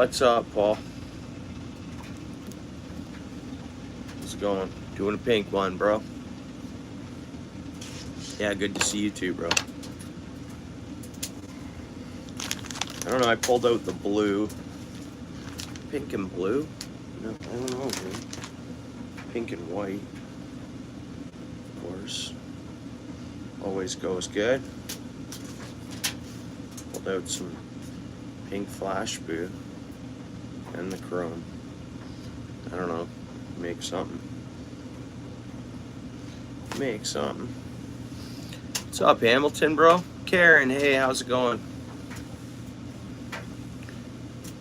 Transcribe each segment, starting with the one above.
What's up, Paul? How's it going? Doing a pink one, bro. Yeah, good to see you too, bro. I don't know, I pulled out the blue. Pink and blue? No, I don't know, man. Pink and white. Of course. Always goes good. Pulled out some pink flash blue and the chrome. I don't know. Make something. Make something. What's up, Hamilton, bro? Karen, hey, how's it going?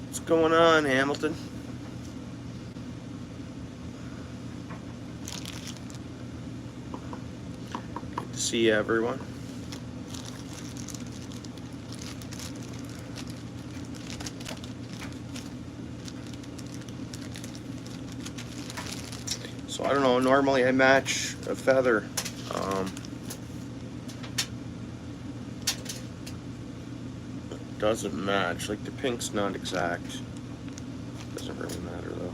What's going on, Hamilton? Good to see you, everyone. So I don't know, normally I match a feather. Doesn't match, like the pink's not exact. Doesn't really matter though.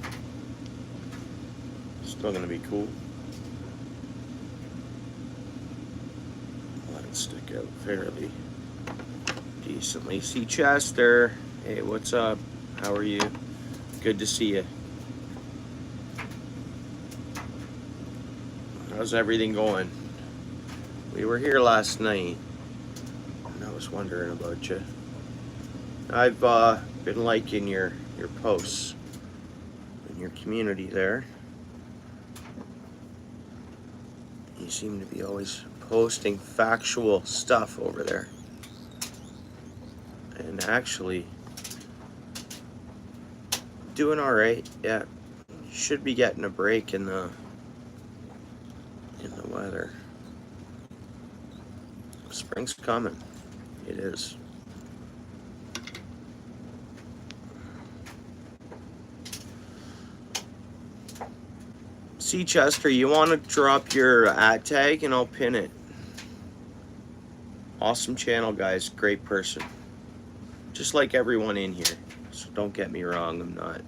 Still gonna be cool. Let it stick out fairly decently. See Chester, hey, what's up? How are you? Good to see you. How's everything going? We were here last night, and I was wondering about you. I've been liking your posts in your community there. You seem to be always posting factual stuff over there. And actually doing all right. Yeah, should be getting a break in the weather. Spring's coming. It is. See, Chester, you want to drop your ad tag and I'll pin it. Awesome channel, guys. Great person. Just like everyone in here. So don't get me wrong, I'm not.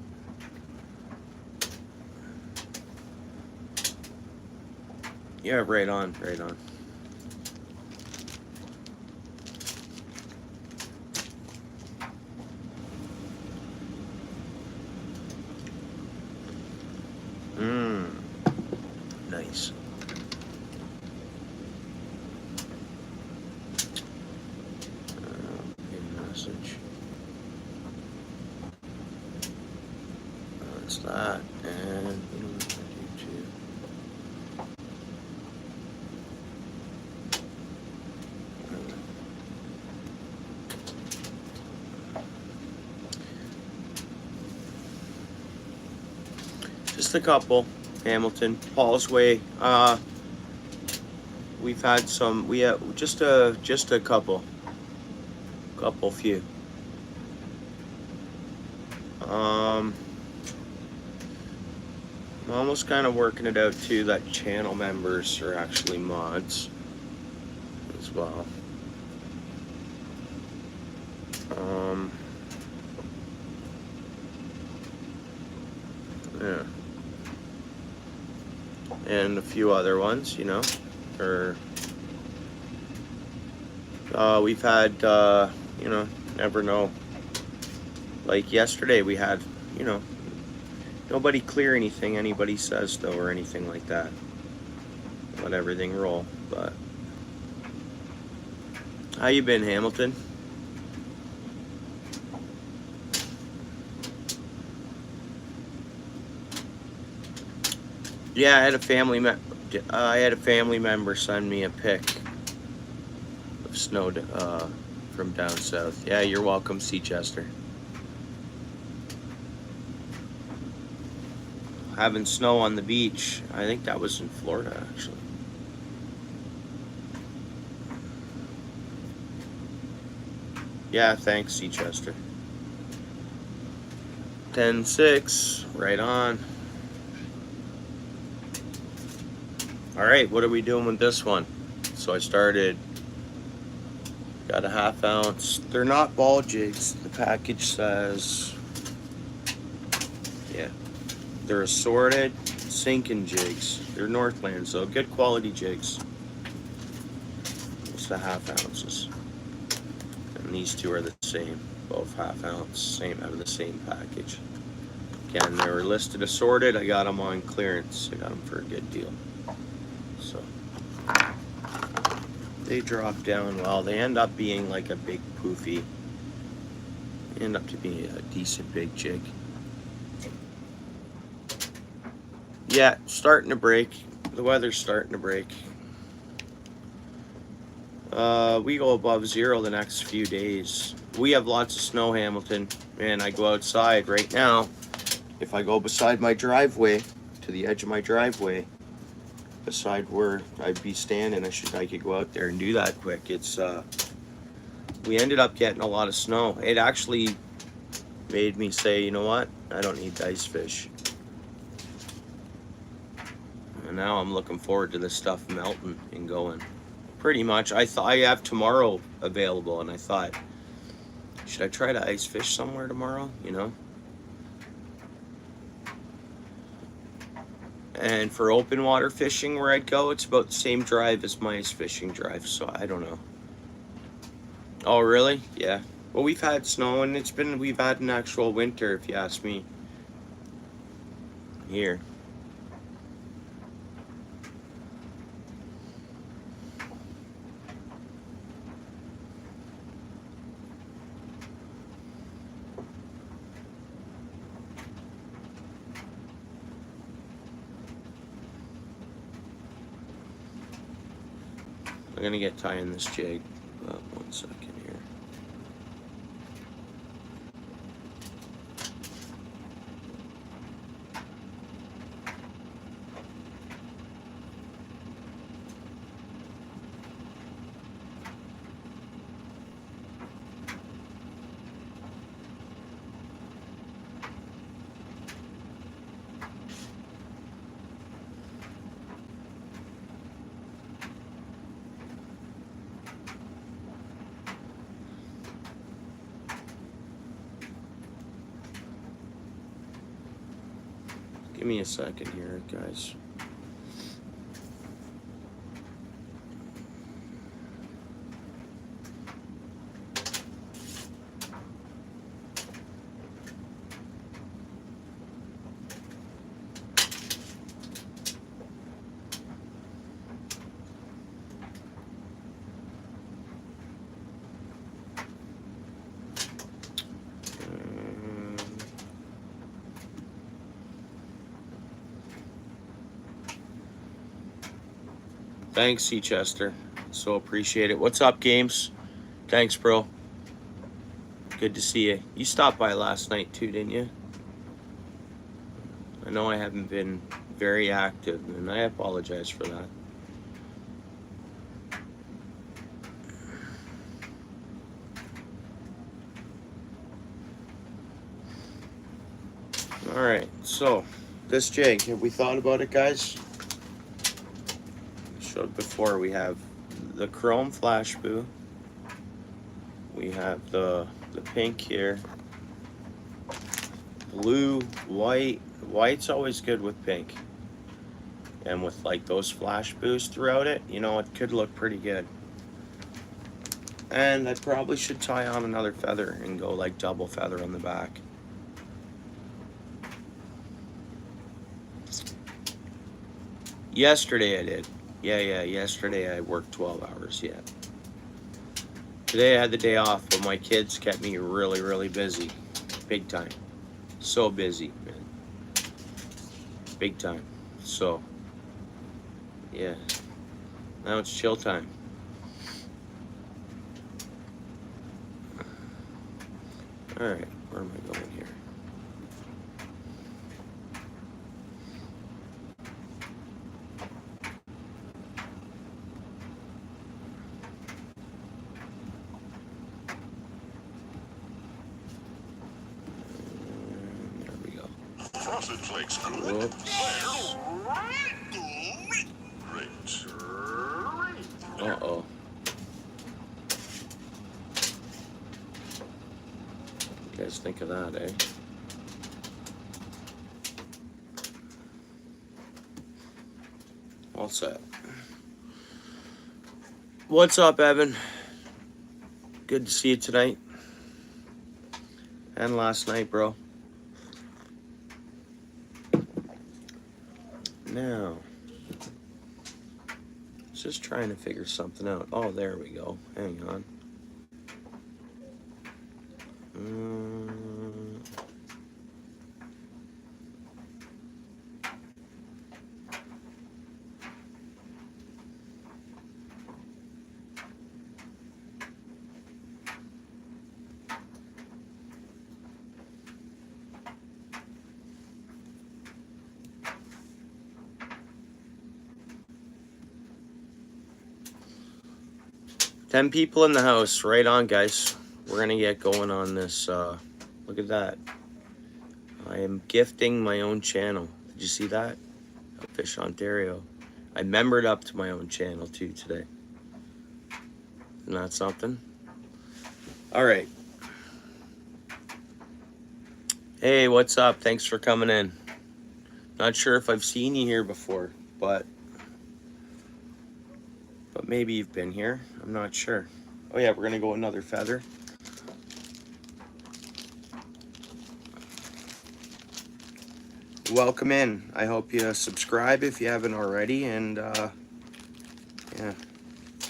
Yeah, right on, right on. Nice. Message. That's that, and you know what I do too. Just a couple. Hamilton, Paul's Way. We've had some. We have just a couple few. I'm almost kind of working it out too that channel members are actually mods as well. Yeah. And a few other ones, you know, or we've had, you know, never know. Like yesterday, we had, you know, nobody clear anything anybody says though, or anything like that. Let everything roll. But how you been, Hamilton? Yeah, I had a family member send me a pic of snow from down south. Yeah, you're welcome, Seachester. Having snow on the beach. I think that was in Florida, actually. Yeah, thanks, Seachester. 10-6, right on. Alright, what are we doing with this one? So I started, got a 1/2 ounce. They're not ball jigs. The package says Yeah. They're assorted sinking jigs. They're Northland, so good quality jigs. It's the half ounces. And these two are the same. Both half ounce, same out of the same package. Again, they were listed assorted. I got them on clearance. I got them for a good deal. So they drop down well. They end up being like a big poofy. They end up to be a decent big jig. Yeah, starting to break. The weather's starting to break. We go above zero the next few days. We have lots of snow, Hamilton, and I go outside right now. If I go beside my driveway, to the edge of my driveway, beside where I'd be standing, I could go out there and do that quick. It's we ended up getting a lot of snow. It actually made me say, you know what? I don't need ice fish. And now I'm looking forward to this stuff melting and going. Pretty much. I have tomorrow available, and I thought, should I try to ice fish somewhere tomorrow? You know. And for open water fishing where I'd go, it's about the same drive as my ice fishing drive, so I don't know. Oh, really? Yeah. Well, we've had snow, and we've had an actual winter, if you ask me. Here. I'm gonna get tying this jig. 1 second here. Give me a second here, guys. Thanks, C. Chester. So appreciate it. What's up, Games? Thanks, bro. Good to see you. You stopped by last night too, didn't you? I know I haven't been very active, and I apologize for that. All right, so this jig, have we thought about it, guys? Showed before, we have the chrome flash boo. We have the pink here. Blue, white. White's always good with pink. And with like those flash boos throughout it, you know, it could look pretty good. And I probably should tie on another feather and go like double feather on the back. Yesterday I did. Yeah, yesterday I worked 12 hours, yeah. Today I had the day off, but my kids kept me really, really busy. Big time. So busy, man. Big time. So, yeah. Now it's chill time. Alright, where am I going here? Frosted Flakes good. Whoops. Great. Uh-oh. You guys think of that, eh? All set. What's up, Evan? Good to see you tonight. And last night, bro. Now, just trying to figure something out. Oh, there we go. Hang on. 10 people in the house. Right on, guys. We're going to get going on this. Look at that. I am gifting my own channel. Did you see that? OUTFISH Ontario. I membered up to my own channel too today. Isn't that something? All right. Hey, what's up? Thanks for coming in. Not sure if I've seen you here before, but maybe you've been here. I'm not sure. Oh yeah, we're gonna go another feather. Welcome in. I hope you subscribe if you haven't already, and yeah,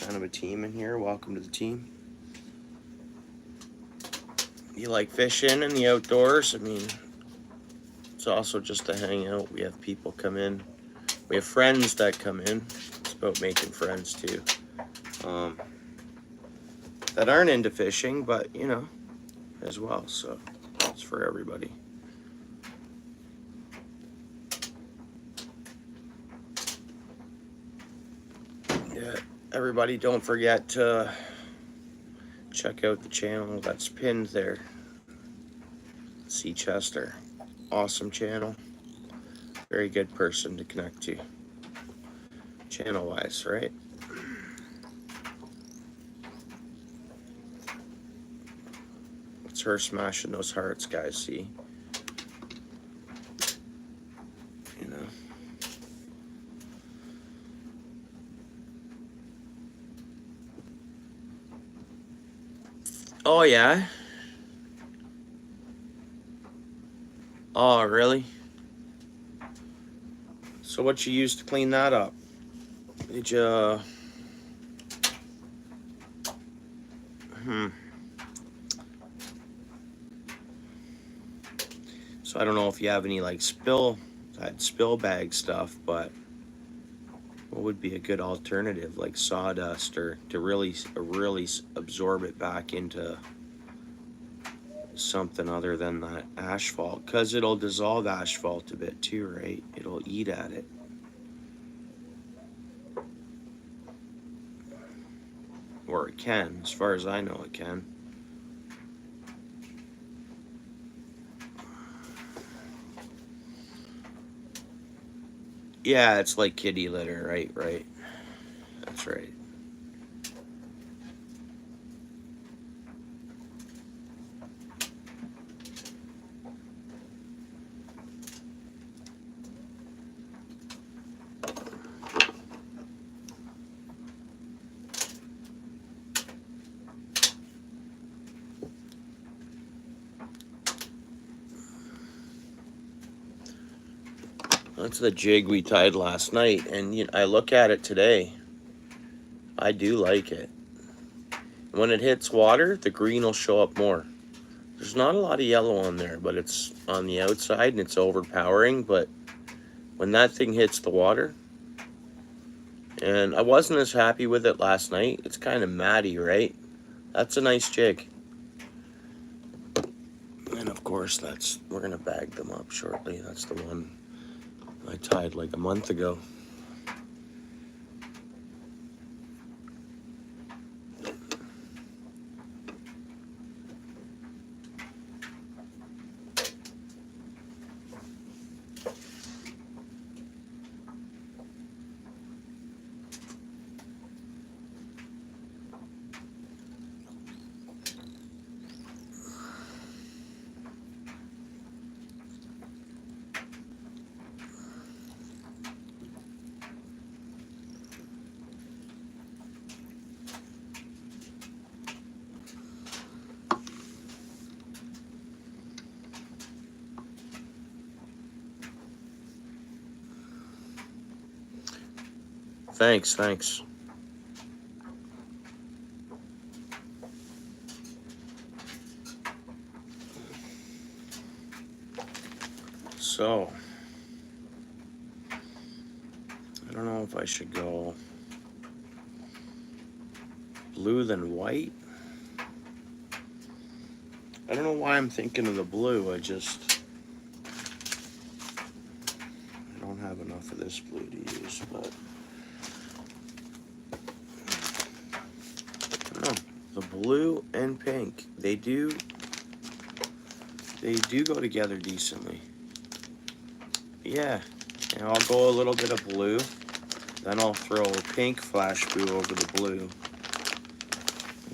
kind of a team in here. Welcome to the team. You like fishing and the outdoors? I mean, it's also just to hang out. We have people come in. We have friends that come in. It's about making friends too. That aren't into fishing, but you know, as well. So it's for everybody. Yeah, everybody, don't forget to check out the channel that's pinned there. C. Chester. Awesome channel. Very good person to connect to. Channel-wise, right? It's her smashing those hearts, guys, see? You know. Oh, yeah? Oh, really? So what you used to clean that up? Did you... So I don't know if you have any like spill bag stuff, but what would be a good alternative, like sawdust, or to really absorb it back into something other than that asphalt, because it'll dissolve asphalt a bit too, right? It'll eat at it. Or it can, as far as I know it can. Yeah, it's like kitty litter, right. That's right. That's the jig we tied last night, and you know, I look at it today. I do like it. When it hits water, the green will show up more. There's not a lot of yellow on there, but it's on the outside and it's overpowering. But when that thing hits the water, and I wasn't as happy with it last night. It's kind of matty, right? That's a nice jig. And of course, we're gonna bag them up shortly. That's the one I tied like a month ago. Thanks, thanks. So, I don't know if I should go blue than white. I don't know why I'm thinking of the blue. I don't have enough of this blue to use, but I don't know. The blue and pink, they do go together decently. Yeah, and I'll go a little bit of blue, then I'll throw a pink flash blue over the blue,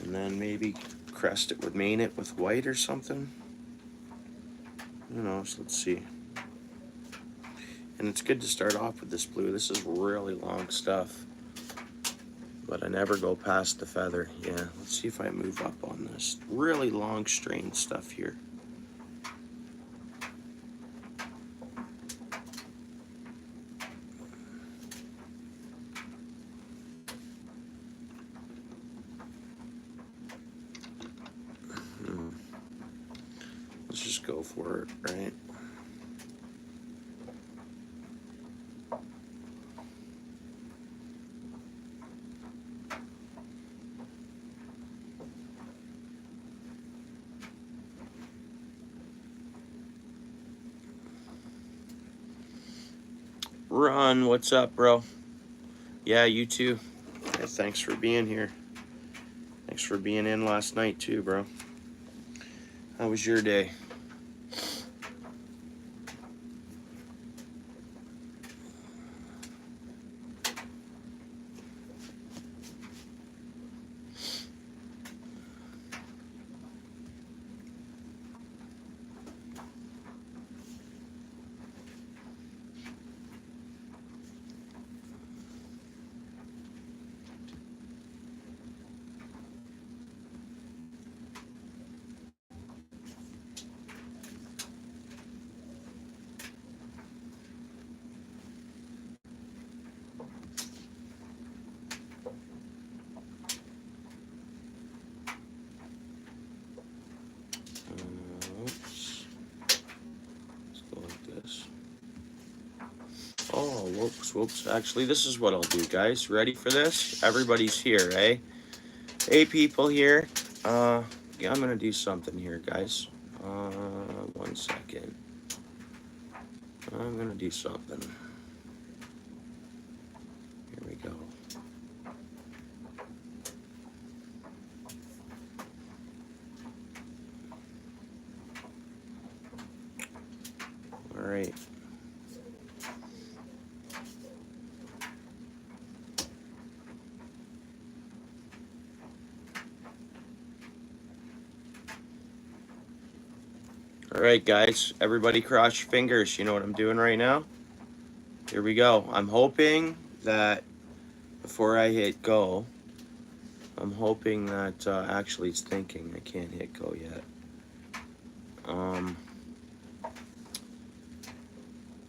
and then maybe crest it with main it with white or something. Who knows? Let's see. And it's good to start off with this blue. This is really long stuff, but I never go past the feather. Yeah, let's see if I move up on this really long strain stuff here. Let's just go for it, right? Ron, what's up, bro? Yeah, you too. Yeah, thanks for being here. Thanks for being in last night too, bro. How was your day? Oops. Let's go like this. Oh, whoops. Actually, this is what I'll do, guys. Ready for this? Everybody's here, eh? Hey, people here. Yeah, I'm gonna do something here, guys. 1 second. I'm gonna do something. Here we go. All right. All right, guys. Everybody cross your fingers. You know what I'm doing right now? Here we go. I'm hoping that before I hit go, I'm hoping that actually it's thinking I can't hit go yet.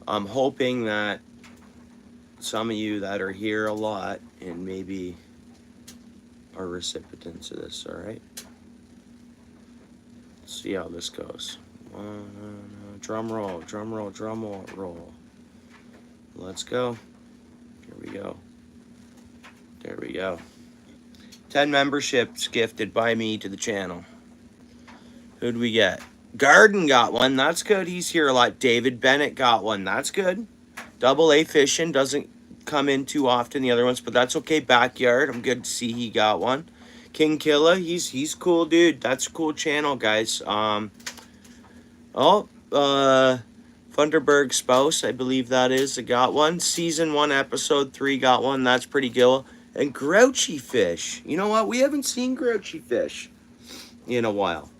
I'm hoping that some of you that are here a lot and maybe are recipients of this, all right? Let's see how this goes. Drum roll. Let's go. Here we go. There we go. 10 memberships gifted by me to the channel. Who'd we get? Garden got one. That's good. He's here a lot. David Bennett got one. That's good. Double A Fishing doesn't come in too often, the other ones, but that's okay. Backyard. I'm good to see he got one. King Killa, he's cool, dude. That's a cool channel, guys. Funderburg Spouse, I believe that is. I got one. Season 1, Episode 3 got one. That's pretty good. And Grouchy Fish. You know what? We haven't seen Grouchy Fish in a while.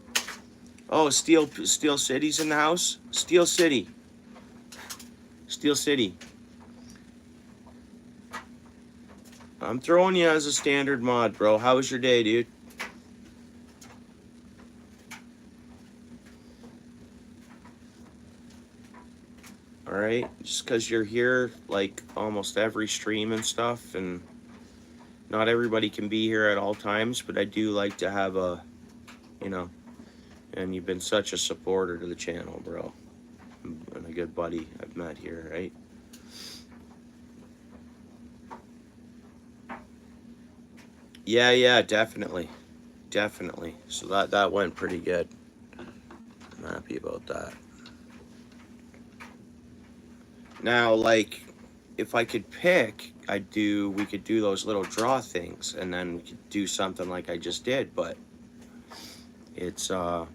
Oh, Steel City's in the house? Steel City. I'm throwing you as a standard mod, bro. How was your day, dude? All right, just because you're here like almost every stream and stuff, and not everybody can be here at all times, but I do like to have a, you know, and you've been such a supporter to the channel, bro, and a good buddy I've met here, right? Yeah, definitely. So that went pretty good. I'm happy about that. Now, like, if I could pick, we could do those little draw things, and then we could do something like I just did, but it's, and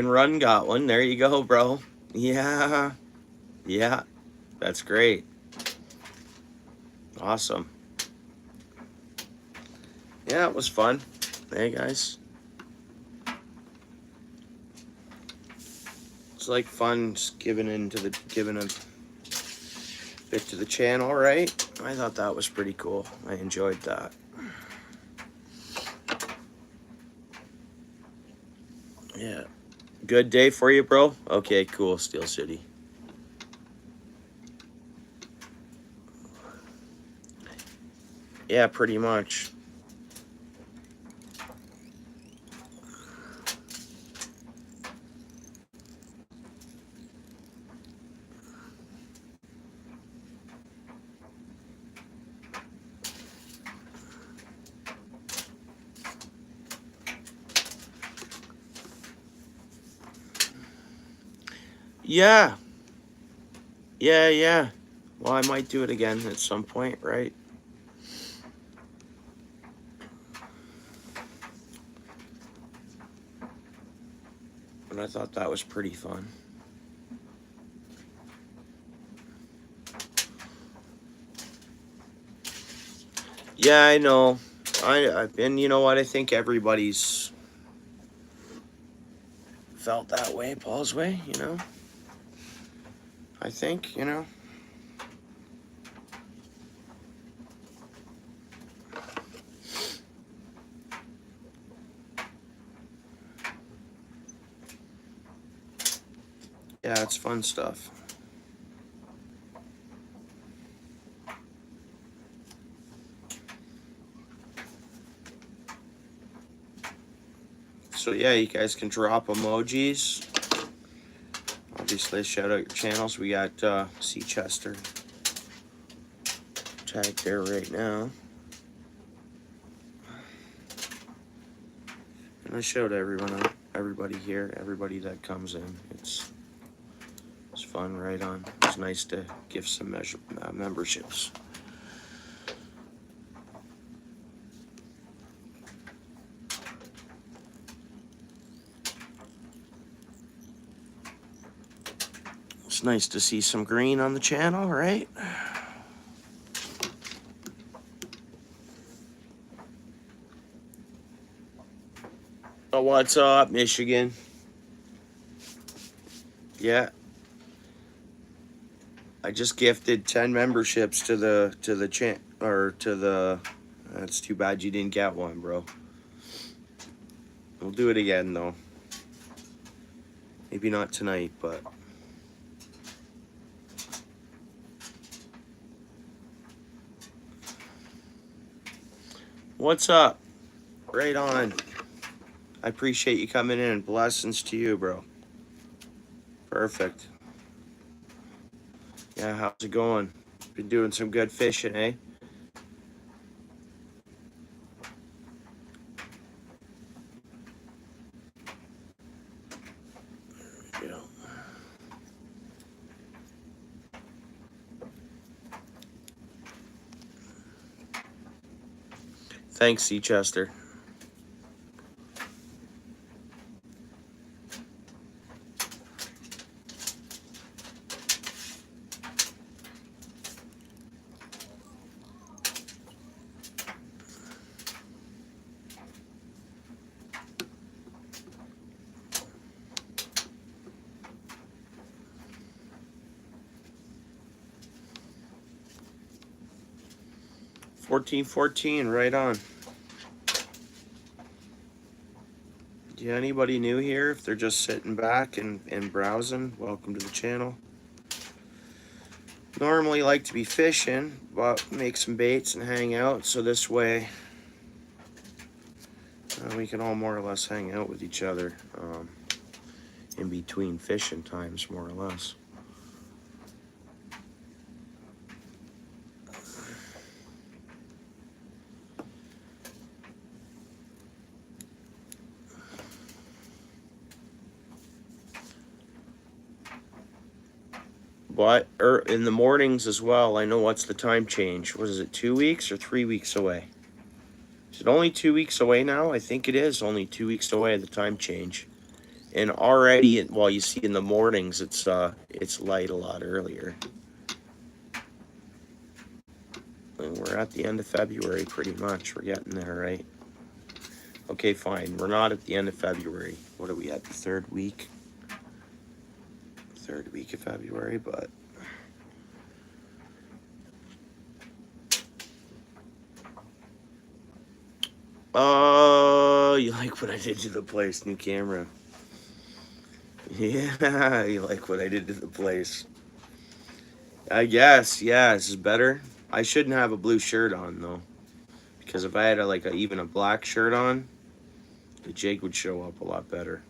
Run got one. There you go, bro. Yeah, that's great. Awesome. Yeah, it was fun. Hey, guys. It's like fun just giving a bit to the channel, right? I thought that was pretty cool. I enjoyed that. Yeah. Good day for you, bro? Okay, cool, Steel City. Yeah, pretty much. Yeah. Yeah. Well, I might do it again at some point, right? And I thought that was pretty fun. Yeah, I know. And you know what? I think everybody's felt that way, Paul's way, you know? I think, you know? Yeah, it's fun stuff. So yeah, you guys can drop emojis. Obviously, shout out your channels. We got C Chester tagged there right now. And I showed everybody here, everybody that comes in. It's fun, right on. It's nice to give some memberships. It's nice to see some green on the channel, right? Oh, what's up, Michigan? Yeah. I just gifted 10 memberships to the that's too bad you didn't get one, bro. We'll do it again though. Maybe not tonight, but what's up? Right on. I appreciate you coming in. Blessings to you, bro. Perfect. Yeah, how's it going? Been doing some good fishing, eh? Yeah. Thanks, C. Chester. $14.14, right on. Yeah, anybody new here, if they're just sitting back and browsing, welcome to the channel. Normally like to be fishing, but make some baits and hang out, so this way we can all more or less hang out with each other in between fishing times, more or less. But in the mornings as well, I know what's the time change. What is it, 2 weeks or 3 weeks away? Is it only 2 weeks away now? I think it is only 2 weeks away, the time change. And already, well, you see in the mornings, it's light a lot earlier. And we're at the end of February, pretty much. We're getting there, right? Okay, fine. We're not at the end of February. What are we at? The third week? Third week of February, but... Oh, you like what I did to the place? New camera. Yeah, you like what I did to the place. I guess, yeah, this is better. I shouldn't have a blue shirt on, though. Because if I had even a black shirt on, the jig would show up a lot better.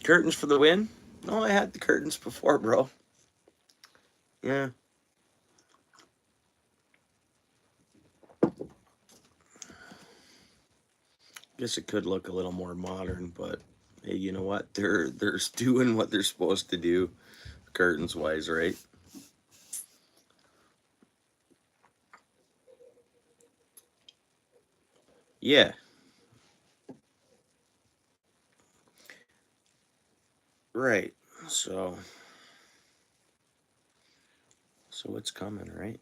Curtains for the win? No, I had the curtains before, bro. Yeah. Guess it could look a little more modern, but hey, you know what? They're doing what they're supposed to do, curtains wise, right? Yeah. Right. So it's coming, right?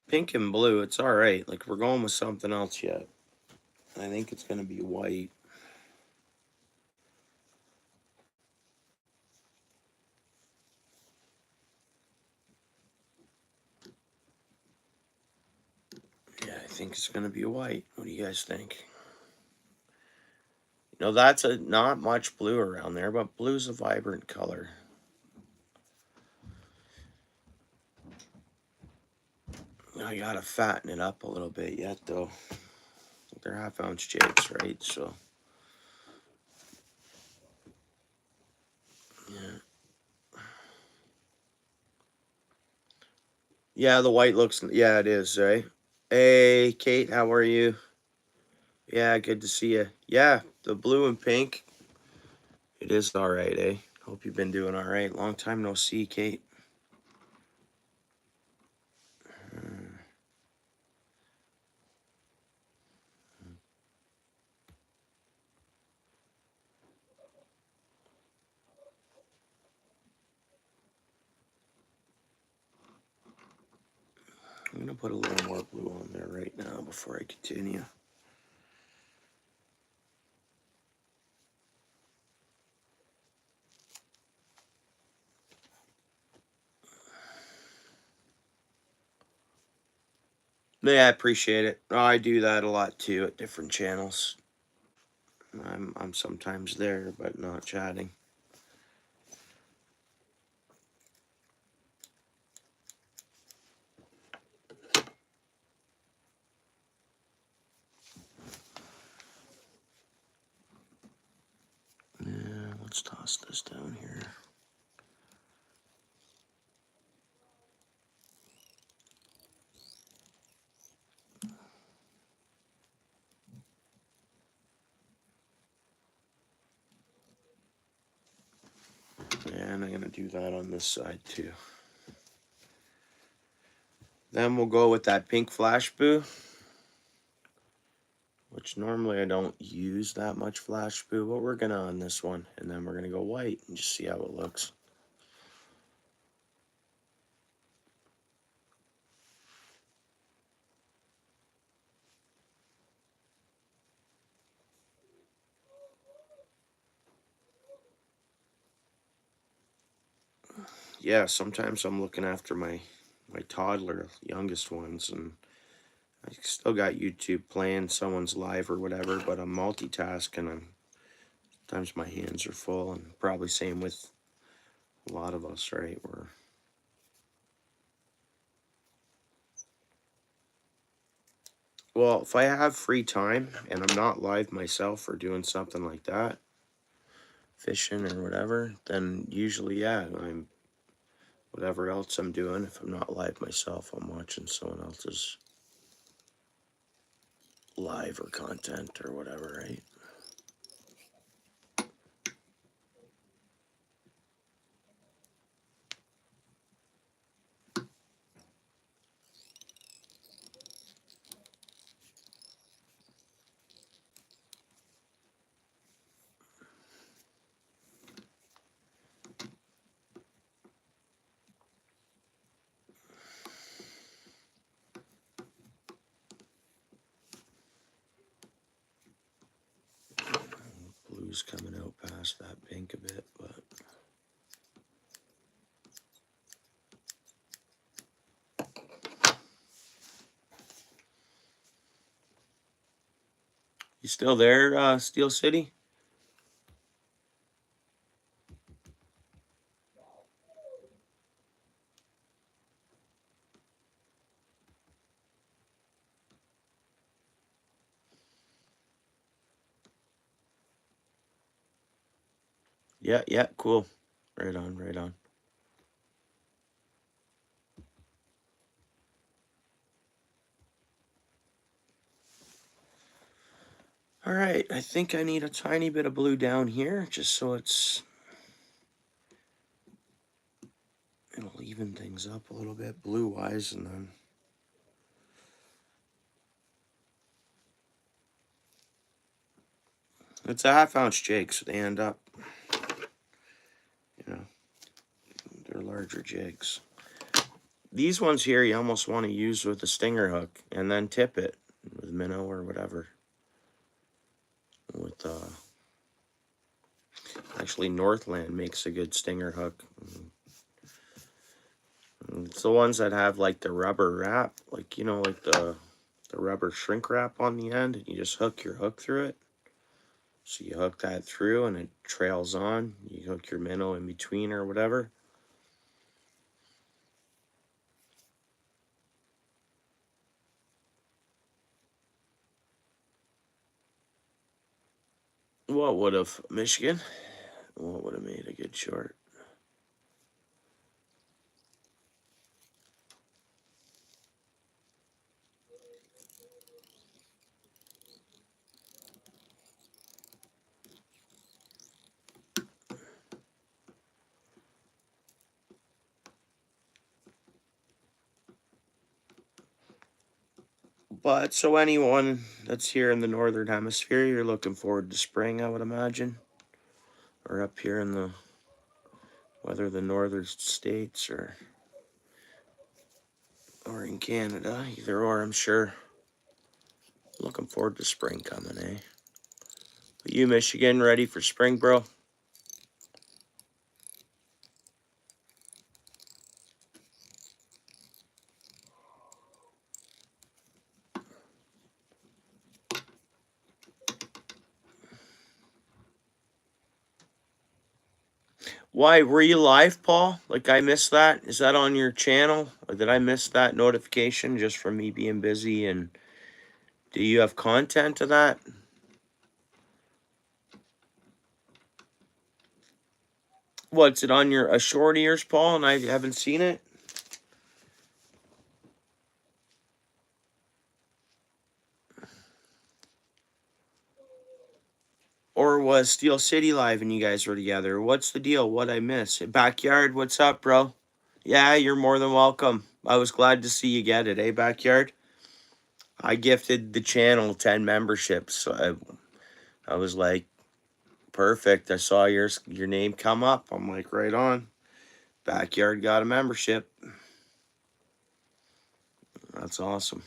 Pink and blue, it's all right. Like, we're going with something else yet. I think it's gonna be white. Yeah, I think it's gonna be white. What do you guys think? You know, that's not much blue around there, but blue's a vibrant color. I gotta fatten it up a little bit yet, though. They're 1/2 ounce jigs, right? So, yeah. Yeah, the white looks, yeah, it is, right? Hey, Kate, how are you? Yeah, good to see you. Yeah, the blue and pink, it is all right, eh? Hope you've been doing all right. Long time no see, Kate. I'm gonna put a little more blue on there right now before I continue. Yeah, I appreciate it. Oh, I do that a lot too at different channels. I'm sometimes there, but not chatting. Yeah, let's toss this down here. And I'm gonna do that on this side too. Then we'll go with that pink flash boo, which normally I don't use that much flash boo, but we're gonna on this one. And then we're gonna go white and just see how it looks. Yeah, sometimes I'm looking after my toddler, youngest ones, and I still got YouTube playing, someone's live or whatever, but I'm multitasking. Sometimes my hands are full, and probably same with a lot of us, right? Well, if I have free time and I'm not live myself or doing something like that, fishing or whatever, then usually, yeah, I'm whatever else I'm doing. If I'm not live myself, I'm watching someone else's live or content or whatever, right? Blue's coming out past that pink a bit, but you still there, Steel City? Yeah, yeah, cool. Right on, right on. All right, I think I need a tiny bit of blue down here just so it'll even things up a little bit blue wise, and then it's a 1/2 ounce jig, so they end up, you know, they're larger jigs. These ones here you almost want to use with a stinger hook and then tip it with minnow or whatever. With actually Northland makes a good stinger hook. It's the ones that have like the rubber wrap, like, you know, like the rubber shrink wrap on the end, and you just hook your hook through it. So you hook that through and it trails on. You hook your minnow in between or whatever. What would have, Michigan? What would have made a good short? But so anyone that's here in the northern hemisphere, you're looking forward to spring, I would imagine, or up here in the whether the northern states or in Canada, either or, I'm sure. Looking forward to spring coming, eh? But you, Michigan, ready for spring, bro? Why were you live, Paul? Like I missed that. Is that on your channel? Or did I miss that notification just from me being busy? And do you have content to that? What's it on your a short ears, Paul? And I haven't seen it. Or was Steel City live and you guys were together? What's the deal? What I miss? Backyard, what's up, bro? Yeah, you're more than welcome. I was glad to see you get it, eh, Backyard? I gifted the channel 10 memberships. So I was like, perfect. I saw your name come up. I'm like, right on. Backyard got a membership. That's awesome.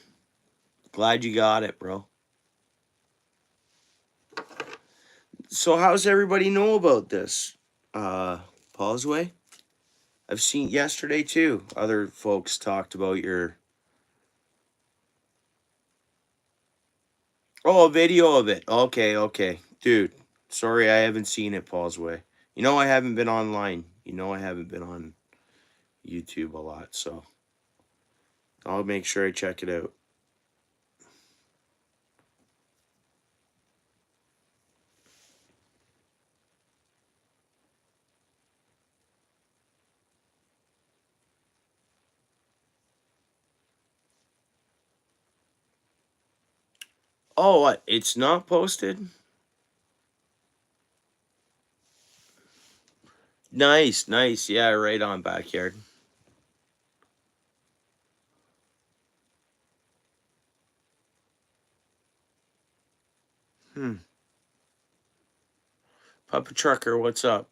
Glad you got it, bro. So how's everybody know about this? Paul's Way? I've seen yesterday too. Other folks talked about your Oh, a video of it. Okay, okay. Dude, sorry I haven't seen it, Paul's Way. You know I haven't been online. You know I haven't been on YouTube a lot, so I'll make sure I check it out. Oh, what? It's not posted? Nice, nice. Yeah, right on, backyard. Hmm. Papa Trucker, what's up?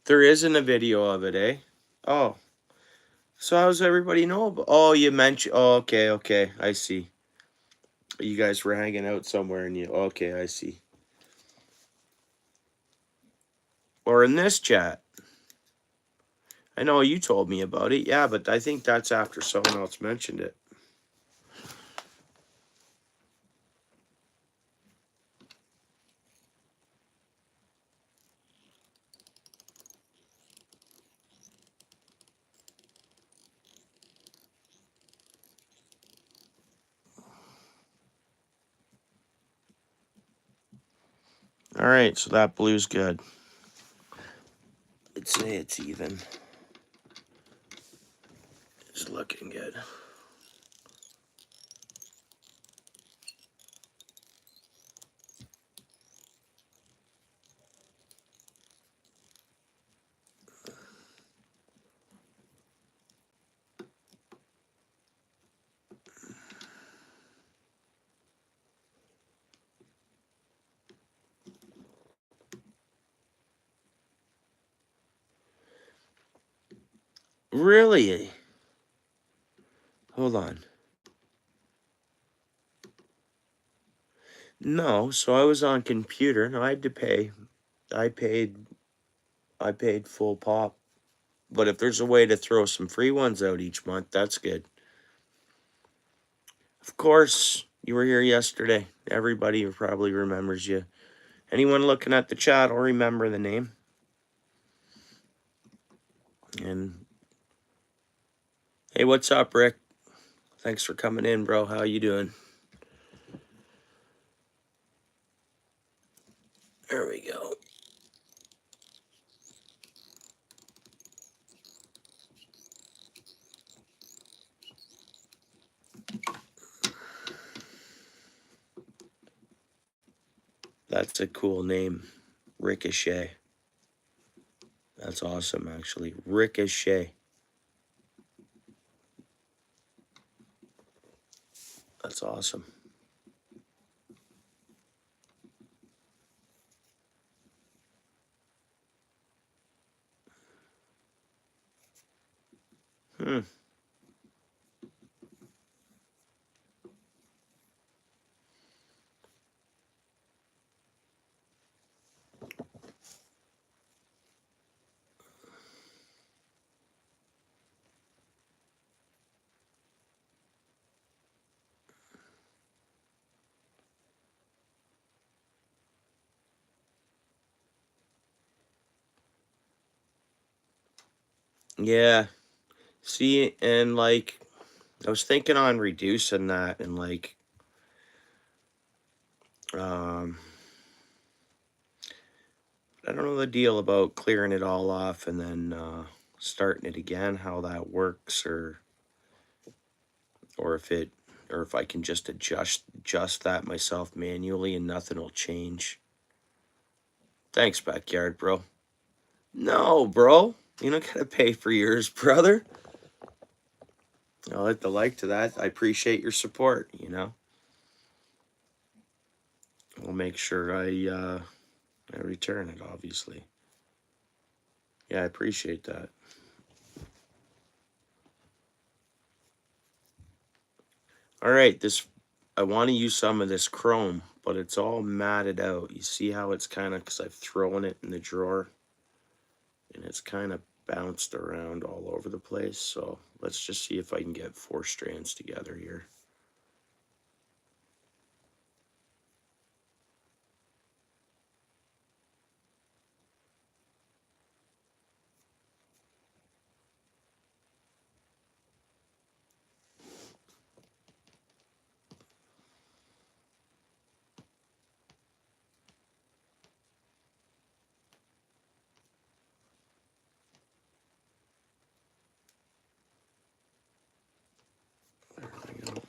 There isn't a video of it, eh? Oh. So how does everybody know about? Oh, you mentioned. Oh, okay, okay. I see. You guys were hanging out somewhere, and you. Okay, I see. Or in this chat. I know you told me about it. Yeah, but I think that's after someone else mentioned it. All right, so that blue's good. I'd say it's even. It's looking good. Really? Hold on. No, so I was on computer. No, I had to pay. I paid. I paid full pop. But if there's a way to throw some free ones out each month, that's good. Of course, you were here yesterday. Everybody probably remembers you. Anyone looking at the chat will remember the name. And hey, what's up, Rick? Thanks for coming in, bro. How you doing? There we go. That's a cool name. Ricochet. That's awesome, actually. Ricochet. That's awesome. Hmm. Yeah. See, and like, I was thinking on reducing that and like, um, I don't know the deal about clearing it all off and then starting it again, how that works, or if it, or if I can just adjust that myself manually and nothing will change. Thanks, backyard, bro. No, bro, you don't gotta pay for yours, brother. I'll hit the like to that. I appreciate your support. You know, I'll make sure I return it. Obviously, yeah, I appreciate that. All right, I want to use some of this chrome, but it's all matted out. You see how it's kind of, because I've thrown it in the drawer, and it's kind of bounced around all over the place. So let's just see if I can get 4 strands together here. There we go.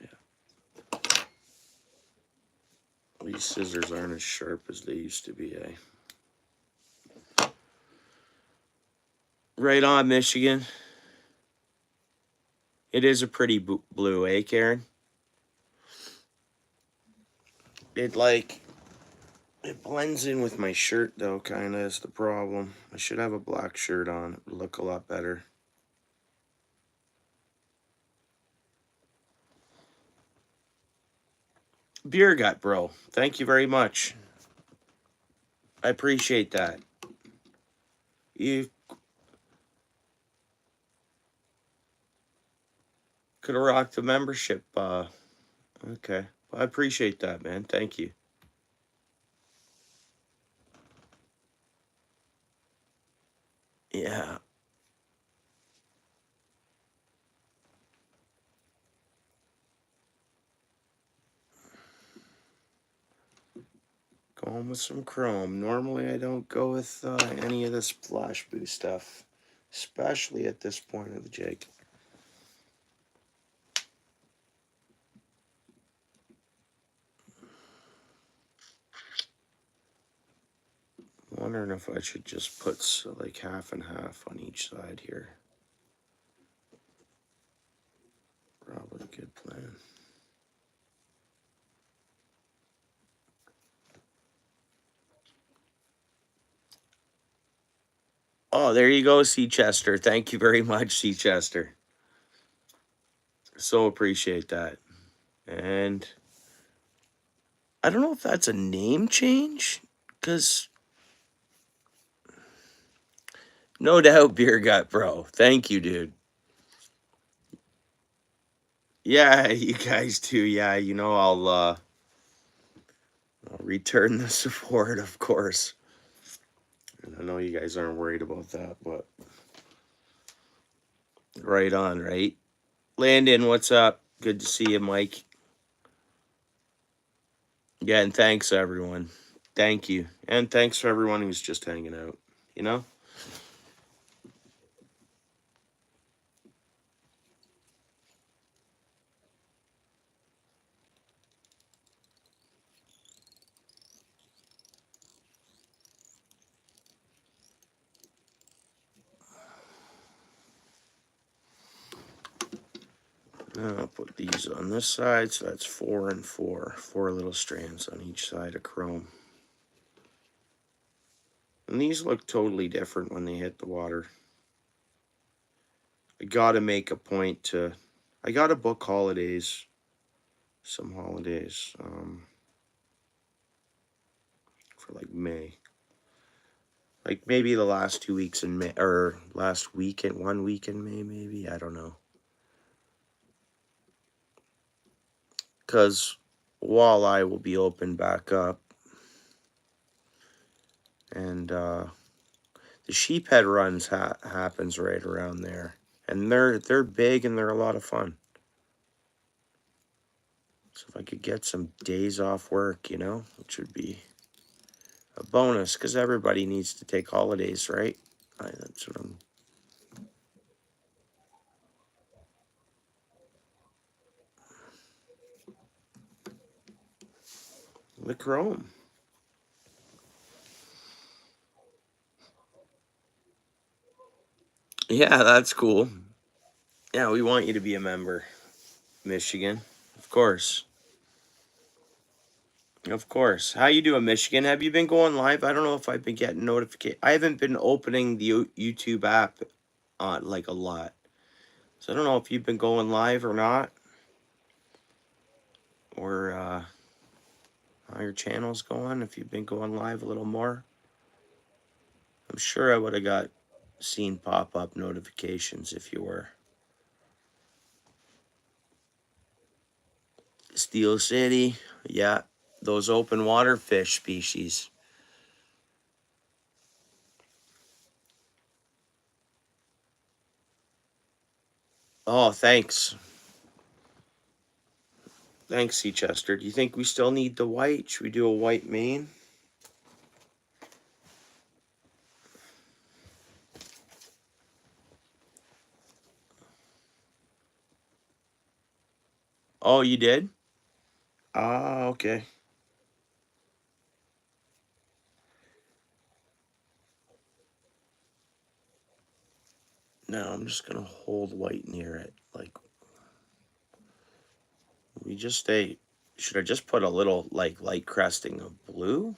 Yeah. These scissors aren't as sharp as they used to be, eh? Right on, Michigan. It is a pretty blue, eh, Karen? It blends in with my shirt, though, kind of is the problem. I should have a black shirt on. It would look a lot better. Beer gut, bro. Thank you very much. I appreciate that. You could have rocked the membership. Okay. I appreciate that, man. Thank you. Yeah. Going with some chrome. Normally I don't go with any of this flash boost stuff, especially at this point of the jig. Wondering if I should just put like half and half on each side here. Probably a good plan. Oh, there you go, Seachester. Thank you very much, Seachester. So appreciate that. And I don't know if that's a name change, because no doubt, Beer Gut, bro. Thank you, dude. Yeah, you guys too. Yeah, I'll return the support, of course. And I know you guys aren't worried about that, but right on, right? Landon, what's up? Good to see you, Mike. Yeah, and thanks everyone. Thank you. And thanks for everyone who's just hanging out, you know? Now I'll put these on this side, so that's 4 and 4. 4 little strands on each side of chrome. And these look totally different when they hit the water. I gotta make a point to... I gotta book holidays. Some holidays. For like May. Like maybe the last 2 weeks in May, or last weekend, 1 week in May, maybe. I don't know. Because walleye will be open back up. And the sheephead runs happens right around there. And they're big and they're a lot of fun. So if I could get some days off work, which would be a bonus, because everybody needs to take holidays, right? That's what I'm... The chrome. Yeah, that's cool. Yeah, we want you to be a member, Michigan. Of course. Of course. How you doing, Michigan? Have you been going live? I don't know if I've been getting notification. I haven't been opening the YouTube app like a lot. So I don't know if you've been going live or not, or how your channel's going. If you've been going live a little more, I'm sure I would have got seen pop up notifications if you were. Steel City, yeah, those open water fish species. Oh, thanks. Thanks, Seachester. Do you think we still need the white? Should we do a white main? Oh, you did? Ah, okay. No, I'm just gonna hold white near it. Like, we just stay. Should I just put a little, like, light cresting of blue?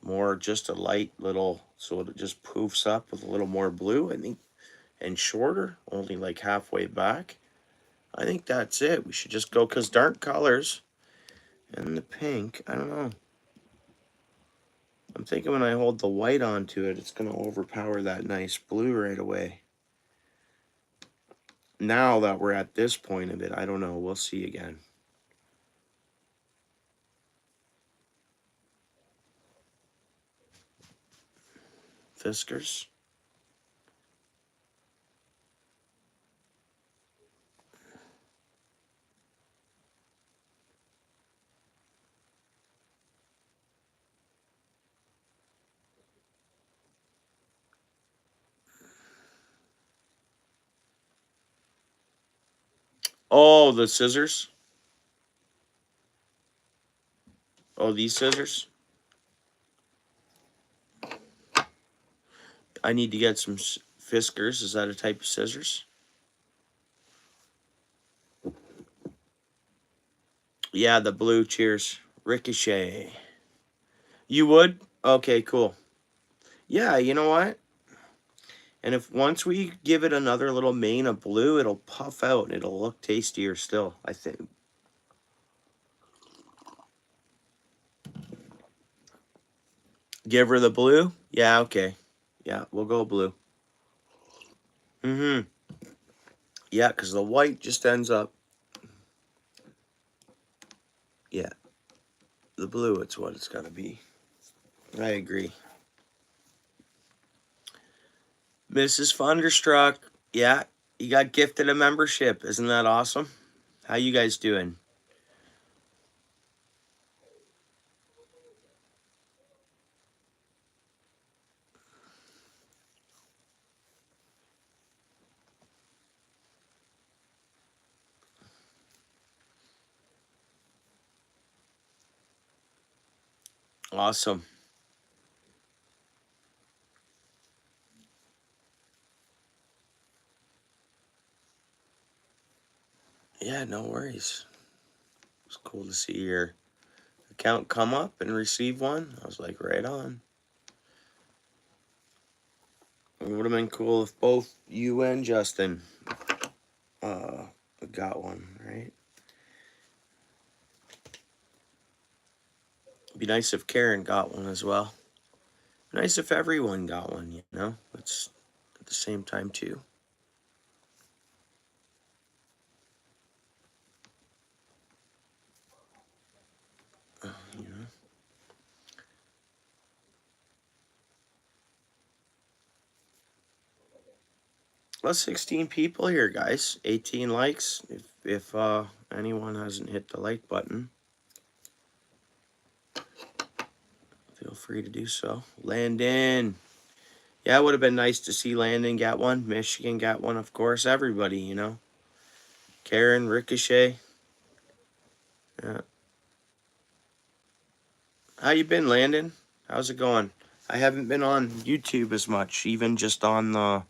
More just a light little, so it just poofs up with a little more blue, I think, and shorter, only like halfway back. I think that's it. We should just go, because dark colors and the pink, I don't know. I'm thinking when I hold the white onto it, it's going to overpower that nice blue right away. Now that we're at this point of it, I don't know. We'll see again. Fiskars. Oh, the scissors. Oh, these scissors. I need to get some Fiskars. Is that a type of scissors? Yeah, the blue. Cheers. Ricochet. You would? Okay, cool. Yeah, you know what? And if once we give it another little mane of blue, it'll puff out and it'll look tastier still, I think. Give her the blue? Yeah, okay. Yeah, we'll go blue. Mm-hmm. Yeah, because the white just ends up... Yeah, the blue, it's what it's got to be. I agree. Mrs. Thunderstruck. Yeah, you got gifted a membership. Isn't that awesome? How you guys doing? Awesome. Yeah, no worries. It's cool to see your account come up and receive one. I was like, right on. It would have been cool if both you and Justin got one, right? It'd be nice if Karen got one as well. Nice if everyone got one, you know? It's at the same time, too. You know? Well, 16 people here, guys. 18 likes. If anyone hasn't hit the like button, feel free to do so. Landon. Yeah, it would have been nice to see Landon get one. Michigan got one, of course. Everybody, you know. Karen, Ricochet. Yeah. How you been, Landon? How's it going? I haven't been on YouTube as much, even just on the...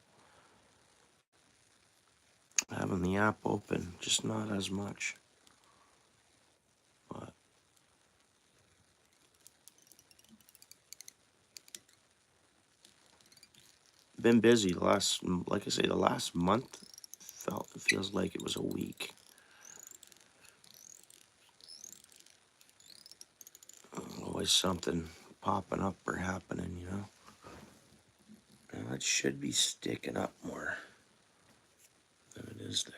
having the app open, just not as much. But Been busy the last, like I say, the last month. It feels like it was a week. Always something popping up or happening, you know. Now it should be sticking up more than it is there.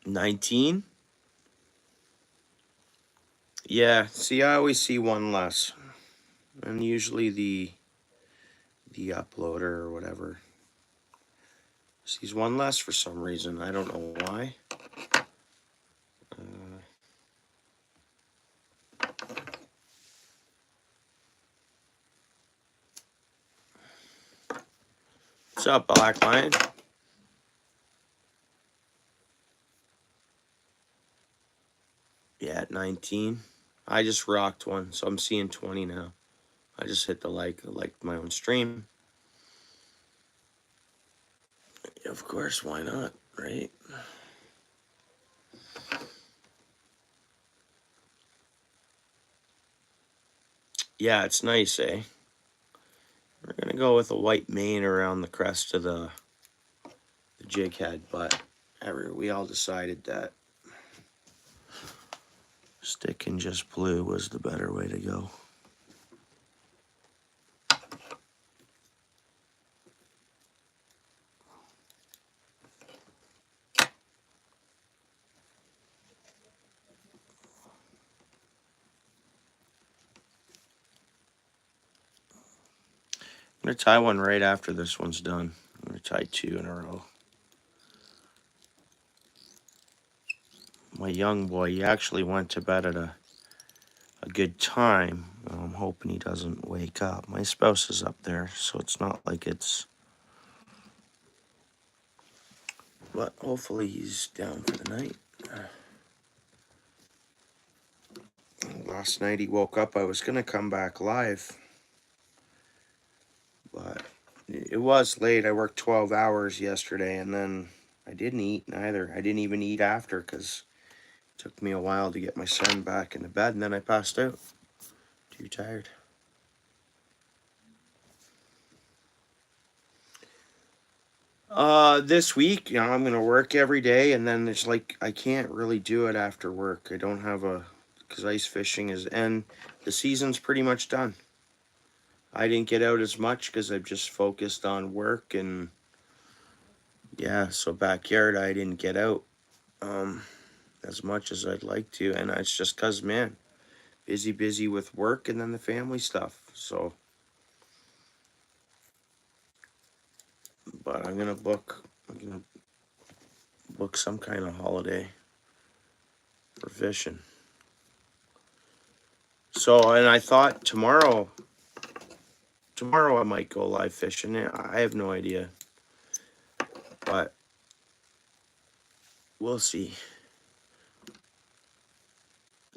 $19? Yeah, see, I always see one less. And usually the uploader or whatever sees one less for some reason. I don't know why. What's up, Black Lion? Yeah, at 19. I just rocked one, so I'm seeing 20 now. I just hit the like my own stream. Of course, why not, right? Yeah, it's nice, eh? We're gonna go with a white mane around the crest of the jig head, but we all decided that sticking just blue was the better way to go. I'm gonna tie one right after this one's done. I'm gonna tie 2 in a row. My young boy, he actually went to bed at a good time. I'm hoping he doesn't wake up. My spouse is up there, so it's not like it's... But hopefully he's down for the night. Last night he woke up. I was gonna come back live, but it was late. I worked 12 hours yesterday, and then I didn't eat neither. I didn't even eat after because it took me a while to get my son back into bed, and then I passed out. Too tired. This week, you know, I'm gonna work every day, and then it's like I can't really do it after work. I don't have because ice fishing is, and the season's pretty much done. I didn't get out as much because I've just focused on work, and yeah, so backyard I didn't get out as much as I'd like to, and it's just cause man, busy with work and then the family stuff. So, but I'm gonna book some kind of holiday for fishing. So, and I thought tomorrow I might go live fishing. I have no idea, but we'll see.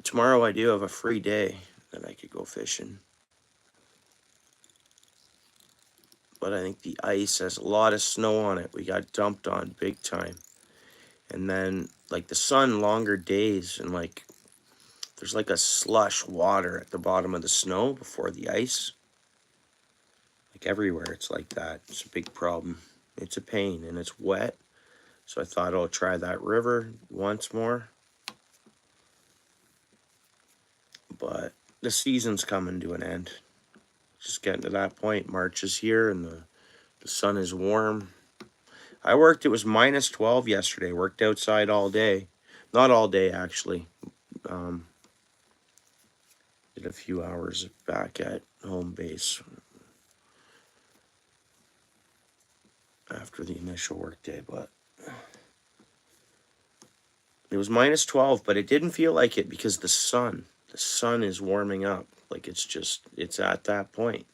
Tomorrow I do have a free day that I could go fishing. But I think the ice has a lot of snow on it. We got dumped on big time. And then like the sun, longer days, and like there's like a slush water at the bottom of the snow before the ice. Like everywhere it's like that. It's a big problem. It's a pain and it's wet. So I thought I'll try that river once more. But the season's coming to an end. Just getting to that point. March is here and the sun is warm. I worked, it was minus 12 yesterday. Worked outside all day. Not all day, actually. Did a few hours back at home base after the initial work day, but it was minus 12, but it didn't feel like it because the sun is warming up. Like it's at that point.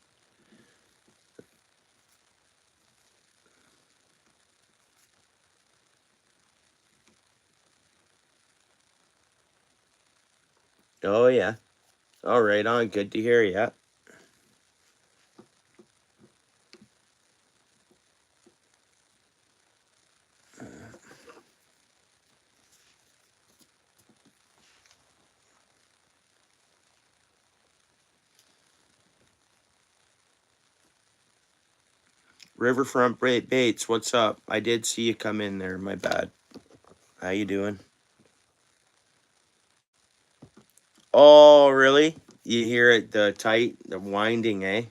Oh, yeah. All right, on. Good to hear ya. Riverfront Baits, what's up? I did see you come in there, my bad. How you doing? Oh, really? You hear it, the winding, eh?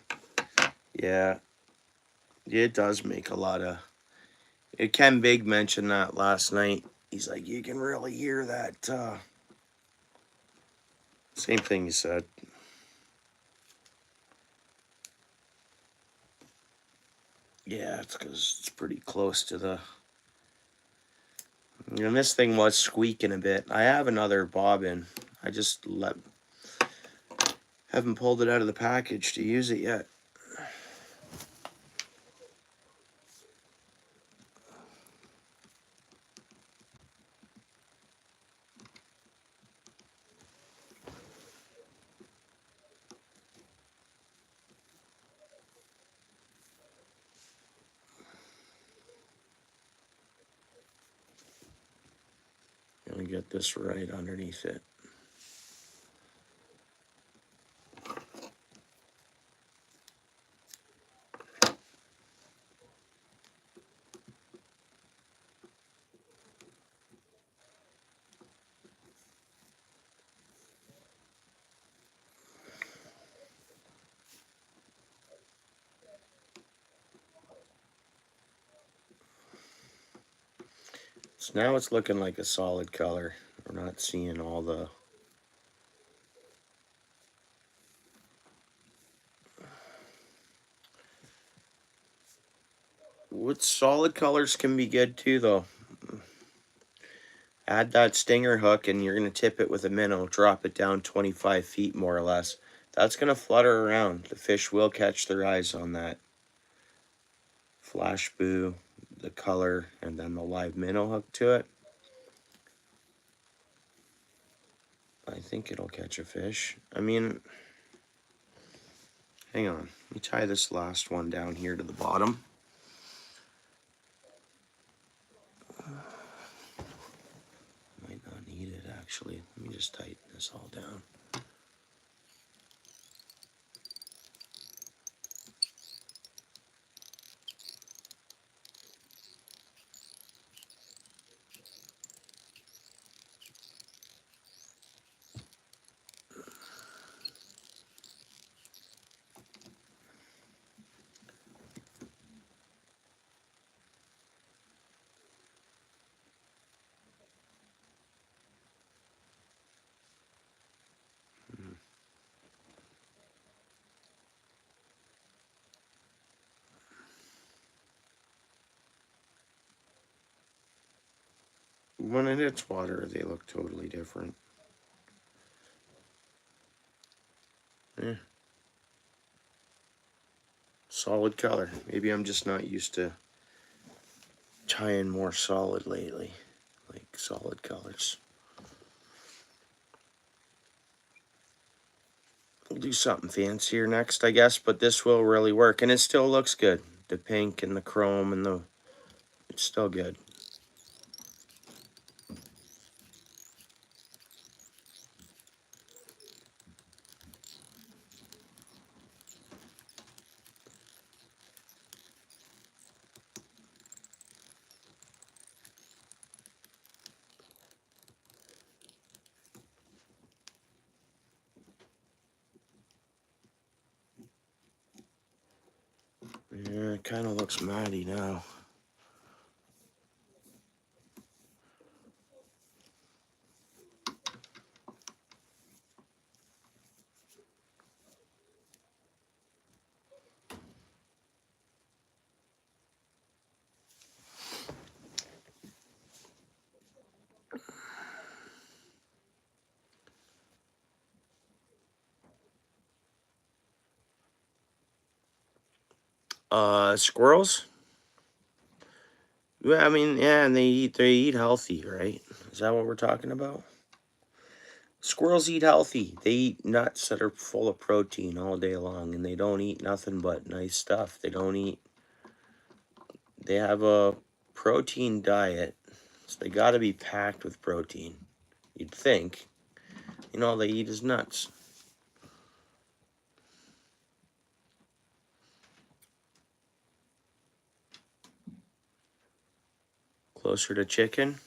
Yeah. It does make a lot of... Ken Big mentioned that last night. He's like, you can really hear that, Same thing you said. Yeah, it's because it's pretty close to the... And this thing was squeaking a bit. I have another bobbin. I just haven't pulled it out of the package to use it yet. Gonna get this right underneath it. So now it's looking like a solid color. We're not seeing all the... With solid colors can be good too, though. Add that stinger hook and you're going to tip it with a minnow. Drop it down 25 feet more or less. That's going to flutter around. The fish will catch their eyes on that flash boo, the color, and then the live minnow hook to it. I think it'll catch a fish. I mean, hang on. Let me tie this last one down here to the bottom. Might not need it, actually. Let me just tighten this all down. When it hits water, they look totally different. Eh. Solid color. Maybe I'm just not used to tying more solid lately. Like solid colors. We'll do something fancier next, I guess, but this will really work. And it still looks good. The pink and the chrome and the... It's still good. Yeah, it kind of looks matty now. Squirrels? Yeah, I mean, yeah, and they eat healthy, right? Is that what we're talking about? Squirrels eat healthy. They eat nuts that are full of protein all day long, and they don't eat nothing but nice stuff. They don't eat... They have a protein diet, so they got to be packed with protein. You'd think. You know, all they eat is nuts. Closer to chicken.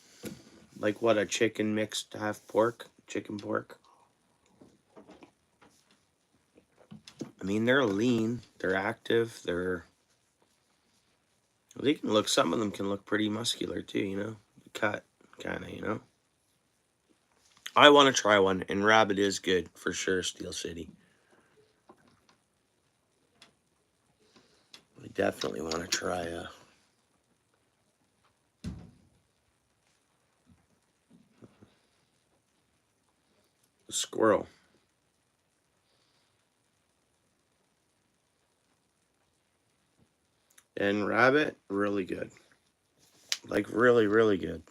Like what, a chicken mixed half pork? Chicken pork? I mean, they're lean. They're active. They can look, some of them can look pretty muscular too, you know? Cut, kind of, you know? I want to try one, and rabbit is good for sure, Steel City. I definitely want to try a squirrel. And rabbit, really good. Like, really, really good.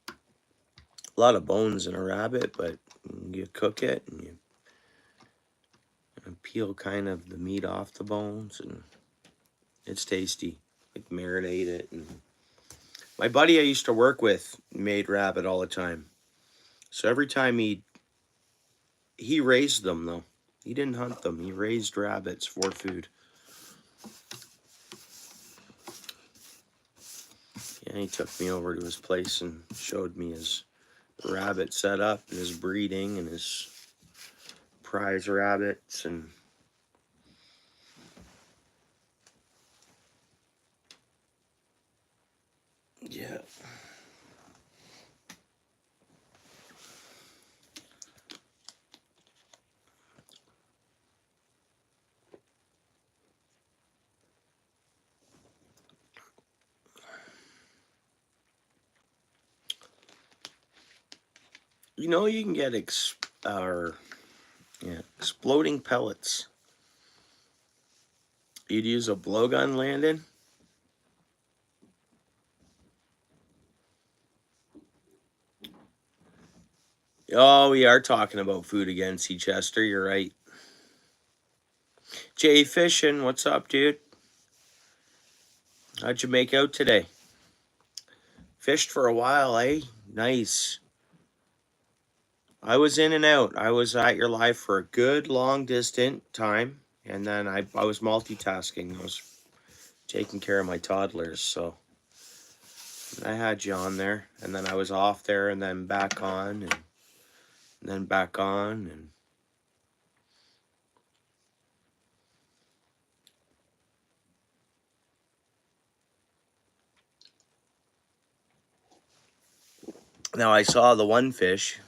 A lot of bones in a rabbit, but you cook it and you peel kind of the meat off the bones, and it's tasty. Like, marinate it. And my buddy I used to work with made rabbit all the time. So every time he raised them, though. He didn't hunt them. He raised rabbits for food. Yeah, he took me over to his place and showed me his rabbit setup and his breeding and his prize rabbits. And yeah. You know, you can get exploding pellets. You'd use a blowgun, Landon. Oh, we are talking about food again, C. Chester. You're right. Jay Fishing, what's up, dude? How'd you make out today? Fished for a while, eh? Nice. I was in and out. I was at your live for a good long distant time, and then I was multitasking. I was taking care of my toddlers, so I had you on there, and then I was off there, and then back on, and then back on, and now I saw the one fish.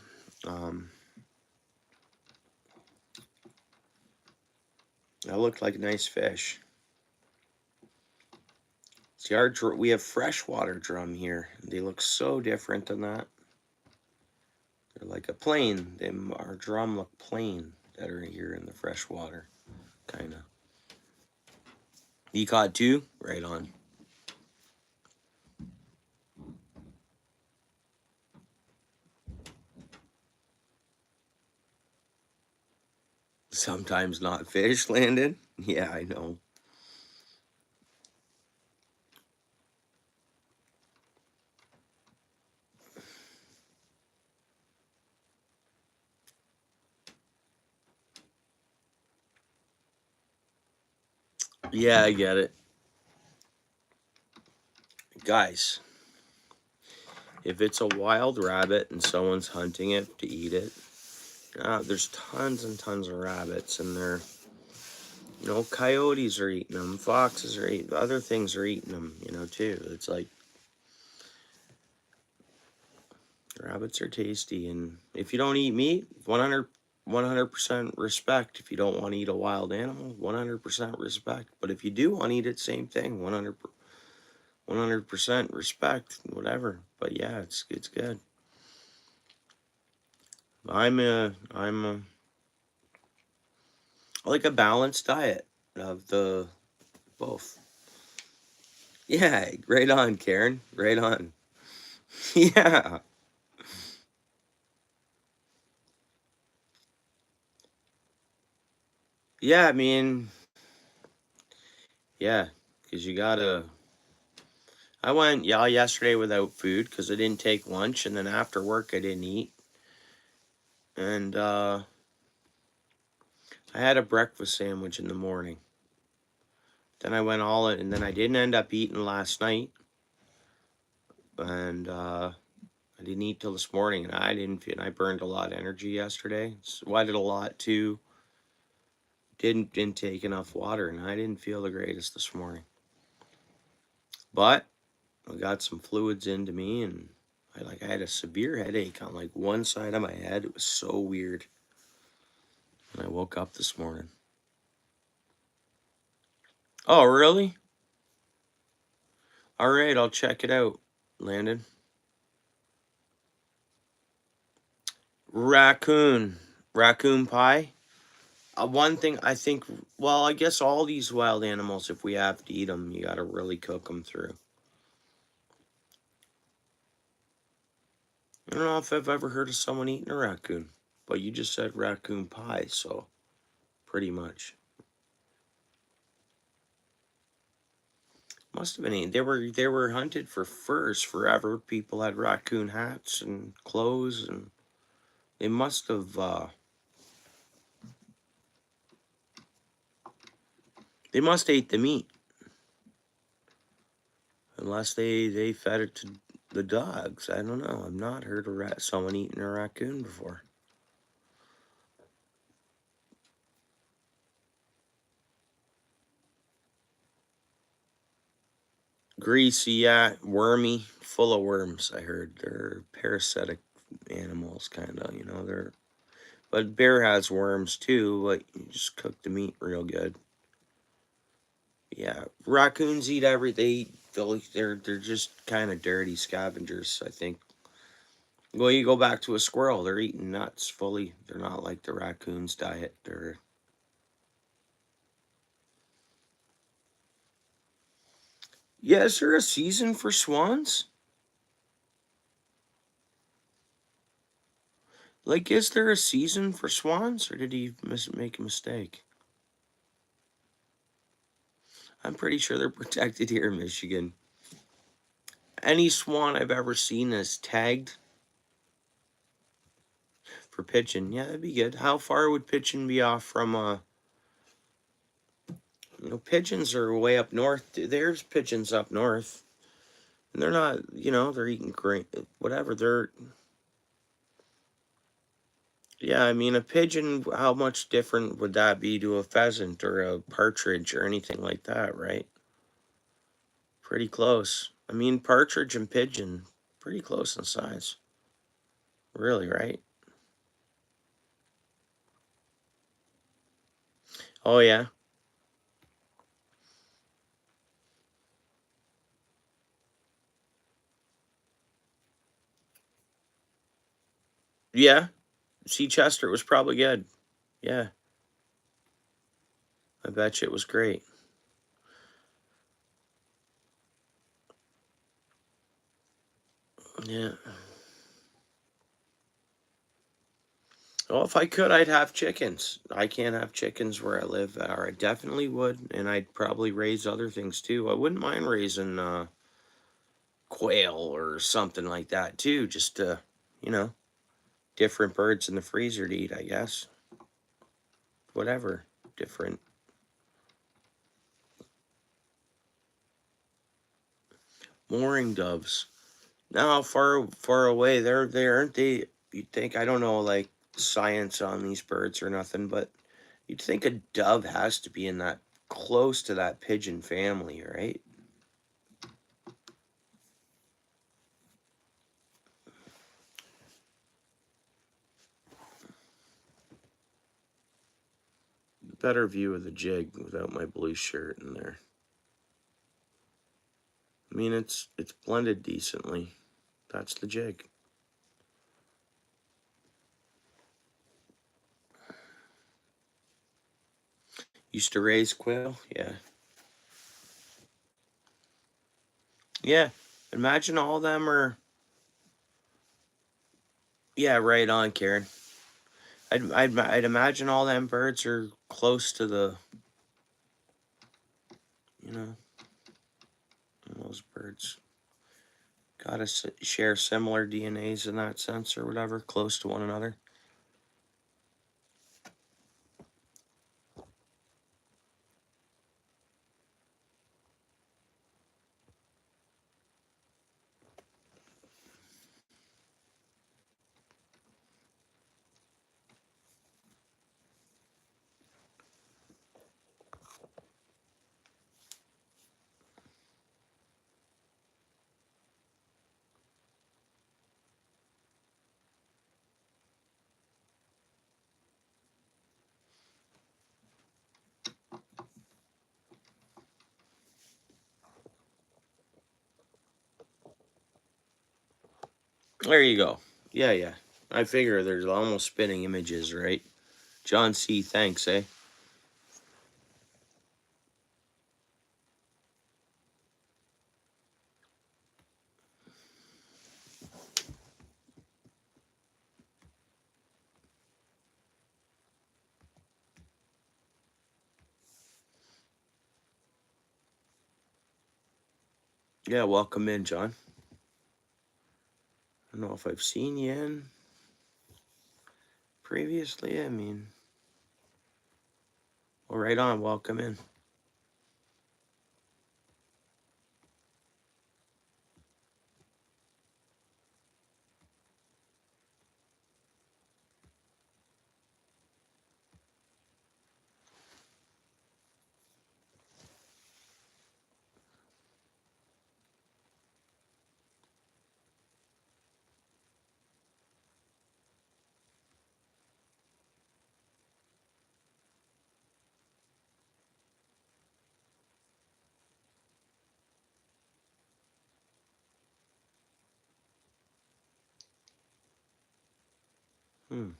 That looked like a nice fish. See, we have freshwater drum here. They look so different than that. They're like a plain. Our drum look plain that are here in the freshwater, kind of. You caught two? Right on. Sometimes not fish, Landon. Yeah, I know. Yeah, I get it. Guys, if it's a wild rabbit and someone's hunting it to eat it, there's tons and tons of rabbits, and coyotes are eating them, foxes are eating, other things are eating them, too. It's like, rabbits are tasty, and if you don't eat meat, 100% respect. If you don't want to eat a wild animal, 100% respect. But if you do want to eat it, same thing, 100% respect, whatever. But yeah, it's good. I like a balanced diet of the both. Yeah, right on, Karen. Right on. Yeah. Yeah, I mean, yeah, because you gotta. I went yesterday without food because I didn't take lunch, and then after work I didn't eat, and I had a breakfast sandwich in the morning. Then I went all in, and then I didn't end up eating last night. and I didn't eat till this morning, and I didn't feel. And I burned a lot of energy yesterday. Sweated a lot too. Didn't intake enough water, and I didn't feel the greatest this morning. But I got some fluids into me, and I had a severe headache on like one side of my head. It was so weird. And I woke up this morning. Oh, really? All right, I'll check it out, Landon. Raccoon pie. One thing I think, well, I guess all these wild animals, if we have to eat them, you gotta really cook them through. I don't know if I've ever heard of someone eating a raccoon, but you just said raccoon pie, so pretty much. Must have been eaten. They were hunted for furs forever. People had raccoon hats and clothes, and they must have ate the meat, unless they fed it to the dogs. I don't know. I've not heard of someone eating a raccoon before. Greasy, yeah, wormy, full of worms. I heard they're parasitic animals, kind of. But bear has worms too. But you just cook the meat real good. Yeah, raccoons eat everything. They're just kind of dirty scavengers, I think. Well, you go back to a squirrel, they're eating nuts fully. They're not like the raccoon's diet. Yeah, is there a season for swans? Like, is there a season for swans, or did he make a mistake? I'm pretty sure they're protected here in Michigan. Any swan I've ever seen is tagged for pigeon. Yeah, that'd be good. How far would pigeon be off from pigeons are way up north. There's pigeons up north. And they're not, they're eating grain, whatever. Yeah, I mean, a pigeon, how much different would that be to a pheasant or a partridge or anything like that, right? Pretty close. I mean, partridge and pigeon, pretty close in size. Really, right? Oh, yeah. Yeah. Sea Chester was probably good. Yeah. I bet you it was great. Yeah. Well, if I could, I'd have chickens. I can't have chickens where I live, or I definitely would, and I'd probably raise other things too. I wouldn't mind raising quail or something like that too, just to, you know, different birds in the freezer to eat, I guess. Whatever, different. Mooring doves. Now, far away, they aren't they? You'd think, I don't know, like science on these birds or nothing, but you'd think a dove has to be in that close to that pigeon family, right? Better view of the jig without my blue shirt in there. I mean, it's blended decently. That's the jig. Used to raise quail, yeah. Yeah, imagine all them are. Yeah, right on, Karen. I'd imagine all them birds are close to the, you know, those birds. Gotta share similar DNAs in that sense or whatever, close to one another. There you go. Yeah, yeah. I figure there's almost spinning images, right? John C., thanks, eh? Yeah, welcome in, John. I don't know if I've seen you in previously. I mean, well, right on. Welcome in. Hmm.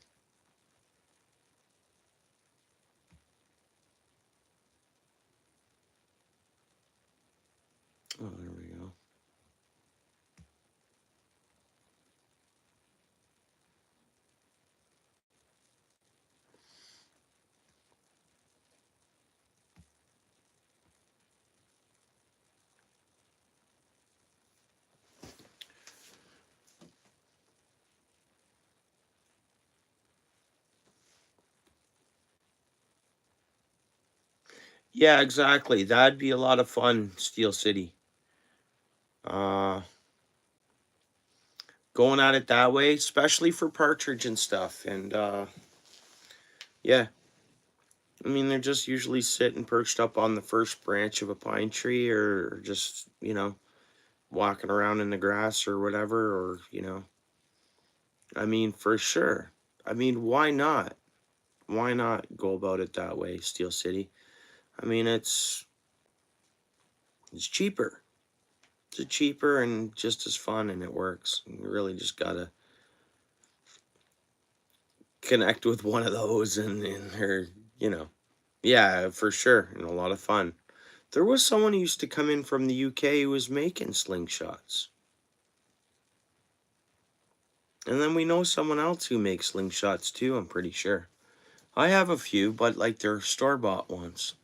Oh, there we go. Yeah, exactly. That'd be a lot of fun, Steel City. Uh, Going at it that way, especially for partridge and stuff. And yeah, I mean, they're just usually sitting perched up on the first branch of a pine tree or just, walking around in the grass or whatever, or, I mean, for sure. I mean, why not? Why not go about it that way, Steel City? I mean, it's cheaper. It's cheaper and just as fun, and it works. You really just gotta connect with one of those and her, you know. Yeah, for sure, and a lot of fun. There was someone who used to come in from the UK who was making slingshots. And then we know someone else who makes slingshots too, I'm pretty sure. I have a few, but like they're store-bought ones.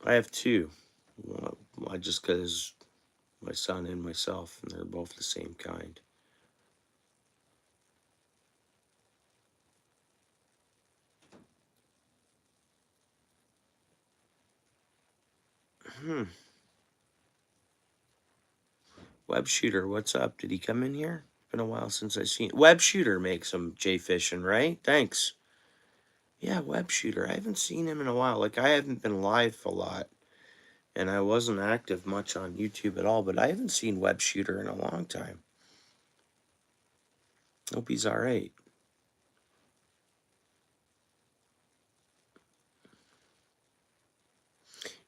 I have two. Well, just because my son and myself, and they're both the same kind. Hmm. Web Shooter, what's up? Did he come in here? Been a while since I seen Web Shooter make some J fishing, right? Thanks. Yeah, Web Shooter. I haven't seen him in a while. Like I haven't been live a lot, and I wasn't active much on YouTube at all. But I haven't seen Web Shooter in a long time. Hope he's all right.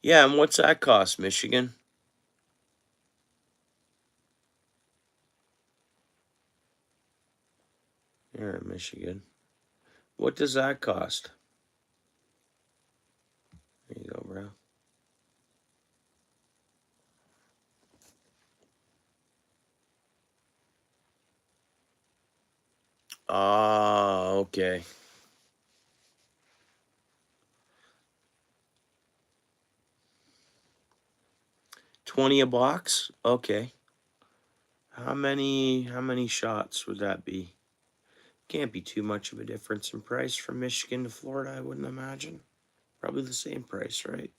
Yeah, and what's that cost, Michigan? You're in Michigan. What does that cost? There you go, bro. Ah, okay. 20 a box? Okay. How many shots would that be? Can't be too much of a difference in price from Michigan to Florida, I wouldn't imagine. Probably the same price, right?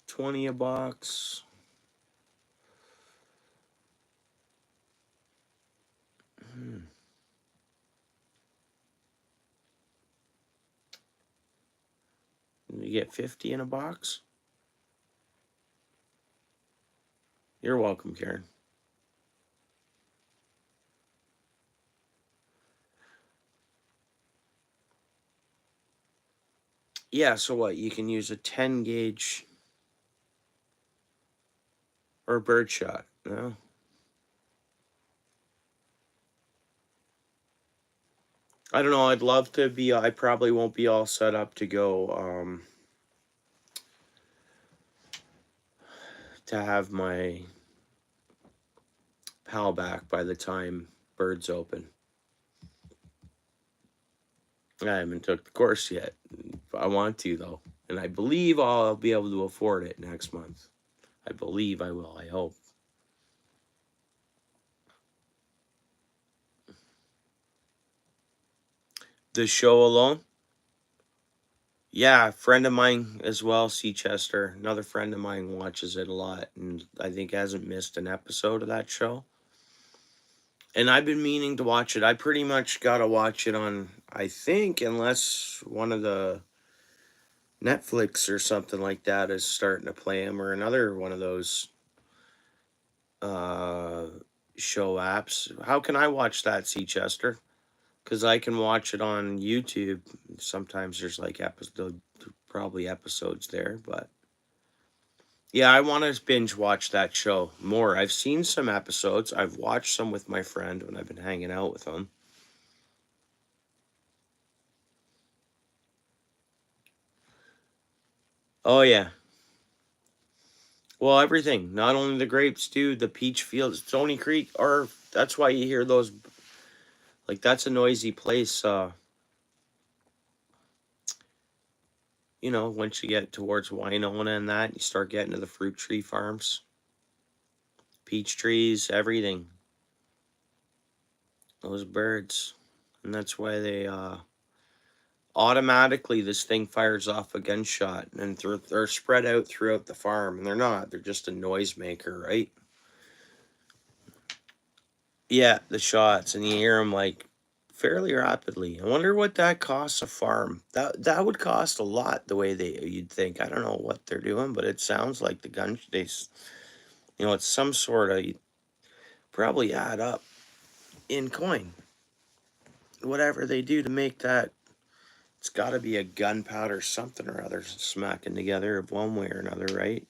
$20 a box. Hmm. You get 50 in a box? You're welcome, Karen. Yeah, so what? You can use a 10 gauge or birdshot. No? I don't know. I'd love to be. I probably won't be all set up to go. To have my PAL back by the time birds open. I haven't took the course yet. I want to though, and I believe I'll be able to afford it next month. I believe I will. I hope. The show alone? Yeah, a friend of mine as well, Seachester. Another friend of mine watches it a lot, and I think hasn't missed an episode of that show. And I've been meaning to watch it. I pretty much got to watch it on, I think, unless one of the Netflix or something like that is starting to play them, or another one of those uh, show apps. How can I watch that, Seachester? Because I can watch it on YouTube. Sometimes there's like probably episodes there, but yeah, I want to binge watch that show more. I've seen some episodes. I've watched some with my friend when I've been hanging out with him. Oh yeah. Well, everything. Not only the grapes, too. The peach fields, Stony Creek, or that's why you hear those. Like that's a noisy place. Once you get towards Winona and that, you start getting to the fruit tree farms, peach trees, everything. Those birds, and that's why they automatically this thing fires off a gunshot, and they're spread out throughout the farm, and they're not. They're just a noisemaker, right? Yeah, the shots, and you hear them like fairly rapidly. I wonder what that costs a farm. That would cost a lot. The way you'd think. I don't know what they're doing, but it sounds like the gun. It's some sort of probably add up in coin. Whatever they do to make that, it's got to be a gunpowder something or other smacking together of one way or another, right?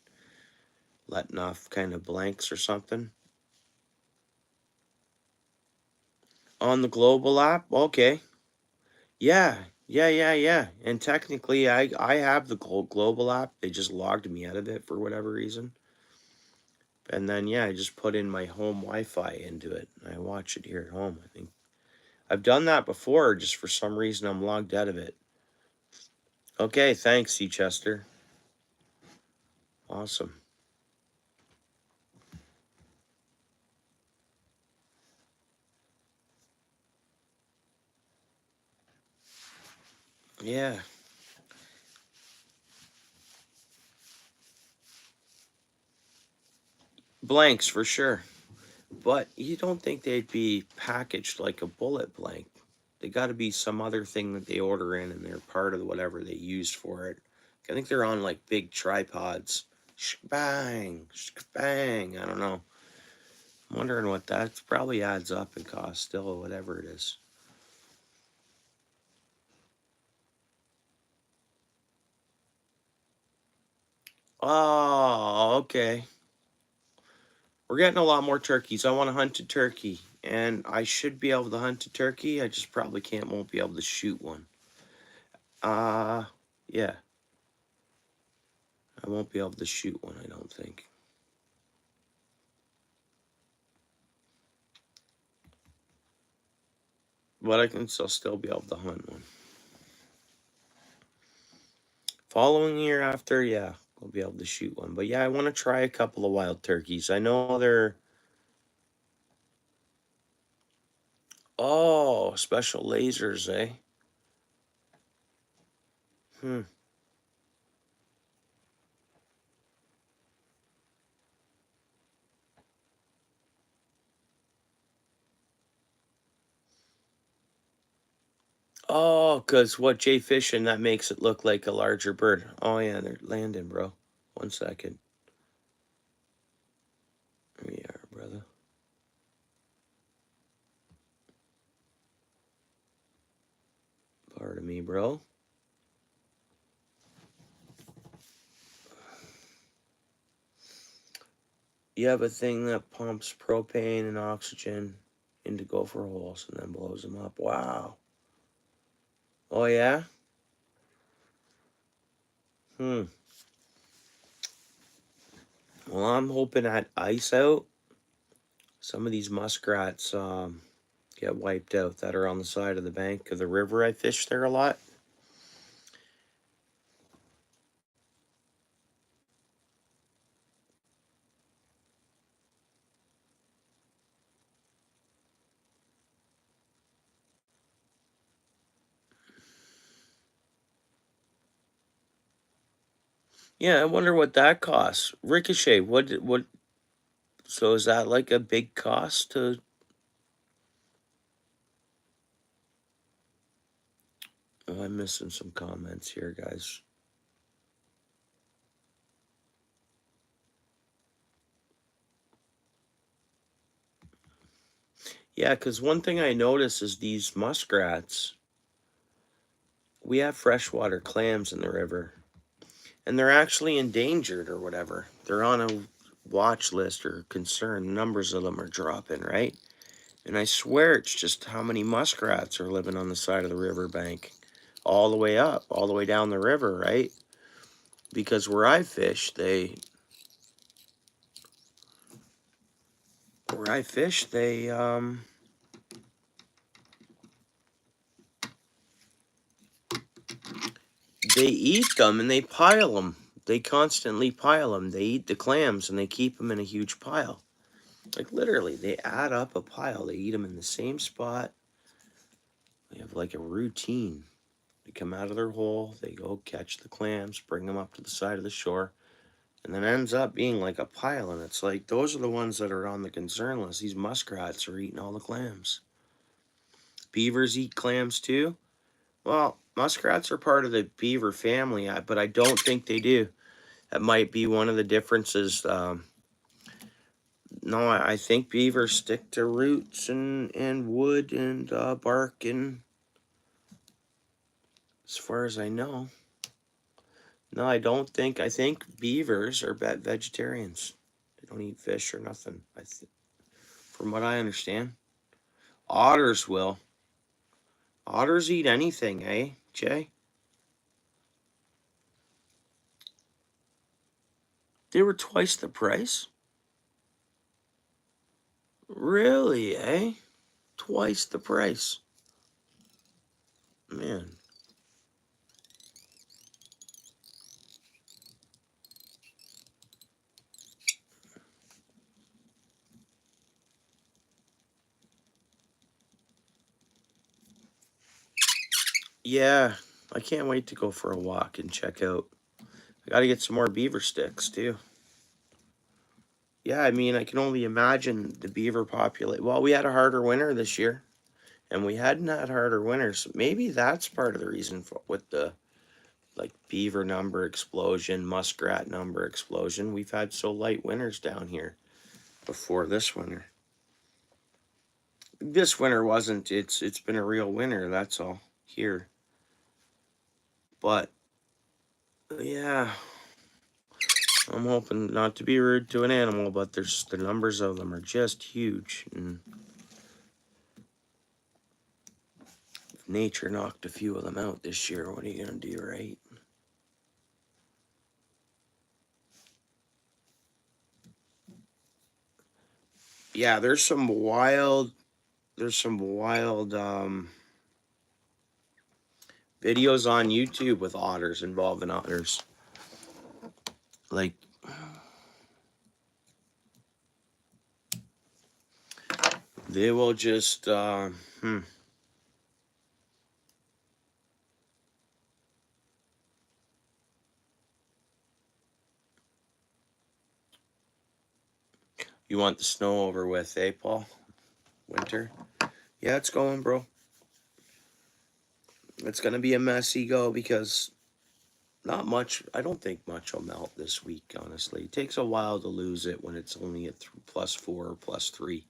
Letting off kind of blanks or something on the global app. Okay, yeah, yeah, yeah, yeah. And technically, I have the global app. They just logged me out of it for whatever reason. And then yeah, I just put in my home Wi-Fi into it. And I watch it here at home. I think I've done that before. Just for some reason, I'm logged out of it. Okay, thanks, C. Chester. Awesome. Yeah, blanks for sure. But you don't think they'd be packaged like a bullet blank? They got to be some other thing that they order in, and they're part of whatever they use for it. I think they're on like big tripods. Bang, bang. I don't know. I'm wondering what that probably adds up in cost still, whatever it is. Oh, okay. We're getting a lot more turkeys. I want to hunt a turkey, and I should be able to hunt a turkey. I just probably won't be able to shoot one. Uh, yeah. I won't be able to shoot one, I don't think. But I can still be able to hunt one. Following year after, yeah, we'll be able to shoot one. But yeah, I want to try a couple of wild turkeys. I know they're. Oh, special lasers, eh? Hmm. Oh, because what Jay fishing, that makes it look like a larger bird. Oh, yeah, they're landing, bro. 1 second. There you are, brother. Pardon me, bro. You have a thing that pumps propane and oxygen into gopher holes and then blows them up. Wow. Oh, yeah? Well, I'm hoping at ice out, some of these muskrats get wiped out that are on the side of the bank of the river. I fish there a lot. Yeah, I wonder what that costs. Ricochet, what, so is that like a big cost to, oh, I'm missing some comments here, guys. Yeah, because one thing I notice is these muskrats, we have freshwater clams in the river, and they're actually endangered or whatever. They're on a watch list or concern. Numbers of them are dropping, right? And I swear it's just how many muskrats are living on the side of the riverbank, all the way up, all the way down the river, right? Because where I fish, they they eat them and they pile them. They constantly pile them. They eat the clams and they keep them in a huge pile. Like literally, they add up a pile. They eat them in the same spot. They have like a routine. They come out of their hole, they go catch the clams, bring them up to the side of the shore, and then ends up being like a pile. And it's like, those are the ones that are on the concern list. These muskrats are eating all the clams. Beavers eat clams too? Well, muskrats are part of the beaver family, but I don't think they do. That might be one of the differences. No, I think beavers stick to roots and wood and bark, and as far as I know. No, I don't think. I think beavers are vegetarians. They don't eat fish or nothing. From what I understand, otters will. Otters eat anything, eh, Jay? They were twice the price. Really, eh? Twice the price. Man. Yeah, I can't wait to go for a walk and check out. I got to get some more beaver sticks too. Yeah, I mean, I can only imagine the beaver population. Well, we had a harder winter this year, and we hadn't had harder winters. Maybe that's part of the reason for with the like beaver number explosion, muskrat number explosion. We've had so light winters down here before this winter. This winter wasn't. It's been a real winter. That's all here. But yeah, I'm hoping not to be rude to an animal, but there's the numbers of them are just huge. And if nature knocked a few of them out this year, what are you gonna do, right? Yeah, there's some wild videos on YouTube with otters, involving otters. Like, they will just You want the snow over with, eh, Paul? Winter? Yeah, it's going, bro. It's gonna be a messy go because not much. I don't think much will melt this week. Honestly, it takes a while to lose it when it's only at +4 or +3.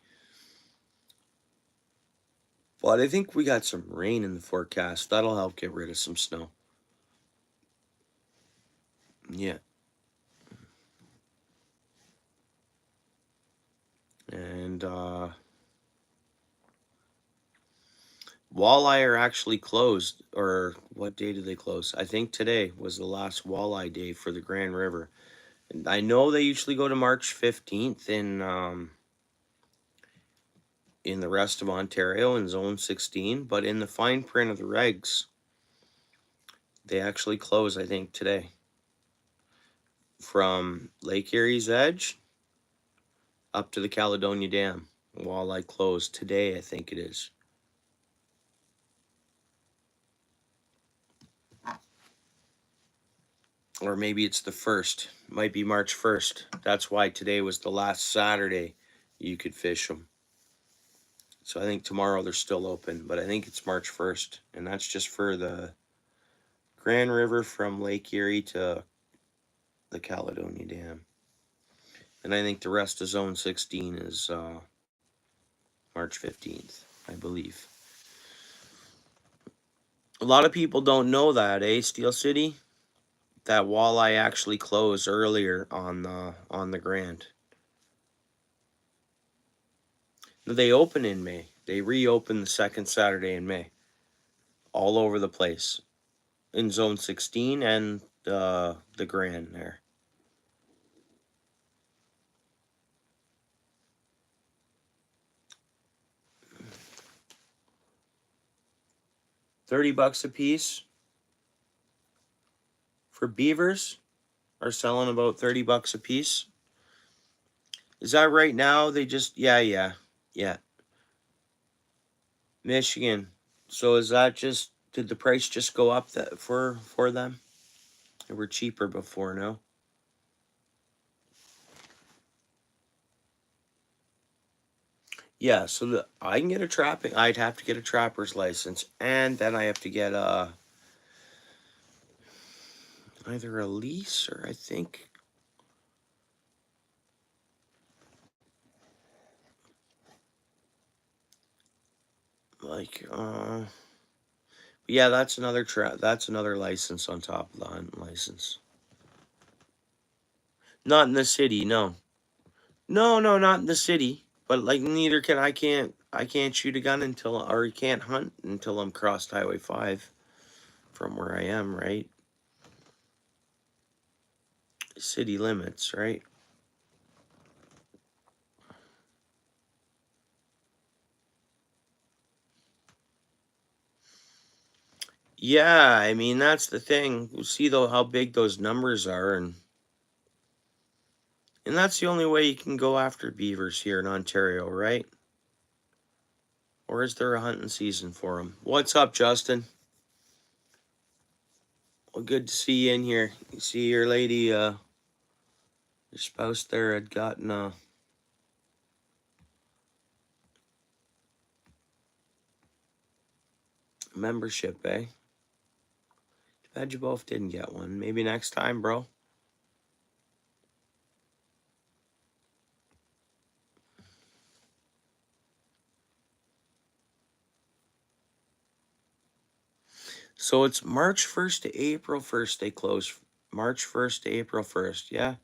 But I think we got some rain in the forecast. That'll help get rid of some snow. Yeah. And walleye are actually closed. Or what day did they close? I think today was the last walleye day for the Grand River. And I know they usually go to March 15th in the rest of Ontario in Zone 16, but in the fine print of the regs, they actually close, I think, today. From Lake Erie's edge up to the Caledonia Dam. Walleye closed today, I think it is. Or maybe it's the 1st. Might be March 1st. That's why today was the last Saturday you could fish them. So I think tomorrow they're still open, but I think it's March 1st. And that's just for the Grand River from Lake Erie to the Caledonia Dam. And I think the rest of Zone 16 is March 15th, I believe. A lot of people don't know that, Steel City? That walleye actually closed earlier on the Grand. They open in May. They reopen the second Saturday in May. All over the place. In Zone 16 and the Grand there. $30 a piece for beavers are selling about $30 a piece. Is that right now? They just yeah. Michigan. So is that just did the price just go up that for them? They were cheaper before, no? Yeah, so I can get a trapping. I'd have to get a trapper's license, and then I have to get either a lease or I think like yeah, that's another license on top of the hunt license. Not in the city, no. No, not in the city. But like neither can I can't shoot a gun or you can't hunt until I'm crossed Highway 5 from where I am, right? City limits, right? Yeah, I mean that's the thing. You see though how big those numbers are and that's the only way you can go after beavers here in Ontario, right? Or is there a hunting season for them? What's up, Justin? Well, good to see you in here. You see your lady, your spouse there had gotten a membership, eh? Too bad you both didn't get one. Maybe next time, bro. So it's March 1st to April 1st they close. March 1st to April 1st, yeah.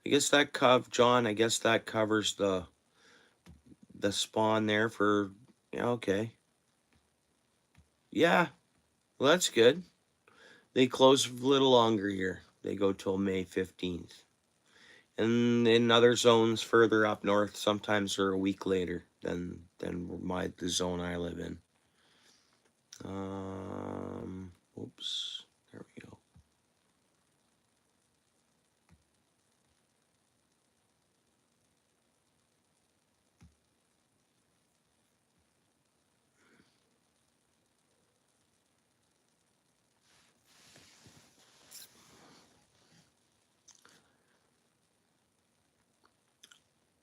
I guess John, I guess that covers the spawn there for, yeah, okay. Yeah, well, that's good. They close a little longer here. They go till May 15th. And in other zones further up north, sometimes they're a week later than the zone I live in. Oops, there we go.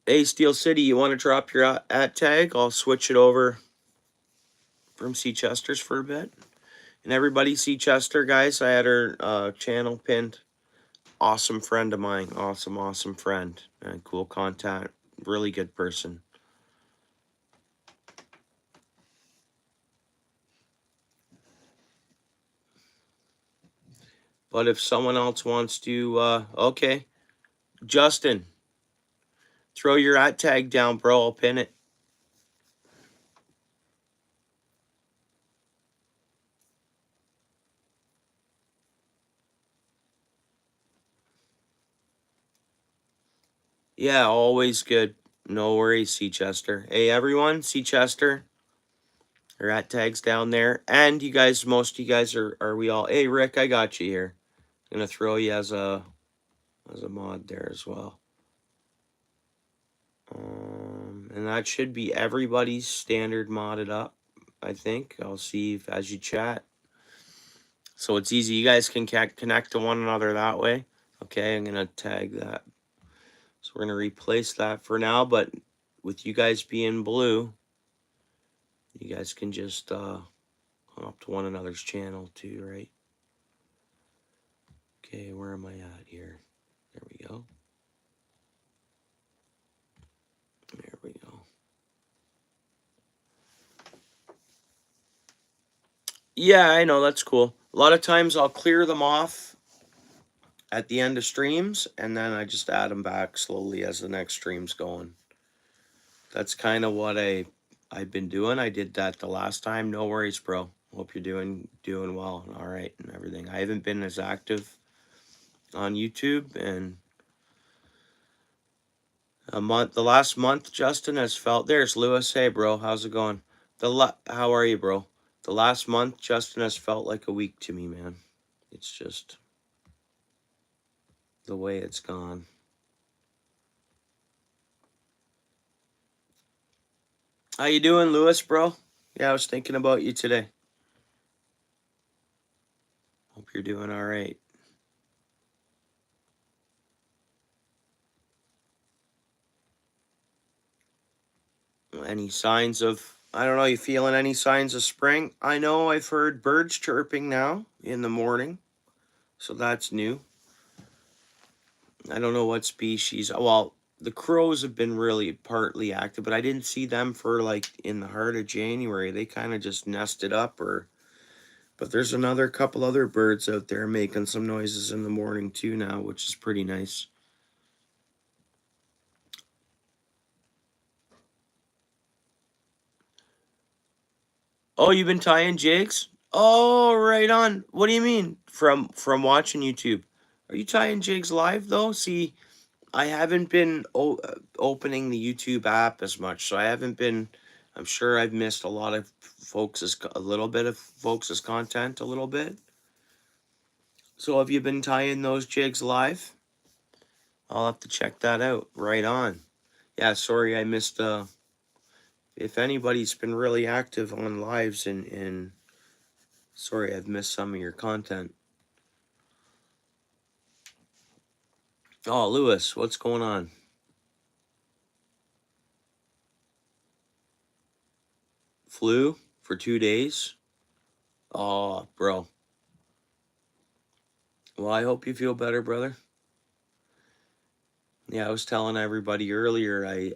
Hey, Steel City, you want to drop your at tag? I'll switch it over from C. Chester's for a bit. And everybody, C. Chester, guys, I had her channel pinned. Awesome friend of mine. Awesome friend. And cool contact. Really good person. But if someone else wants to, okay. Justin, Throw your @ tag down, bro. I'll pin it. Yeah, always good. No worries, Chester. Hey, everyone, Chester. Your @ tag's down there. And you guys, most of you guys are we all? Hey, Rick, I got you here. Gonna throw you as a mod there as well. And that should be everybody's standard modded up, I think. I'll see if as you chat. So it's easy. You guys can connect to one another that way. Okay, I'm gonna tag that. So we're gonna replace that for now, but with you guys being blue, you guys can just come up to one another's channel too, right? Okay, where am I at here? There we go. There we go. Yeah, I know, that's cool. A lot of times I'll clear them off at the end of streams, and then I just add them back slowly as the next stream's going. That's kind of what I've been doing. I did that the last time. No worries, bro. Hope you're doing well, all right, and everything. I haven't been as active on YouTube, and the last month, Justin has felt. There's Lewis. Hey, bro, how's it going? How are you, bro? The last month, Justin, has felt like a week to me, man. It's just the way it's gone. How you doing, Lewis, bro? Yeah, I was thinking about you today. Hope you're doing all right. Any signs of, I don't know, you feeling any signs of spring? I know I've heard birds chirping now in the morning, so that's new. I don't know what species. Well, the crows have been really partly active, but I didn't see them for like in the heart of January. They kind of just nested up, but there's another couple other birds out there making some noises in the morning too now, which is pretty nice. Oh, you've been tying jigs? Oh, right on. What do you mean? From watching YouTube? Are you tying jigs live though? See, I haven't been opening the YouTube app as much, so I haven't been. I'm sure I've missed a lot of a little bit of folks' content, a little bit. So have you been tying those jigs live? I'll have to check that out. Right on. Yeah, sorry I missed. If anybody's been really active on lives and sorry I've missed some of your content. Oh, Lewis, what's going on? Flu for 2 days? Oh, bro. Well, I hope you feel better, brother. Yeah, I was telling everybody earlier, I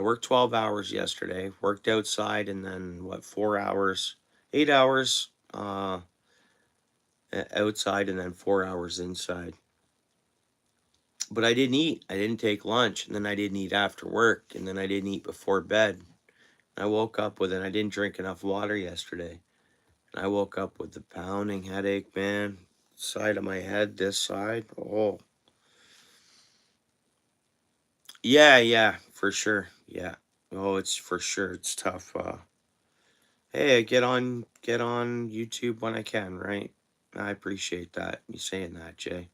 worked 12 hours yesterday, worked outside, and then, 4 hours, 8 hours outside, and then 4 hours inside. But I didn't eat. I didn't take lunch, and then I didn't eat after work, and then I didn't eat before bed. I woke up with it. I didn't drink enough water yesterday. And I woke up with the pounding headache, man. Side of my head, this side. Oh. Yeah, for sure. Yeah. Oh, it's for sure. It's tough. Hey, I get on YouTube when I can, right? I appreciate that. You saying that, Jay.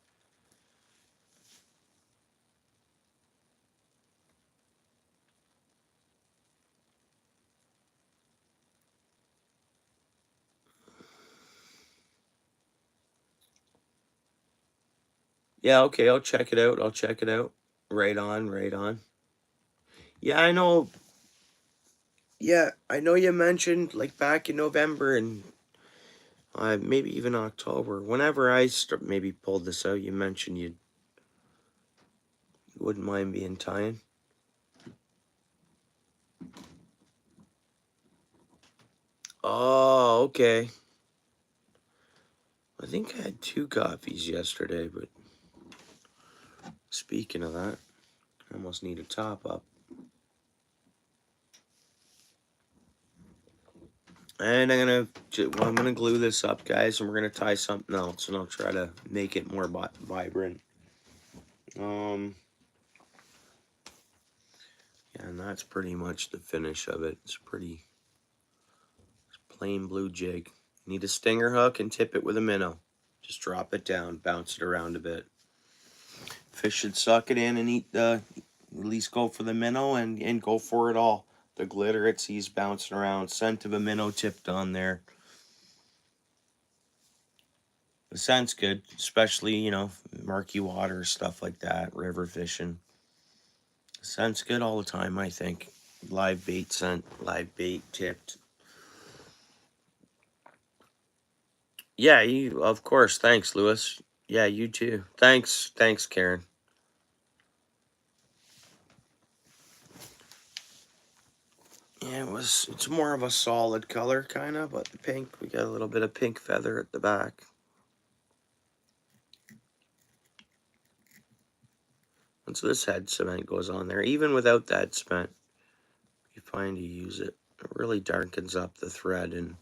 Yeah, okay, I'll check it out. Right on, right on. Yeah, I know. Yeah, I know you mentioned like back in November and maybe even October. Whenever I maybe pulled this out, you mentioned you wouldn't mind being tying. Oh, okay. I think I had 2 coffees yesterday, but speaking of that, Almost need a top up. And I'm gonna glue this up, guys, and we're gonna tie something else, and I'll try to make it more vibrant. Yeah, and that's pretty much the finish of it. It's plain blue jig. Need a stinger hook and tip it with a minnow. Just drop it down, bounce it around a bit. Fish should suck it in and eat at least go for the minnow and go for it all. The glitter it sees bouncing around, scent of a minnow tipped on there. The scent's good, especially, you know, murky water, stuff like that, river fishing. The scent's good all the time, I think. Live bait scent, live bait tipped. Yeah, of course. Thanks, Lewis. Yeah, you too. Thanks, Karen. Yeah, it's more of a solid color, kind of, but the pink, we got a little bit of pink feather at the back. Once this head cement goes on there, even without that cement, you find you use it. It really darkens up the thread and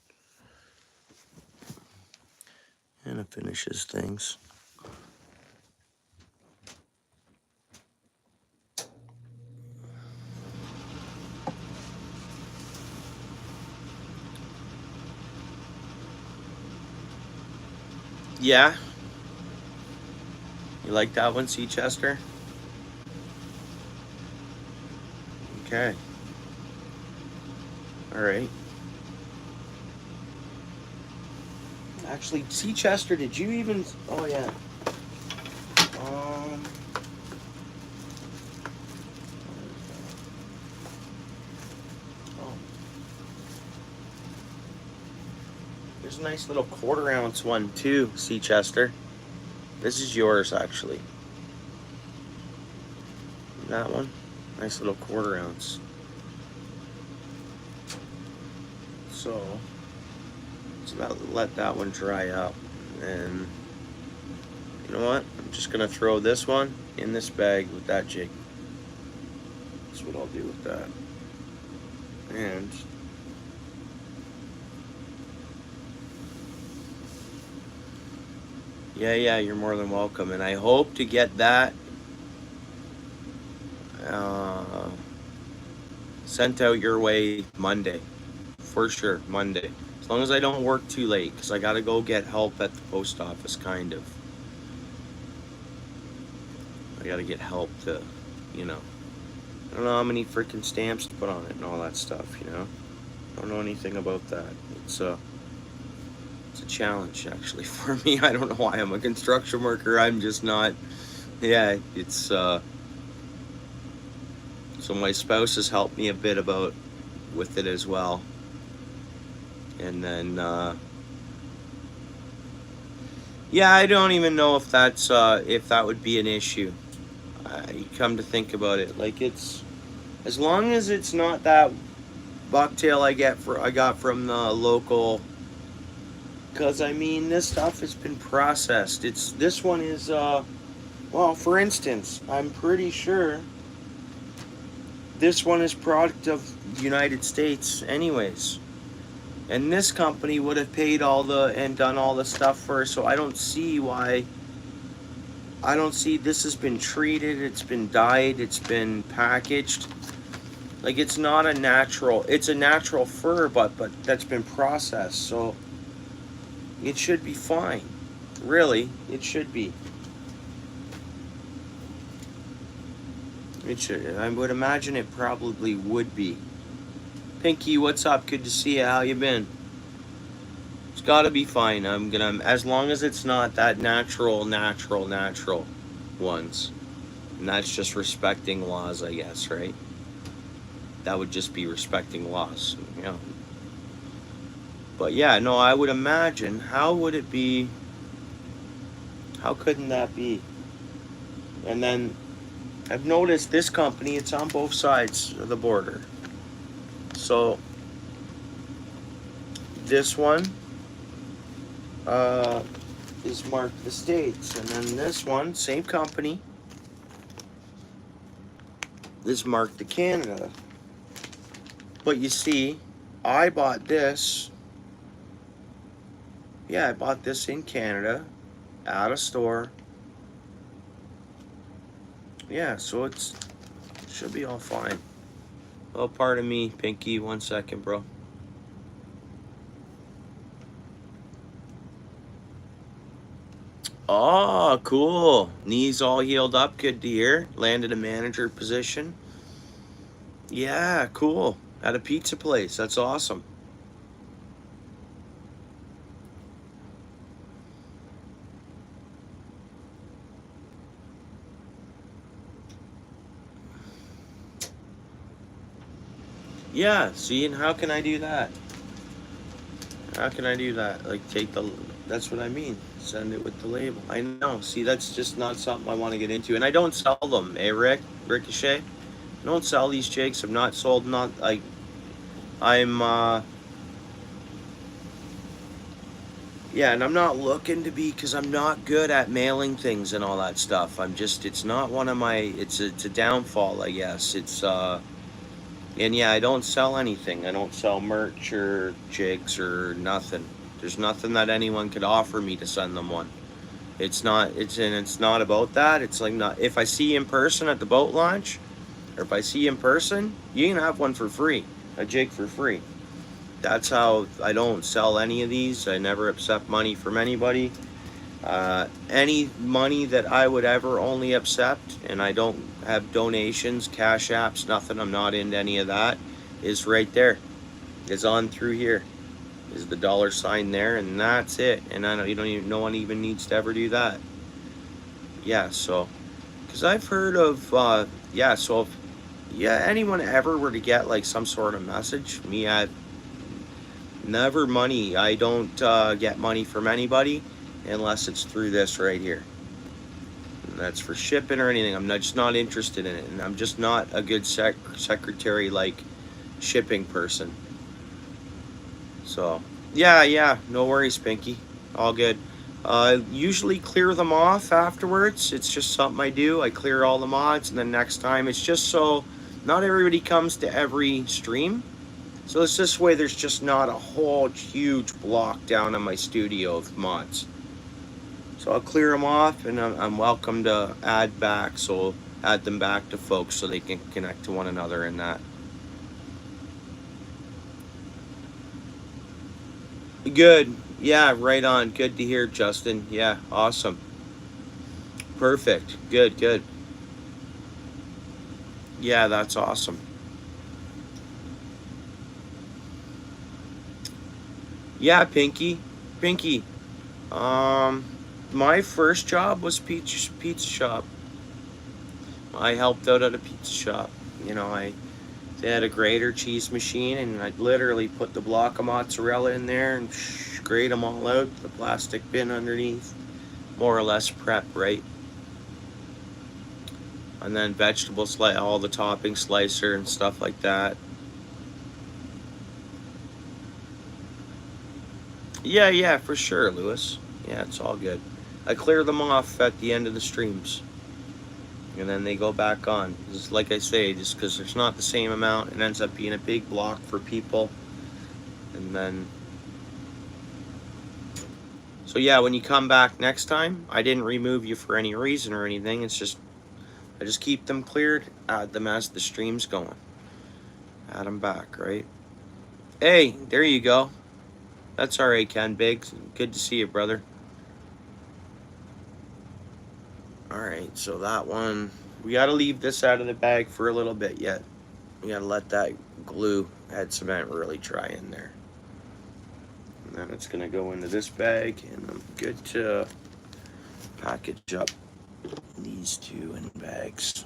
it finishes things. Yeah? You like that one, Seachester? Okay. Alright. Actually, Seachester, did you even... Oh, yeah. There's a nice little 1/4 ounce one too, Seachester. This is yours, actually. That one, nice little 1/4 ounce. So let that one dry up, and you know what? I'm just gonna throw this one in this bag with that jig. That's what I'll do with that. And yeah, you're more than welcome. And I hope to get that sent out your way Monday. For sure, Monday. As long as I don't work too late, because I got to go get help at the post office, kind of. I got to get help to, you know. I don't know how many freaking stamps to put on it and all that stuff, you know. I don't know anything about that. It's a challenge, actually, for me. I don't know why I'm a construction worker. I'm just not. Yeah, it's so my spouse has helped me a bit with it as well. And then yeah, I don't even know if that's if that would be an issue. You come to think about it, like, it's as long as it's not that bucktail I got from the local. Because, I mean, this stuff has been processed. This one is, well, for instance, I'm pretty sure this one is product of the United States anyways. And this company would have paid and done all the stuff first, so I don't see this has been treated, it's been dyed, it's been packaged. Like, it's not a natural fur, but that's been processed, so it should be fine. Really, it should be. It should. I would imagine it probably would be. Pinky, what's up? Good to see you. How you been? It's got to be fine. As long as it's not that natural ones. And that's just respecting laws, I guess, right? That would just be respecting laws, you know. But yeah, no, I would imagine, how would it be? How couldn't that be? And then I've noticed this company, it's on both sides of the border. So this one is marked the States, and then this one, same company, is marked to Canada. But you see, I bought this. Yeah, I bought this in Canada at a store. Yeah, so it should be all fine. Well, pardon me, Pinky. 1 second, bro. Oh, cool. Knees all healed up. Good to hear. Landed a manager position. Yeah, cool. At a pizza place. That's awesome. Yeah, see, and how can I do that? How can I do that? Like, that's what I mean. Send it with the label. I know. See, that's just not something I want to get into. And I don't sell them, eh, Ricochet? I don't sell these jigs. I've not sold, yeah, and I'm not looking to be, because I'm not good at mailing things and all that stuff. It's not one of my, it's a downfall, I guess. And yeah, I don't sell anything. I don't sell merch or jigs or nothing. There's nothing that anyone could offer me to send them one. It's not about that. It's like, not, if I see you in person at the boat launch, or if I see you in person, you can have one for free, a jig for free. That's how. I don't sell any of these. I never accept money from anybody. Any money that I would ever only accept, and I don't have donations, cash apps, nothing. I'm not into any of that. Is right there. Is on through here. Is the $ there, and that's it. And I know you don't even. No one even needs to ever do that. Yeah. So, because I've heard of. Yeah. So if anyone ever were to get like some sort of message, me, I never money. I don't get money from anybody unless it's through this right here. And that's for shipping or anything. I'm just not interested in it, and I'm just not a good secretary, like shipping person. So yeah, no worries, Pinky. All good. Usually clear them off afterwards. It's just something I do. I clear all the mods, and then next time it's just so not everybody comes to every stream. So it's this way there's just not a whole huge block down in my studio of mods. So I'll clear them off, and I'm welcome to add back. So I'll add them back to folks so they can connect to one another in that. Good. Yeah, right on. Good to hear, Justin. Yeah, awesome. Perfect. Good. Yeah, that's awesome. Yeah, Pinky. My first job was pizza shop. I helped out at a pizza shop. They had a grater cheese machine, and I'd literally put the block of mozzarella in there and grate them all out, the plastic bin underneath, more or less prep, right? And then vegetables, like all the topping slicer and stuff like that. Yeah, for sure, Lewis. Yeah, it's all good. I clear them off at the end of the streams, and then they go back on. Just like I say, just because there's not the same amount, it ends up being a big block for people. And then, so yeah, when you come back next time, I didn't remove you for any reason or anything. It's just, I just keep them cleared, add them as the stream's going. Add them back, right? Hey, there you go. That's all right, Ken Biggs. Good to see you, brother. All right, so that one, we got to leave this out of the bag for a little bit yet. We got to let that glue, head cement really dry in there. And then it's going to go into this bag, and I'm good to package up these two in bags.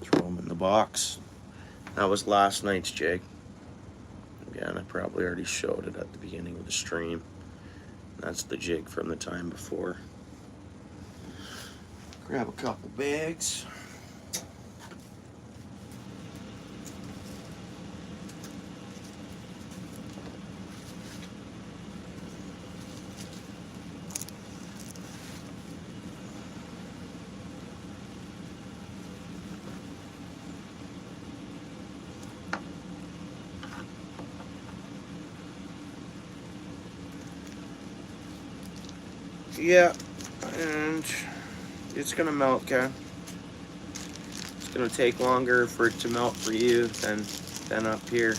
Throw them in the box. That was last night's jig. Again, I probably already showed it at the beginning of the stream. That's the jig from the time before. Grab a couple bags. Yeah, and it's gonna melt, Ken. It's gonna take longer for it to melt for you than up here.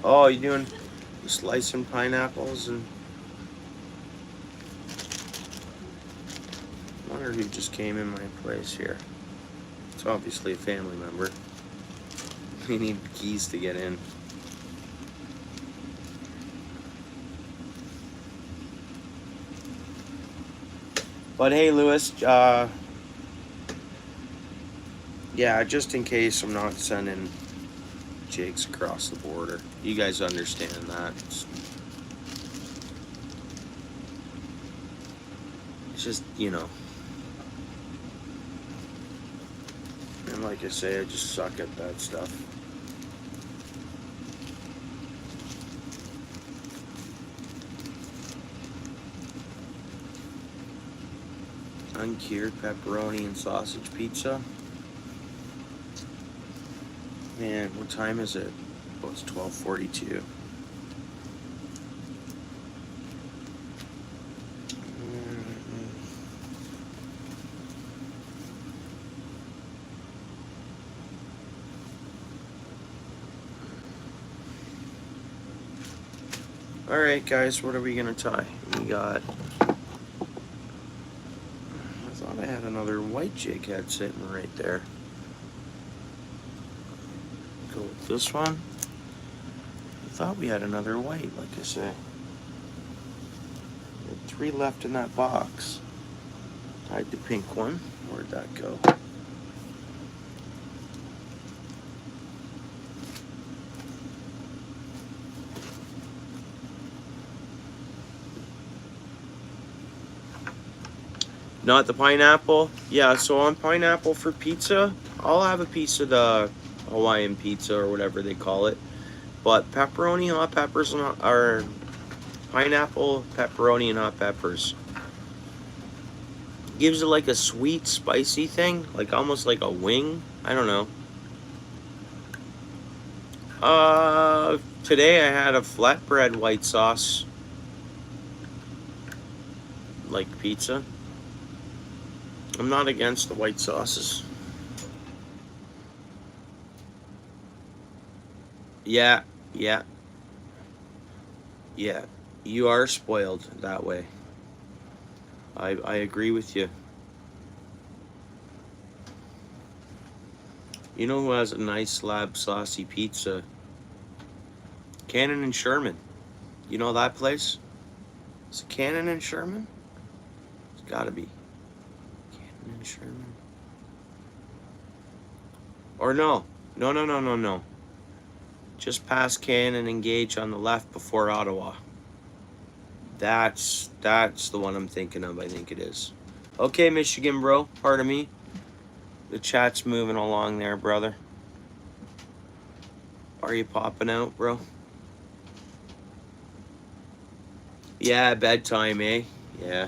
Oh, you doing slicing pineapples and I wonder who just came in my place here. It's obviously a family member. We need keys to get in. But hey, Lewis, yeah, just in case I'm not sending jigs across the border. You guys understand that. It's just, you know. And like I say, I just suck at that stuff. Uncured pepperoni and sausage pizza. Man, what time is it? Oh, it's 12:42. Alright guys, what are we gonna tie? We got, I thought I had another white jig head sitting right there. Go with this one. I thought we had another white, like I say. We had 3 left in that box. Tied the pink one. Where'd that go? Not the pineapple. Yeah, so on pineapple for pizza, I'll have a piece of the Hawaiian pizza or whatever they call it. But pepperoni, hot peppers, or pineapple, pepperoni, and hot peppers gives it like a sweet, spicy thing, like almost like a wing. I don't know. Today I had a flatbread white sauce, like pizza. I'm not against the white sauces. Yeah, yeah, yeah. You are spoiled that way. I agree with you. You know who has a nice slab saucy pizza? Cannon and Sherman. You know that place? Is it Cannon and Sherman? It's gotta be. Cannon and Sherman. Or no. No. Just past Cannon and Gage on the left before Ottawa. That's the one I'm thinking of, I think it is. Okay, Michigan bro, pardon me. The chat's moving along there, brother. Are you popping out, bro? Yeah, bedtime, eh? Yeah.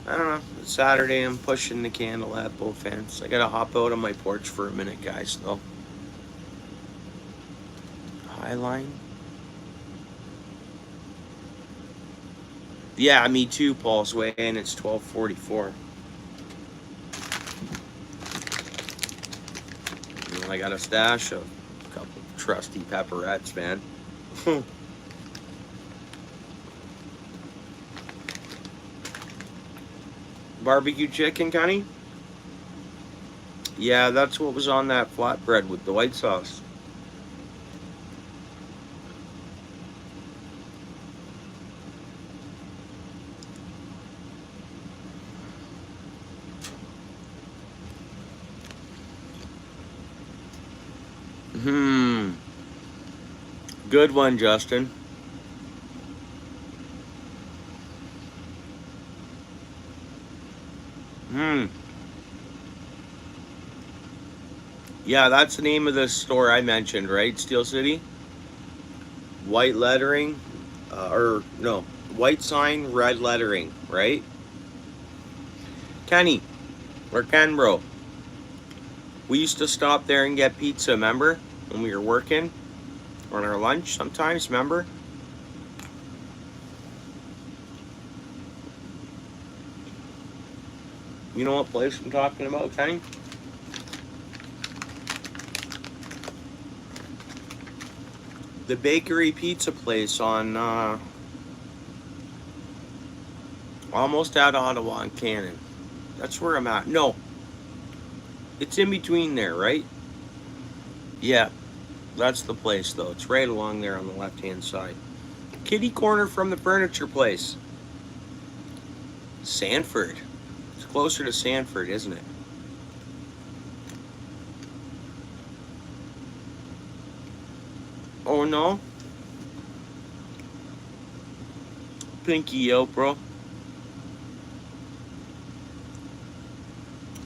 I don't know. It's Saturday, I'm pushing the candle at both ends. I gotta hop out on my porch for a minute, guys, though. Highline? Yeah, me too, Paul's way, and it's 12:44. And I got a stash of a couple trusty pepperettes, man. Barbecue chicken, Connie? Yeah, that's what was on that flatbread with the white sauce. Good one, Justin. Yeah, that's the name of the store I mentioned, right? Steel City? White lettering, or no, white sign, red lettering, right? Kenny, or Ken, bro. We used to stop there and get pizza, remember? When we were working on our lunch sometimes, remember? You know what place I'm talking about, Kenny? The bakery pizza place on almost at Ottawa and Cannon. That's where I'm at. No, it's in between there, right? Yeah, that's the place though. It's right along there on the left-hand side. Kitty corner from the furniture place. Sanford. It's closer to Sanford, isn't it? Oh no? Pinky out, bro.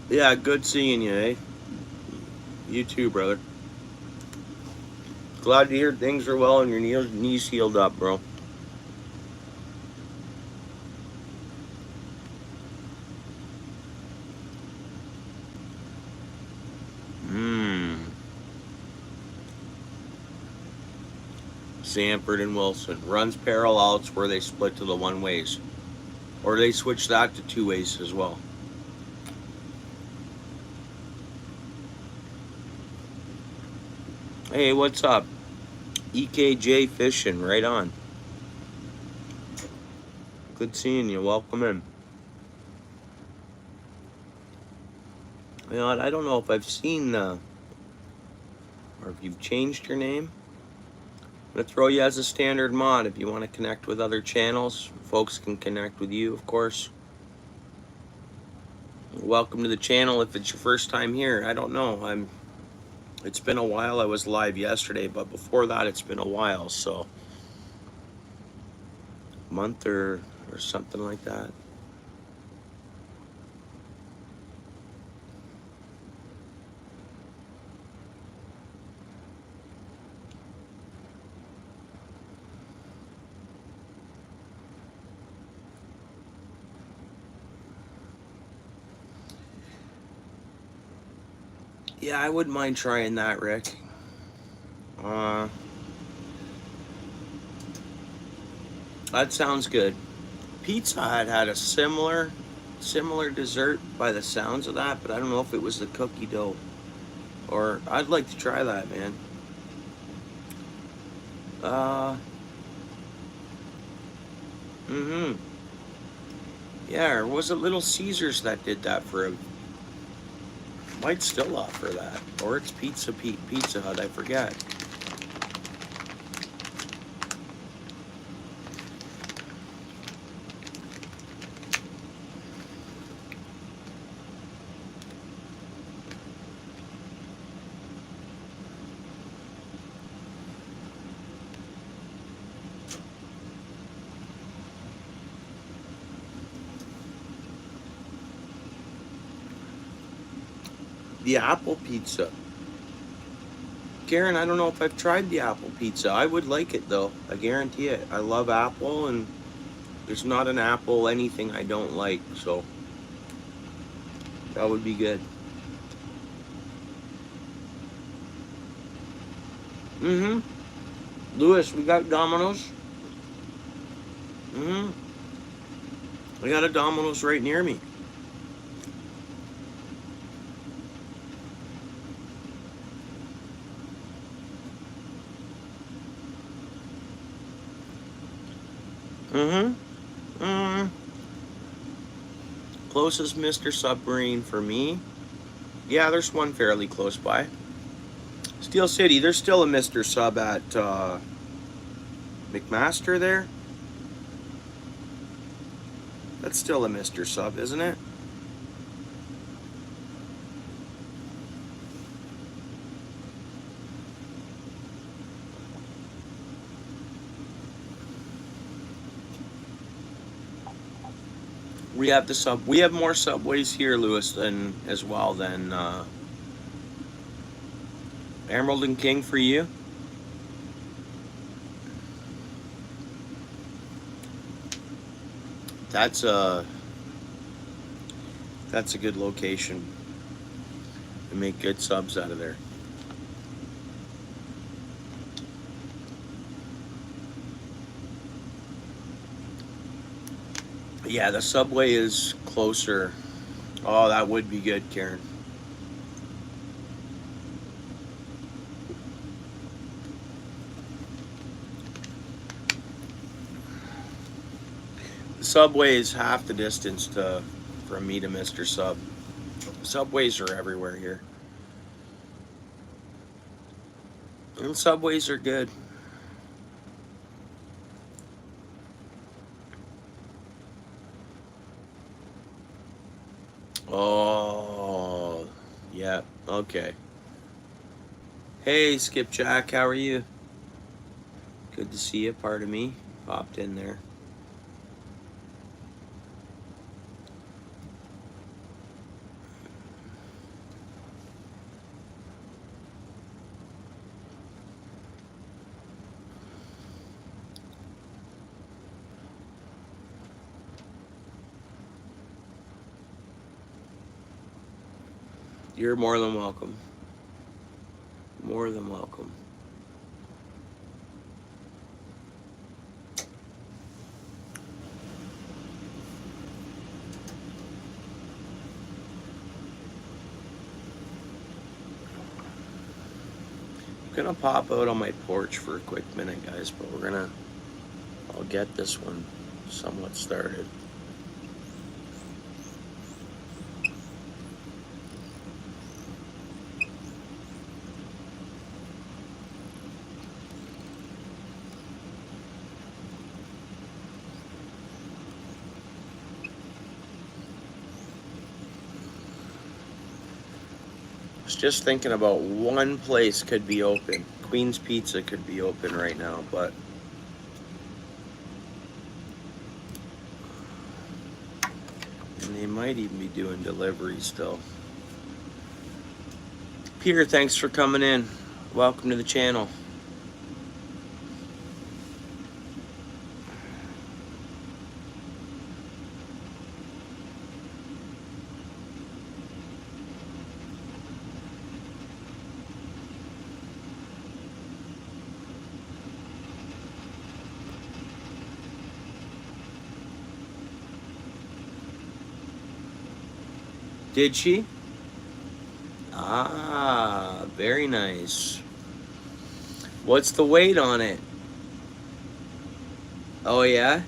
Yeah, good seeing you, eh? You too, brother. Glad to hear things are well and your knees healed up, bro. Mmm. Sanford and Wilson. Runs parallel, it's where they split to the one ways. Or they switch that to two ways as well. Hey, what's up? EKJ Fishing, right on. Good seeing you. Welcome in. You know what? I don't know if I've seen or if you've changed your name. I'm going to throw you as a standard mod if you want to connect with other channels. Folks can connect with you, of course. Welcome to the channel if it's your first time here. I don't know. It's been a while. I was live yesterday, but before that it's been a while, so a month or something like that. Yeah, I wouldn't mind trying that, Rick. That sounds good. Pizza Hut had a similar dessert by the sounds of that, but I don't know if it was the cookie dough. Or I'd like to try that, man. Mm-hmm. Yeah, or was it Little Caesars that did that for a... Might still offer that. Or it's Pizza Hut, I forget. The apple pizza. Karen, I don't know if I've tried the apple pizza. I would like it though. I guarantee it. I love apple and there's not an apple anything I don't like, so that would be good. Mm-hmm. Lewis, we got Domino's. Mm-hmm. We got a Domino's right near me. Mm-hmm. Mm-hmm. Closest Mr. Submarine for me. Yeah, there's one fairly close by. Steel City, there's still a Mr. Sub at McMaster there. That's still a Mr. Sub, isn't it? We have the sub. We have more subways here, Lewis, than as well than Emerald and King for you. That's a good location. They make good subs out of there. Yeah, the subway is closer Oh, that would be good, Karen. The Subway is half the distance from me to Mr. Sub. Subways are everywhere here. And Subways are good. Oh, yeah, okay. Hey, Skipjack, how are you? Good to see you, pardon me. Popped in there. You're more than welcome. More than welcome. I'm gonna pop out on my porch for a quick minute, guys, but I'll get this one somewhat started. I was just thinking about one place could be open. Queen's Pizza could be open right now, but and they might even be doing delivery still. Peter, thanks for coming in. Welcome to the channel. Did she? Ah, very nice. What's the weight on it? Oh, yeah?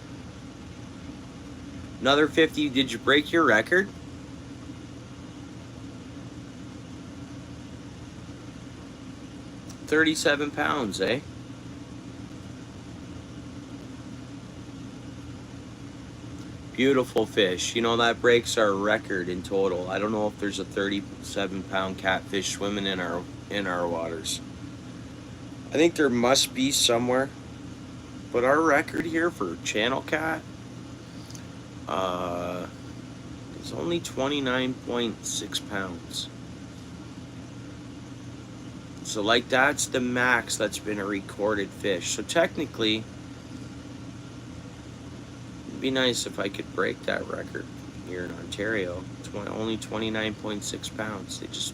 Another 50. Did you break your record? 37 pounds, eh? Beautiful fish. You know, that breaks our record in total. I don't know if there's a 37-pound catfish swimming in our waters. I think there must be somewhere. But our record here for channel cat is only 29.6 pounds. So like that's the max that's been a recorded fish. So technically it'd be nice if I could break that record here in Ontario. Only 29.6 pounds.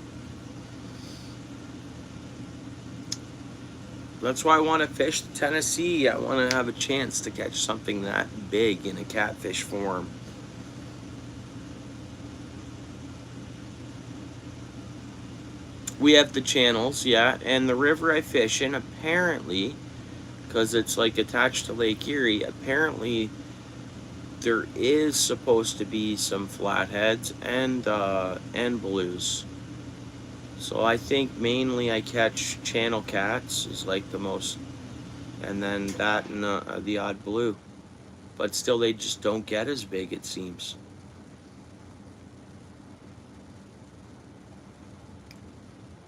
That's why I want to fish the Tennessee. I want to have a chance to catch something that big in a catfish form. We have the channels, yeah, and the river I fish in, apparently, because it's like attached to Lake Erie, apparently there is supposed to be some flatheads and blues. So I think mainly I catch channel cats is like the most, and then that and the odd blue. But still, they just don't get as big, it seems.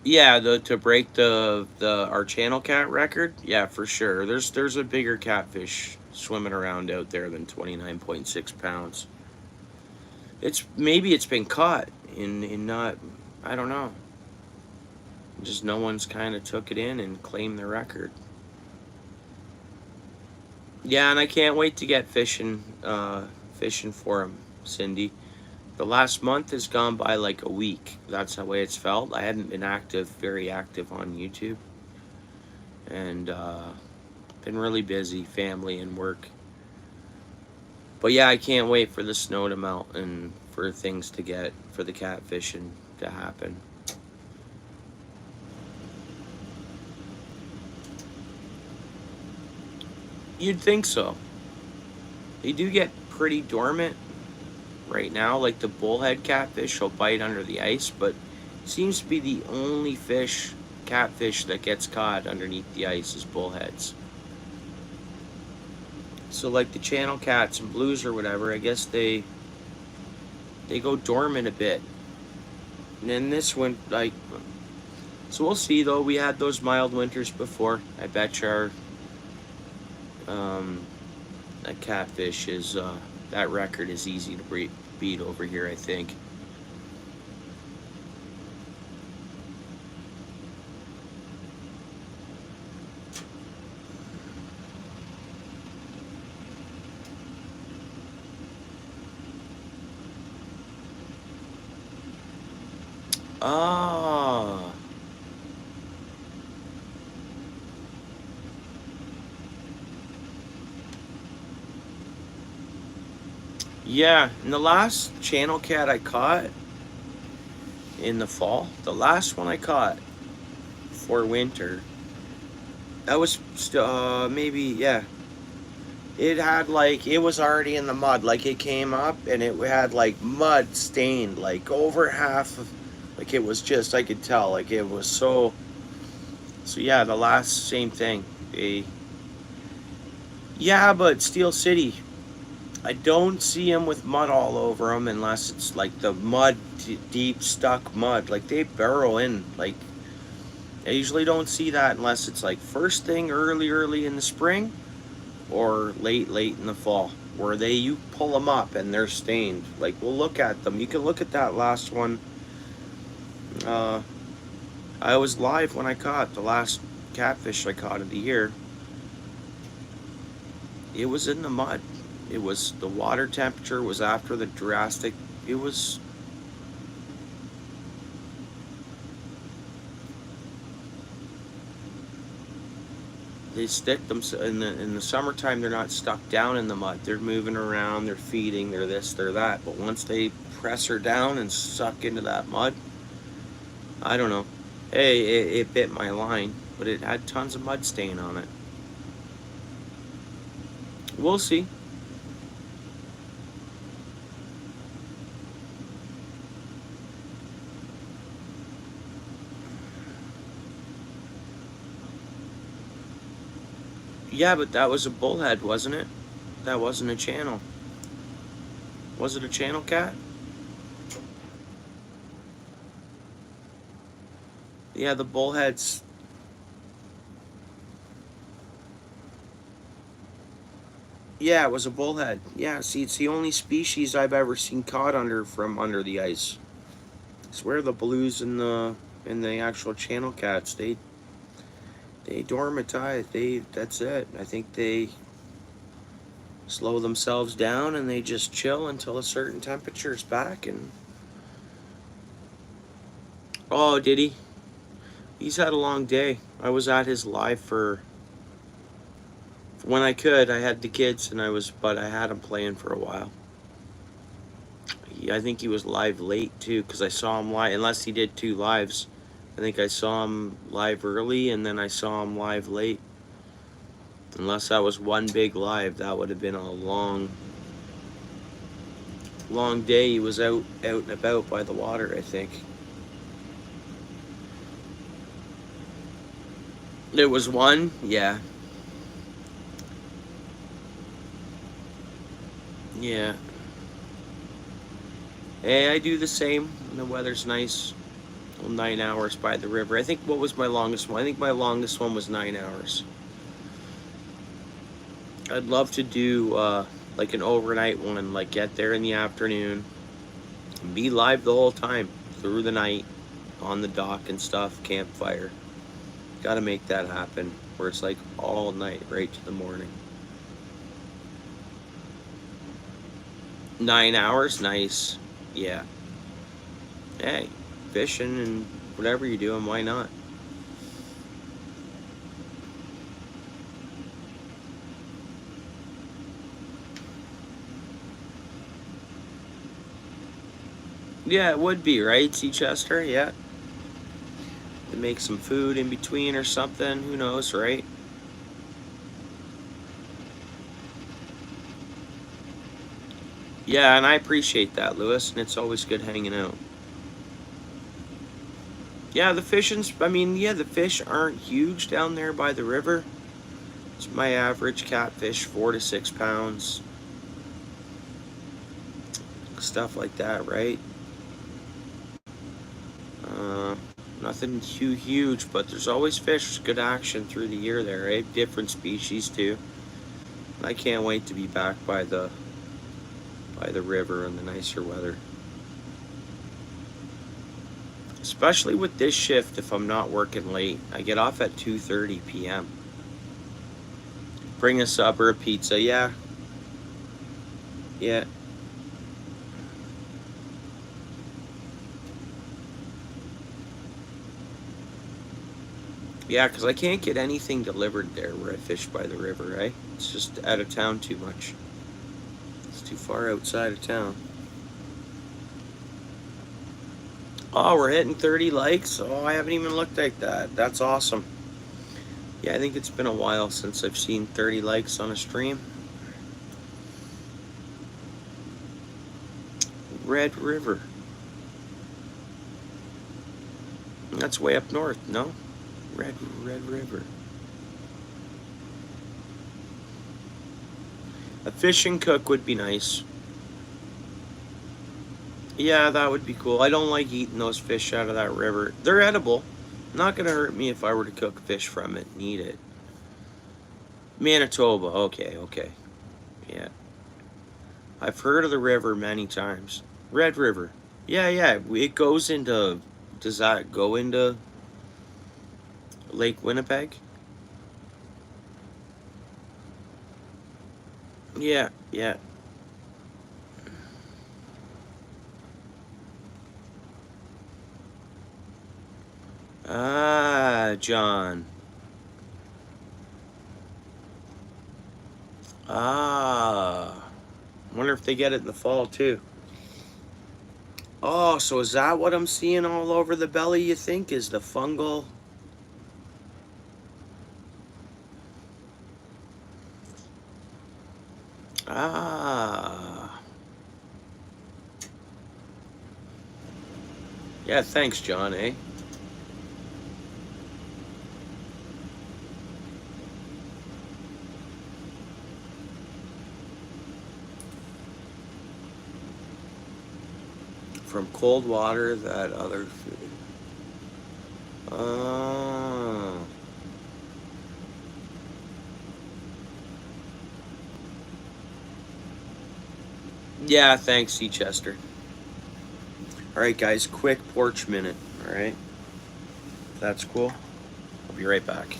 Yeah, to break the our channel cat record, yeah, for sure. There's a bigger catfish swimming around out there than 29.6 pounds. Maybe it's been caught in not, I don't know. Just no one's kind of took it in and claimed the record. Yeah, and I can't wait to get fishing for him, Cindy. The last month has gone by like a week. That's the way it's felt. I hadn't been very active on YouTube. And been really busy, family and work. But yeah, I can't wait for the snow to melt and for things to get, for the catfishing to happen. You'd think so. They do get pretty dormant right now, like the bullhead catfish will bite under the ice, but seems to be the only catfish that gets caught underneath the ice is bullheads. So like the channel cats and blues or whatever, I guess they go dormant a bit. And then this one, like, so we'll see though. We had those mild winters before. I bet you that catfish is, that record is easy to beat over here, I think. Ah. Yeah, and the last channel cat I caught in the fall, the last one I caught for winter, that was maybe, yeah. It had like, it was already in the mud. Like it came up and it had like mud stained, like over half of, like it was just, I could tell, like it was so yeah, the last, same thing. Yeah, but Steel City, I don't see them with mud all over them unless it's like the mud, deep stuck mud. Like they burrow in. Like I usually don't see that unless it's like first thing early in the spring or late in the fall, where you pull them up and they're stained. Like we'll look at them. You can look at that last one. I was live when I caught the last catfish I caught of the year. It was in the mud. It was, the water temperature was after the drastic, it was, they stick them in the summertime. They're not stuck down in the mud. They're moving around, they're feeding, they're this, they're that. But once they press her down and suck into that mud, I don't know. Hey, it bit my line, but it had tons of mud stain on it. We'll see. Yeah, but that was a bullhead, wasn't it? That wasn't a channel. Was it a channel cat? Yeah, the bullheads. Yeah, it was a bullhead. Yeah, see, it's the only species I've ever seen caught from under the ice. I swear the blues and the actual channel cats, they dormitize. That's it. I think they slow themselves down and they just chill until a certain temperature is back. And oh, did he? He's had a long day. I was at his live for when I could. I had the kids and but I had him playing for a while. I think he was live late too, because I saw him live, unless he did 2 lives. I think I saw him live early and then I saw him live late. Unless that was one big live, that would have been a long day. He was out and about by the water, I think. There was one, yeah. Yeah. Hey, I do the same when the weather's nice. 9 hours by the river. I think, what was my longest one? I think my longest one was 9 hours. I'd love to do like an overnight one, like get there in the afternoon, and be live the whole time through the night on the dock and stuff, campfire. Gotta make that happen, where it's like all night, right to the morning. 9 hours, nice. Yeah. Hey, fishing and whatever you're doing, why not? Yeah, it would be, right, Chester? Yeah. To make some food in between or something. Who knows, right? Yeah, and I appreciate that, Lewis, and it's always good hanging out. Yeah, the fishing's, I mean, yeah, the fish aren't huge down there by the river. It's my average catfish, 4 to 6 pounds. Stuff like that, right? Uh, Nothing too huge, but there's always fish. Good action through the year there, right? Different species too. I can't wait to be back by the river in the nicer weather. Especially with this shift if I'm not working late. I get off at 2:30 p.m. Bring a sub or a pizza, yeah. Yeah. Yeah, because I can't get anything delivered there where I fish by the river, right? It's just out of town too much. It's too far outside of town. Oh, we're hitting 30 likes? Oh, I haven't even looked at that. That's awesome. Yeah, I think it's been a while since I've seen 30 likes on a stream. Red River. That's way up north, no? Red River. A fishing cook would be nice. Yeah, that would be cool. I don't like eating those fish out of that river. They're edible. Not gonna hurt me if I were to cook fish from it and eat it. Manitoba, okay. Yeah. I've heard of the river many times. Red River. Yeah. It goes into. Does that go into Lake Winnipeg? Yeah. Ah, John. Ah. Wonder if they get it in the fall too. Oh, so is that what I'm seeing all over the belly, you think? Is the fungal? Ah. Yeah, thanks, John, eh? From cold water, that other food. Oh. Yeah, thanks, Chester. Alright, guys, quick porch minute, alright? That's cool. I'll be right back.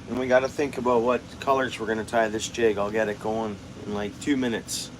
And we got to think about what colors we're going to tie this jig. I'll get it going in like 2 minutes.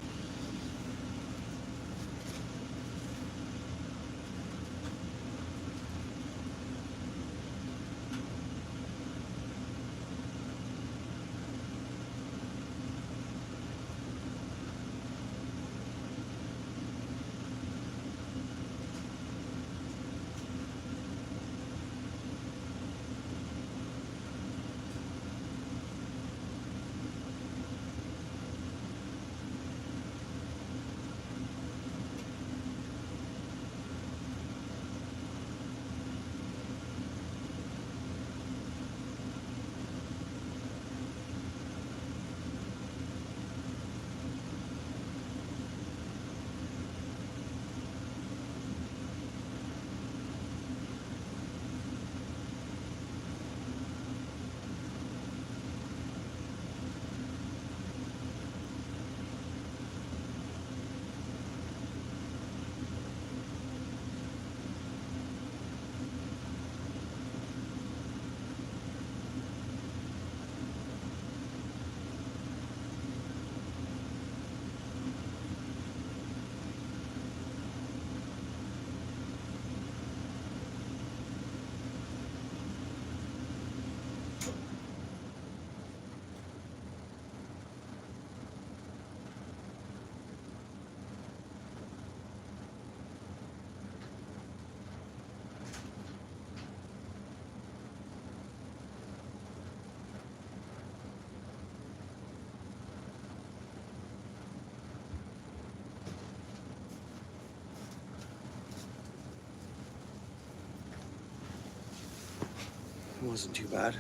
It wasn't too bad.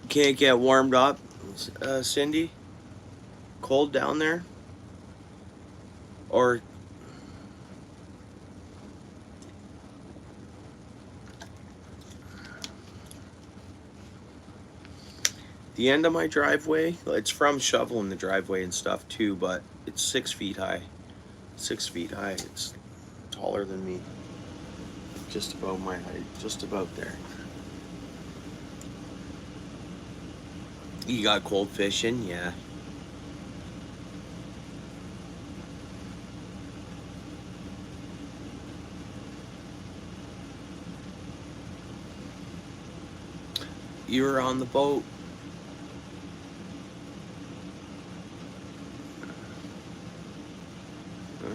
Can't get warmed up, Cindy? Cold down there? Or the end of my driveway, it's from shoveling the driveway and stuff too, but it's 6 feet high. 6 feet high. It's taller than me. Just about my height. Just about there. You got cold fishing? Yeah. You were on the boat. Huh?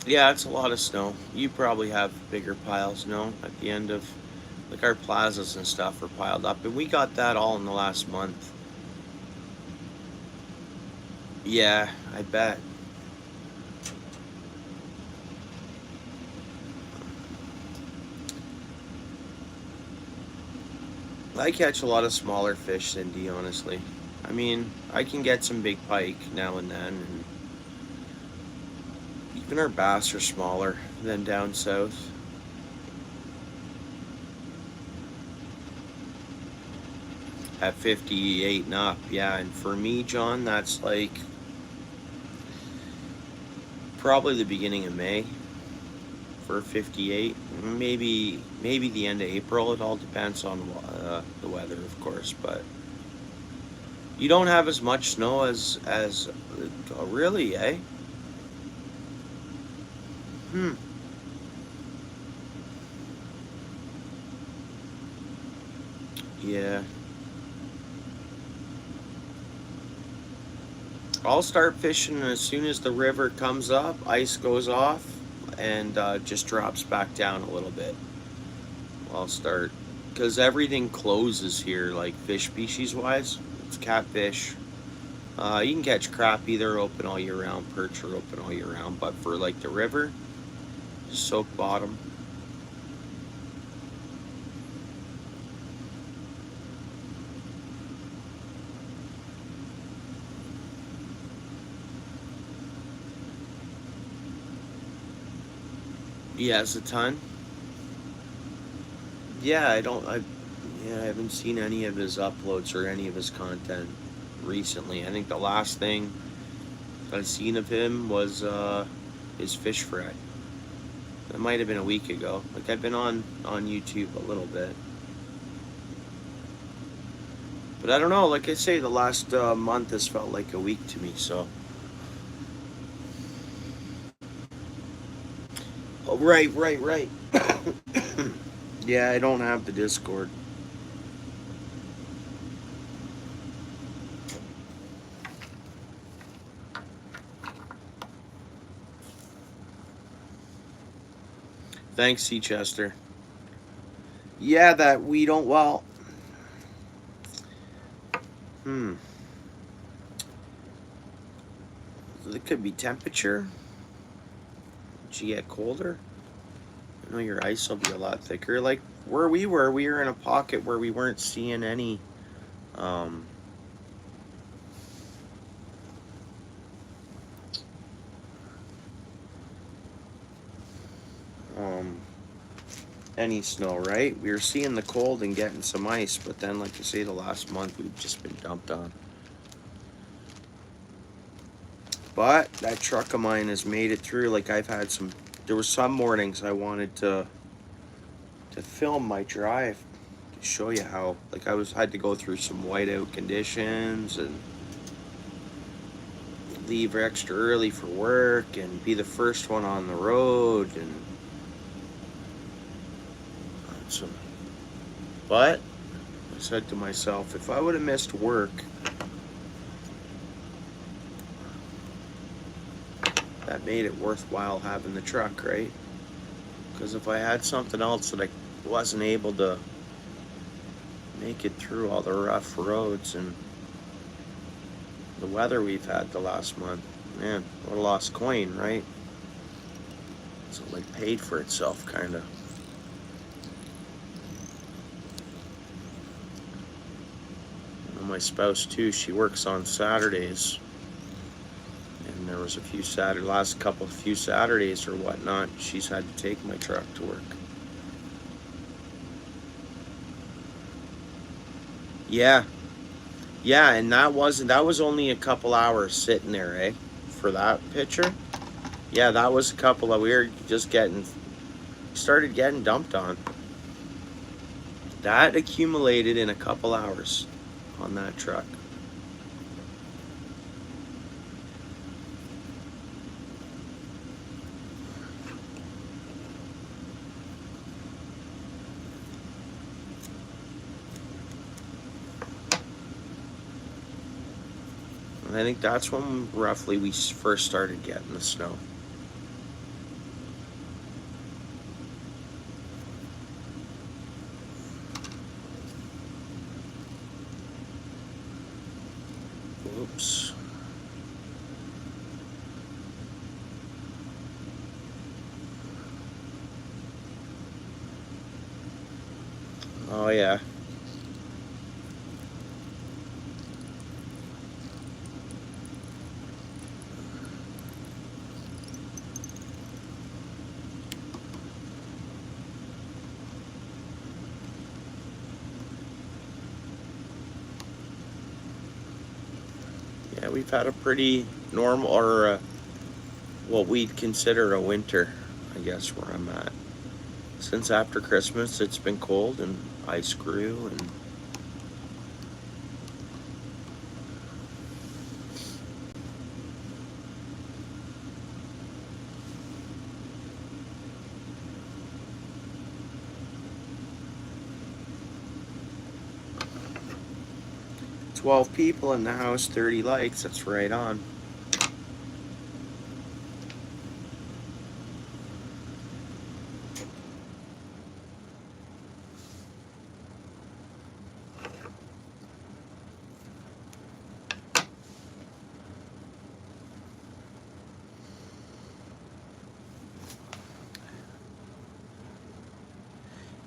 Yeah, it's a lot of snow. You probably have bigger piles, no? At the end of, like, our plazas and stuff are piled up, and we got that all in the last month. Yeah, I bet. I catch a lot of smaller fish, Cindy, honestly. I mean, I can get some big pike now and then, and even our bass are smaller than down south. At 58 and up, yeah. And for me, John, that's like probably the beginning of May for 58. Maybe the end of April. It all depends on the weather, of course. But you don't have as much snow as really, eh? Hmm. Yeah. I'll start fishing as soon as the river comes up, ice goes off, and just drops back down a little bit. I'll start, because everything closes here, like fish species wise. It's catfish. You can catch crappie, they're open all year round, perch are open all year round, but for like the river, just soak bottom. Yeah, it's a ton. Yeah, I haven't seen any of his uploads or any of his content recently. I think the last thing I've seen of him was his fish fry. That might have been a week ago. Like I've been on YouTube a little bit, but I don't know. Like I say, the last month has felt like a week to me. So, oh, right. Yeah, I don't have the Discord. Thanks, C. Chester. Yeah, that we don't. Well, hmm. It could be temperature. Did you get colder? I know your ice will be a lot thicker. Like where we were in a pocket where we weren't seeing any um, um, any snow, right? We were seeing the cold and getting some ice, but then, like I say, the last month we've just been dumped on. But that truck of mine has made it through. Like I've had some. There were some mornings I wanted to film my drive to show you how. Like had to go through some whiteout conditions and leave extra early for work and be the first one on the road and so. But I said to myself, if I would have missed work, that made it worthwhile having the truck, right? Because if I had something else that I wasn't able to make it through all the rough roads and the weather we've had the last month, Man, what a lost coin, right? So it like paid for itself, kind of. My spouse too, she works on Saturdays, and there was a few few Saturdays or whatnot, she's had to take my truck to work. Yeah, and that was only a couple hours sitting there, eh? For that picture. Yeah, that was a couple of we were just started getting dumped on. That accumulated in a couple hours on that truck. And I think that's when roughly we first started getting the snow. Oops. Oh yeah. Yeah, we've had a pretty normal, or what we'd consider a winter, I guess, where I'm at. Since after Christmas, it's been cold and ice grew, and 12 people in the house, 30 likes. That's right on.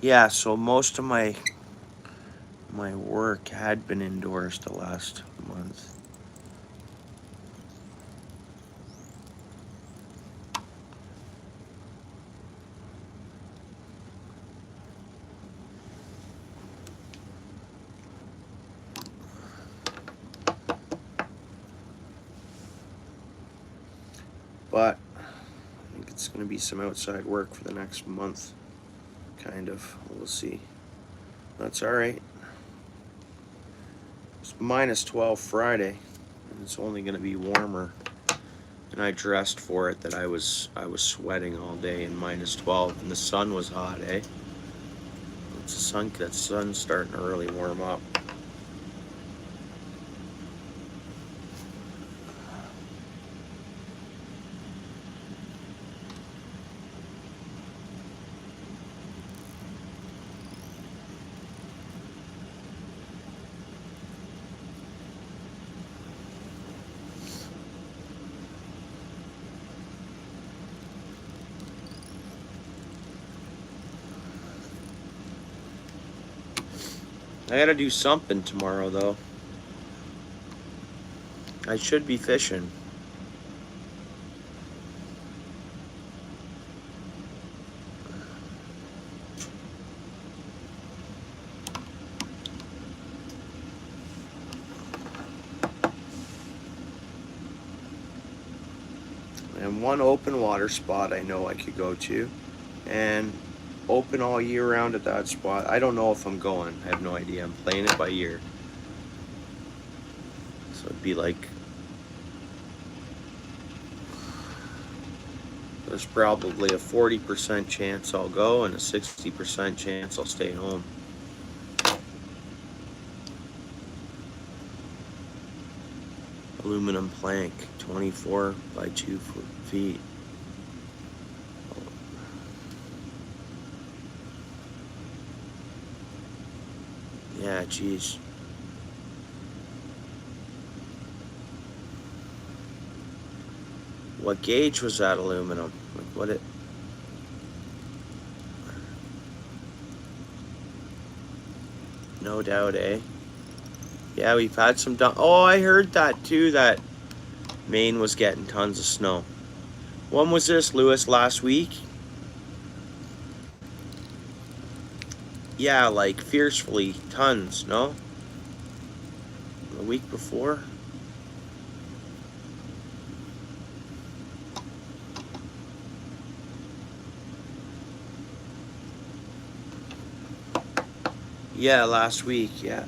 Yeah, so most of my work had been indoors the last month. But I think it's going to be some outside work for the next month, kind of. We'll see. That's all right. It's minus 12 Friday, and it's only going to be warmer. And I dressed for it that I was sweating all day in minus 12, and the sun was hot, eh? That sun's starting to really warm up. I gotta do something tomorrow, though. I should be fishing. And one open water spot I know I could go to, and open all year round at that spot. I don't know if I'm going. I have no idea. I'm playing it by ear. So it'd be like, there's probably a 40% chance I'll go and a 60% chance I'll stay home. Aluminum plank, 24 by 2 feet. Yeah, geez. What gauge was that aluminum? Like what it? No doubt, eh? Yeah, we've had some. Oh, I heard that too. That Maine was getting tons of snow. When was this, Lewis? Last week? Yeah, like fiercely tons. No, the week before. Yeah, last week. Yeah.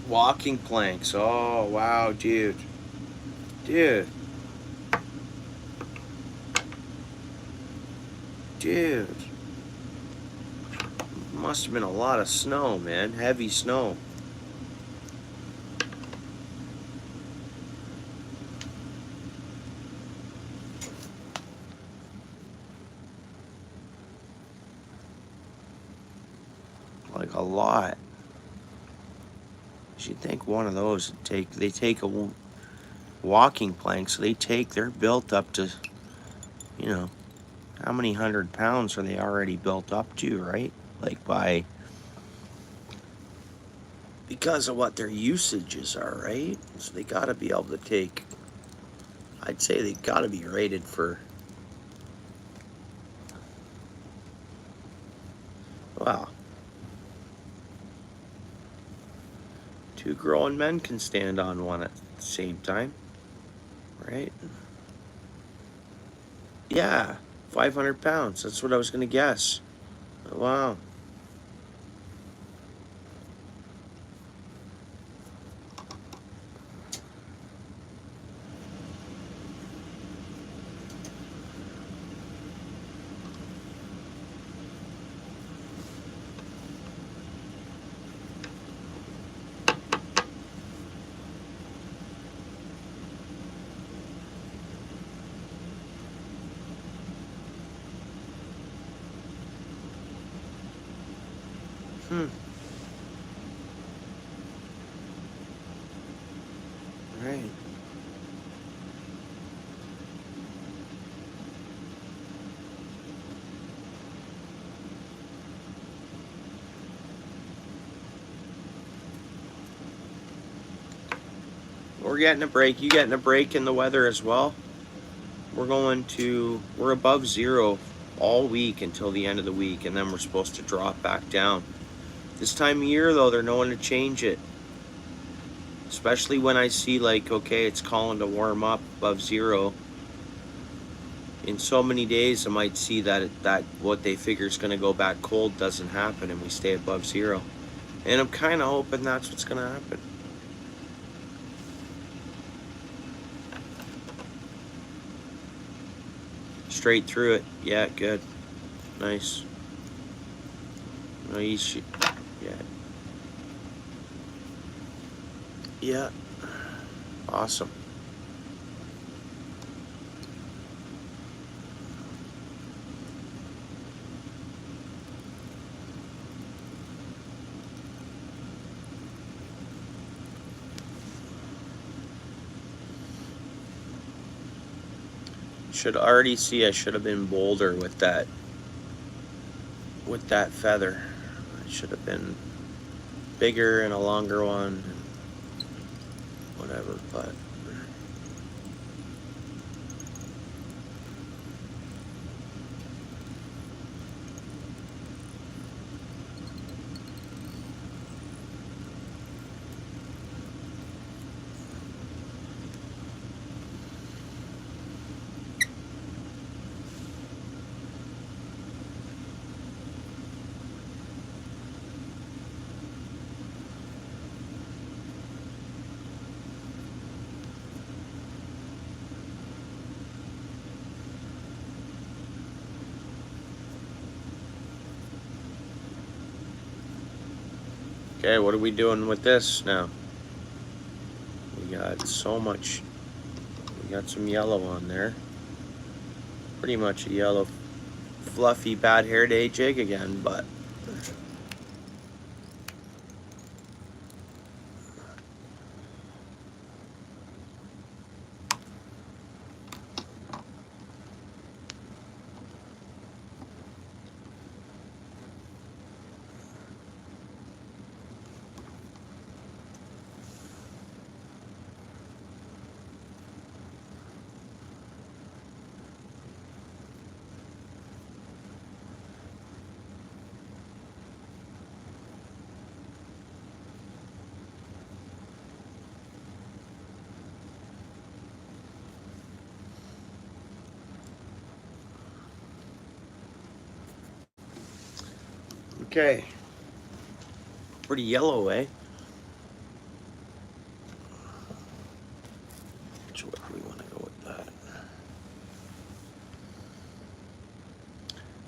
Walking planks. Oh, wow, dude. Dude. Dude. Must have been a lot of snow, man. Heavy snow. Like a lot. You'd think one of those would take. They take a walking plank, so they're built up to, you know, how many 100 pounds are they already built up to, right? Like because of what their usages are, right? So they gotta be able to take, I'd say they gotta be rated for, wow. 2 grown men can stand on one at the same time, right? Yeah, 500 pounds. That's what I was gonna guess. Wow. Hmm. Right. We're getting a break. You getting a break in the weather as well? We're above zero all week until the end of the week, and then we're supposed to drop back down. This time of year, though, they're knowing to change it. Especially when I see, like, okay, it's calling to warm up above zero. In so many days, I might see that what they figure is going to go back cold doesn't happen, and we stay above zero. And I'm kind of hoping that's what's going to happen. Straight through it. Yeah, good. Nice. No, you should. Yeah. Yeah. Awesome. Should already see I should have been bolder with that feather. I should have been bigger and a longer one, whatever, but okay, what are we doing with this now? We got so much. We got some yellow on there. Pretty much a yellow fluffy bad hair day jig again, but okay. Pretty yellow, eh? Which way do we want to go with that?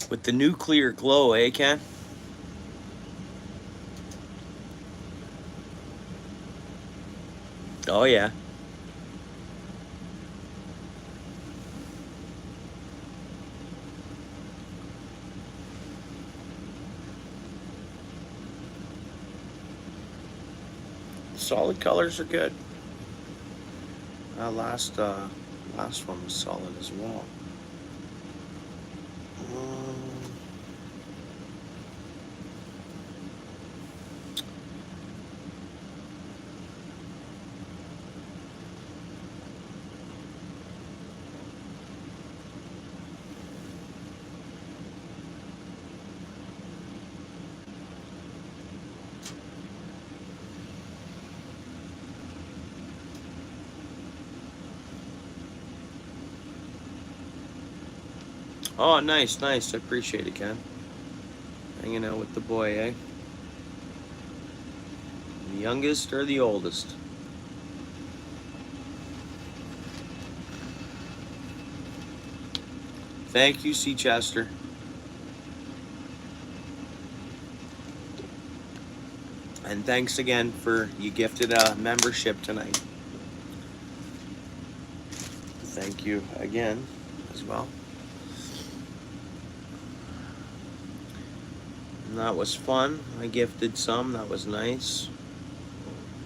With the nuclear glow, eh, Ken? Oh, yeah. Solid colors are good. Last one was solid as well. Oh, nice, nice. I appreciate it, Ken. Hanging out with the boy, eh? The youngest or the oldest? Thank you, C. Chester. And thanks again for you gifted a membership tonight. Thank you again as well. And that was fun. I gifted some. That was nice.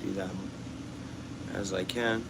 Do that as I can.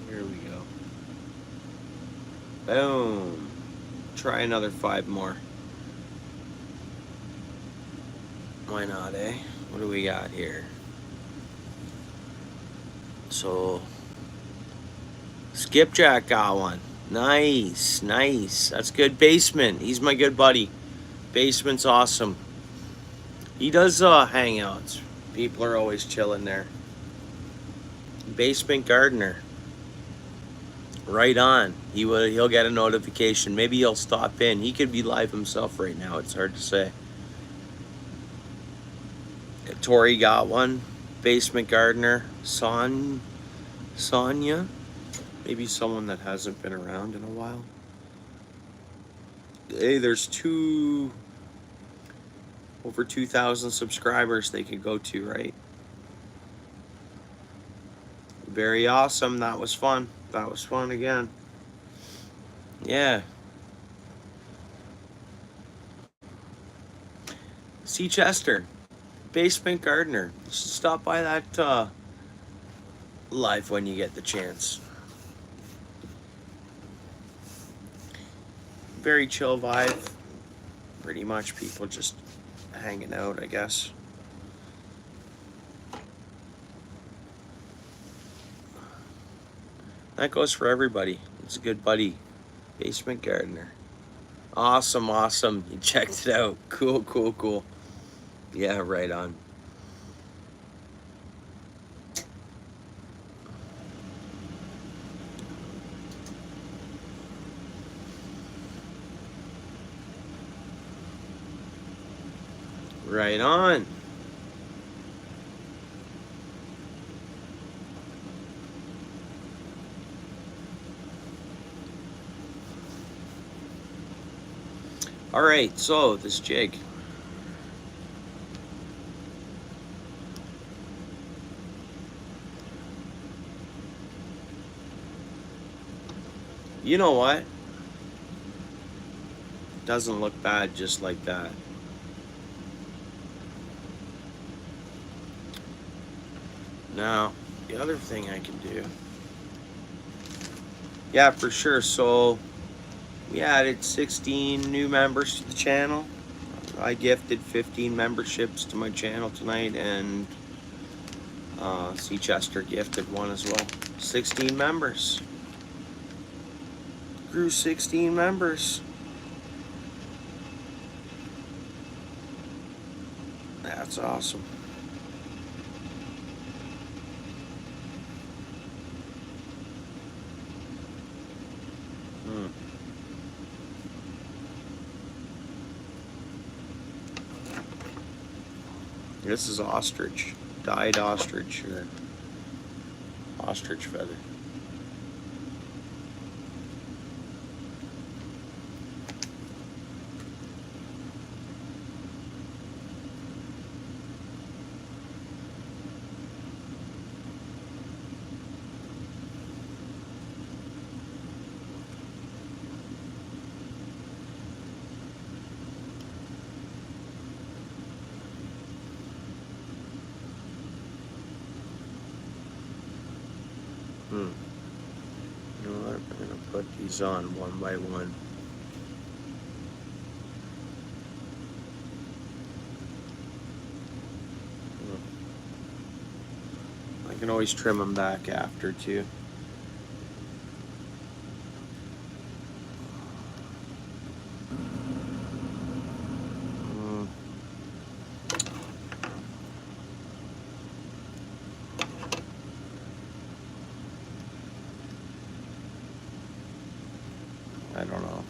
Here we go. Boom. Try another 5 more. Why not, eh? What do we got here? So, Skipjack got one. Nice, nice. That's good. Basement. He's my good buddy. Basement's awesome. He does hangouts. People are always chilling there. Basement Gardener. Right on. He'll get a notification. Maybe he'll stop in. He could be live himself right now. It's hard to say. Tori got one. Basement Gardener. Sonia. Maybe someone that hasn't been around in a while. Hey, there's over 2,000 subscribers they could go to, right? Very awesome. That was fun. That was fun again. Yeah. C. Chester. Basement Gardener. Stop by that live when you get the chance. Very chill vibe. Pretty much people just hanging out, I guess. That goes for everybody. It's a good buddy. Basement Gardener. Awesome, awesome. You checked it out. Cool, cool, cool. Yeah, right on. Right on. All right, so this jig. You know what? Doesn't look bad just like that. Now, the other thing I can do. Yeah, for sure. So we added 16 new members to the channel. I gifted 15 memberships to my channel tonight, and C. Chester gifted one as well. 16 members. Grew 16 members. That's awesome. This is ostrich. Dyed ostrich or ostrich feather. You know what? I'm gonna put these on one by one. I can always trim them back after too. I don't know.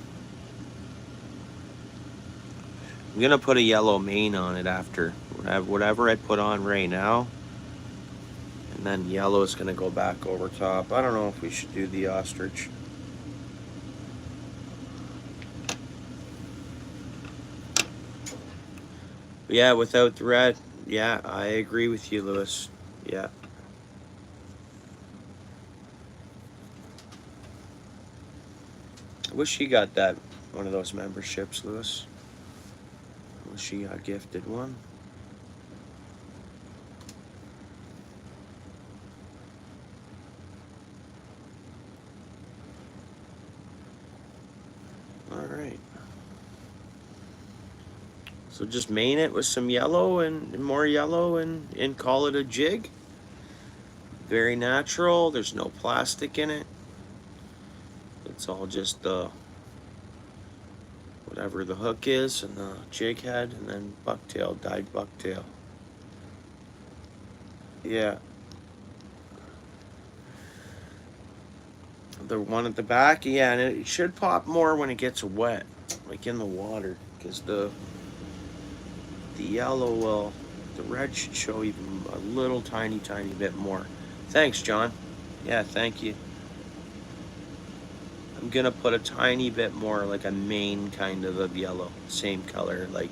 I'm gonna put a yellow mane on it after whatever I put on right now, and then yellow is gonna go back over top. I don't know if we should do the ostrich. But yeah, without the red. Yeah, I agree with you, Lewis. Yeah. I wish you got that one of those memberships, Lewis. I wish you got gifted one. All right. So just mane it with some yellow and more yellow and call it a jig. Very natural. There's no plastic in it. It's all just whatever the hook is and the jig head, and then bucktail, dyed bucktail. Yeah. The one at the back, yeah, and it should pop more when it gets wet, like in the water, because the yellow will, the red should show even a little tiny bit more. Thanks, John. Yeah, thank you. I'm gonna put a tiny bit more, like a mane kind of yellow, same color, like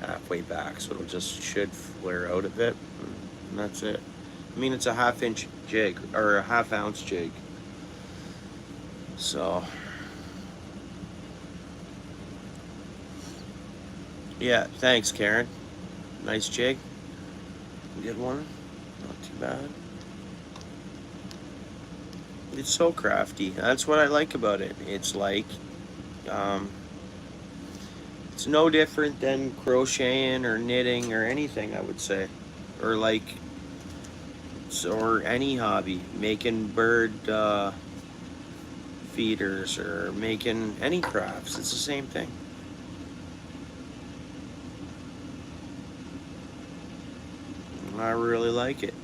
halfway back, so it'll just should flare out a bit, and that's it. I mean, it's a half-inch jig or a half-ounce jig, so yeah. Thanks, Karen. Nice jig. Good one. Not too bad. It's so crafty. That's what I like about it. It's like, it's no different than crocheting or knitting or anything, I would say, or like, or any hobby, making bird feeders or making any crafts. It's the same thing. I really like it.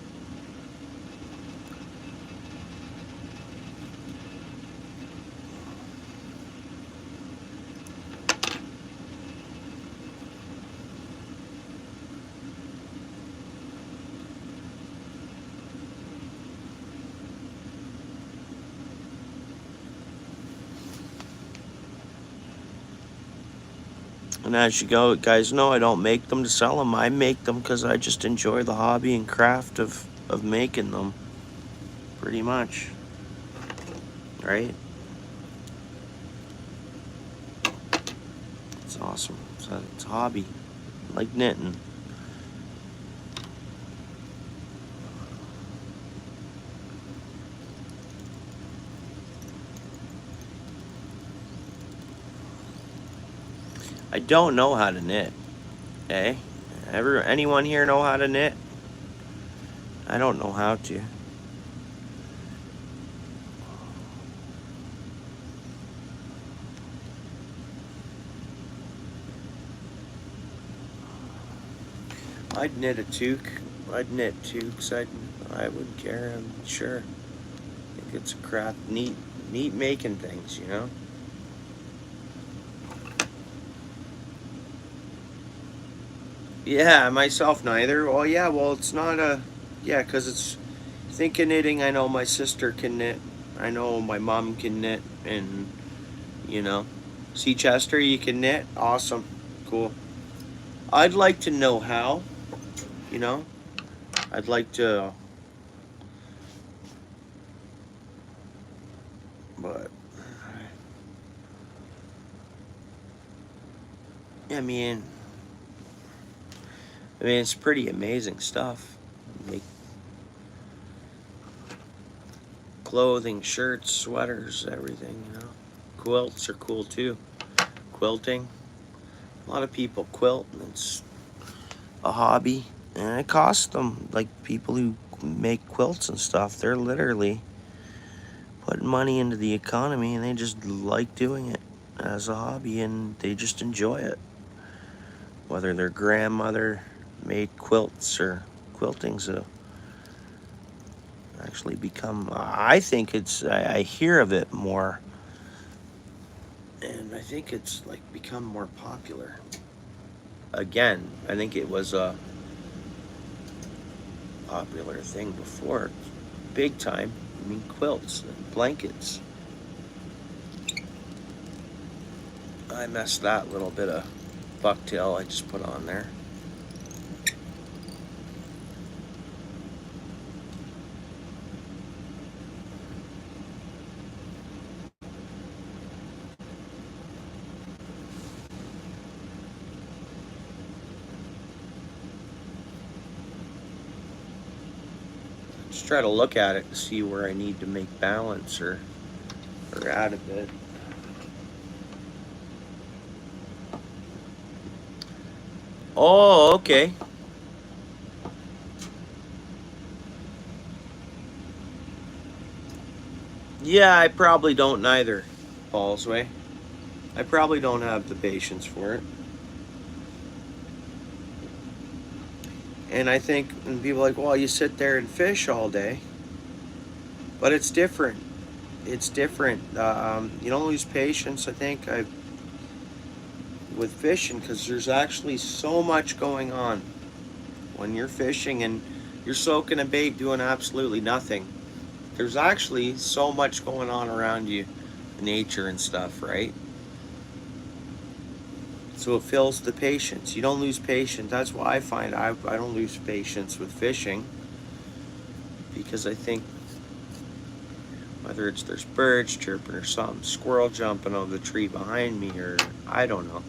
And as you go, guys know I don't make them to sell them. I make them because I just enjoy the hobby and craft of making them. Pretty much. Right? It's awesome. It's a hobby. Like knitting. I don't know how to knit. Eh? Anyone here know how to knit? I don't know how to. I'd knit a toque. I'd knit toques. I wouldn't care. I'm sure. I think it's a craft, neat making things. You know. Yeah, myself neither. Well, yeah. Well, it's not a. Yeah, because it's. Think of knitting. I know my sister can knit. I know my mom can knit, and you know, see Chester, you can knit. Awesome, cool. I'd like to know how. You know, I'd like to, but I mean, it's pretty amazing stuff. Make clothing, shirts, sweaters, everything. You know, quilts are cool too. Quilting. A lot of people quilt, and it's a hobby, and it costs them. Like people who make quilts and stuff, they're literally putting money into the economy, and they just like doing it as a hobby, and they just enjoy it. Whether their grandmother made quilts or quilting's actually become, I think I hear of it more, and I think it's like become more popular. Again, I think it was a popular thing before, big time. I mean, quilts and blankets. I messed that little bit of bucktail I just put on there. Just try to look at it to see where I need to make balance or add a bit. Oh, okay. Yeah, I probably don't neither, Paul's way. I probably don't have the patience for it. And I think, and people are like, well, you sit there and fish all day. But it's different. It's different. You don't lose patience, I think, with fishing, because there's actually so much going on when you're fishing and you're soaking a bait doing absolutely nothing. There's actually so much going on around you, nature and stuff, right? So it fills the patience. You don't lose patience. That's why I find I don't lose patience with fishing, because I think whether it's there's birds chirping or something, squirrel jumping over the tree behind me, or I don't know.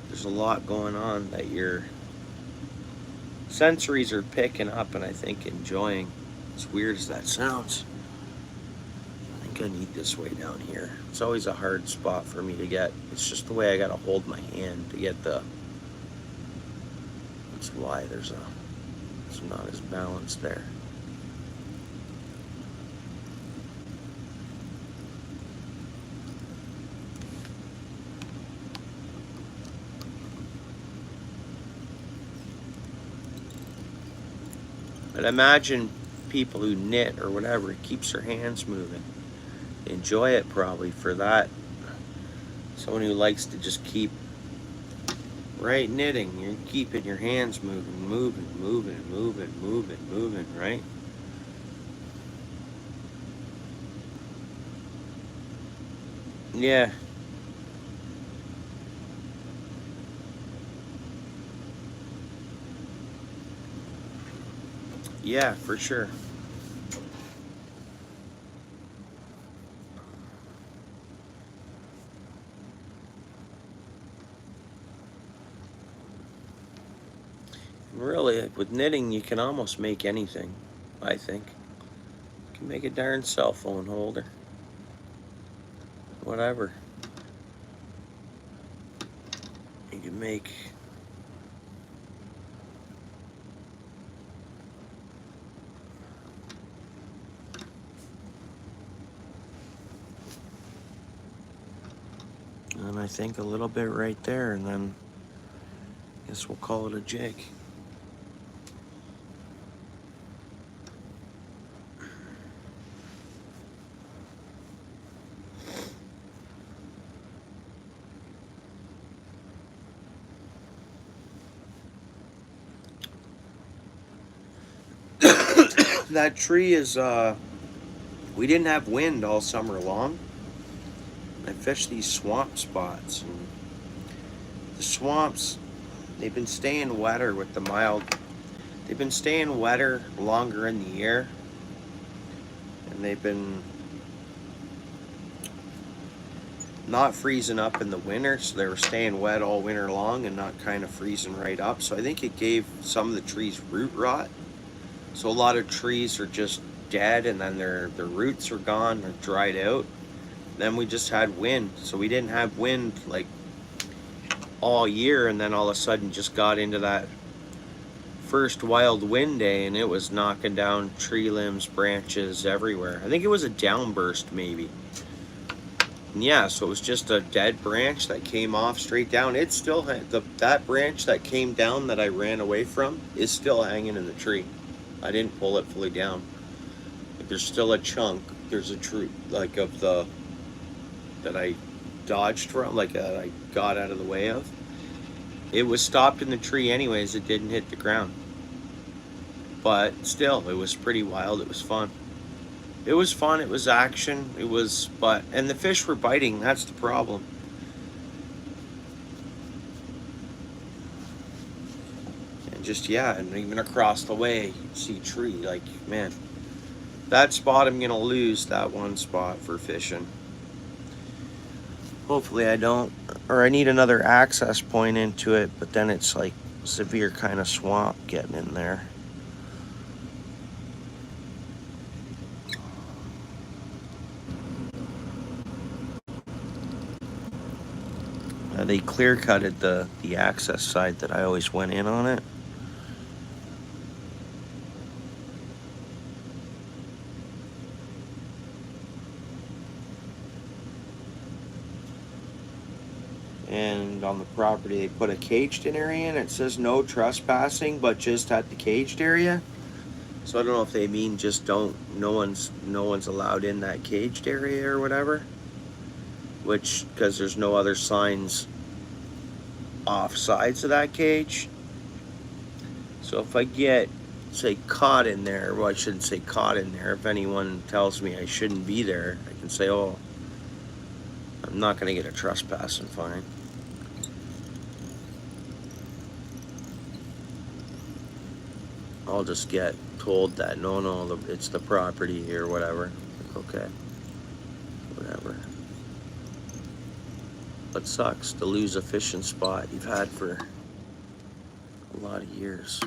There's a lot going on that your sensories are picking up and I think enjoying. As weird as that sounds. I think I need this way down here. It's always a hard spot for me to get. It's just the way I gotta hold my hand to get the. That's why it's not as balanced there. But imagine people who knit or whatever, it keeps their hands moving. They enjoy it probably for that. Someone who likes to just keep right knitting, you're keeping your hands moving, right? Yeah. Yeah, for sure. Really, with knitting, you can almost make anything, I think. You can make a darn cell phone holder. Whatever. You can make... And I think a little bit right there, and then I guess we'll call it a jig. That tree is, we didn't have wind all summer long. I fished these swamp spots, and the swamps, they've been staying wetter with the mild. They've been staying wetter longer in the year, and they've been not freezing up in the winter, so they were staying wet all winter long and not kind of freezing right up. So I think it gave some of the trees root rot. So a lot of trees are just dead, and then their roots are gone, they're dried out. Then we just had wind, so we didn't have wind like all year, and then all of a sudden just got into that first wild wind day, and it was knocking down tree limbs, branches everywhere. I think it was a downburst maybe. And yeah, so it was just a dead branch that came off straight down. It's still that branch that came down that I ran away from is still hanging in the tree. I didn't pull it fully down. Like, there's still a chunk. There's a tree like of the that I dodged from, like I got out of the way of. It was stopped in the tree anyways. It didn't hit the ground. But still, it was pretty wild. It was fun. It was fun. It was action. It was, and the fish were biting. That's the problem. And just, yeah, and even across the way, you see tree. Like, man, that spot I'm gonna lose, that one spot for fishing. Hopefully I don't, or I need another access point into it, but then it's like severe kind of swamp getting in there. They clear cutted the access side that I always went in on it. And on the property they put a caged in area, and it says no trespassing, but just at the caged area. So I don't know if they mean just no one's allowed in that caged area or whatever. Which, because there's no other signs off sides of that cage. So if I get, say, caught in there, well, I shouldn't say caught in there. If anyone tells me I shouldn't be there, I can say, oh, I'm not going to get a trespassing fine. I'll just get told that, no, it's the property or whatever. Okay, whatever. But sucks to lose a fishing spot you've had for a lot of years.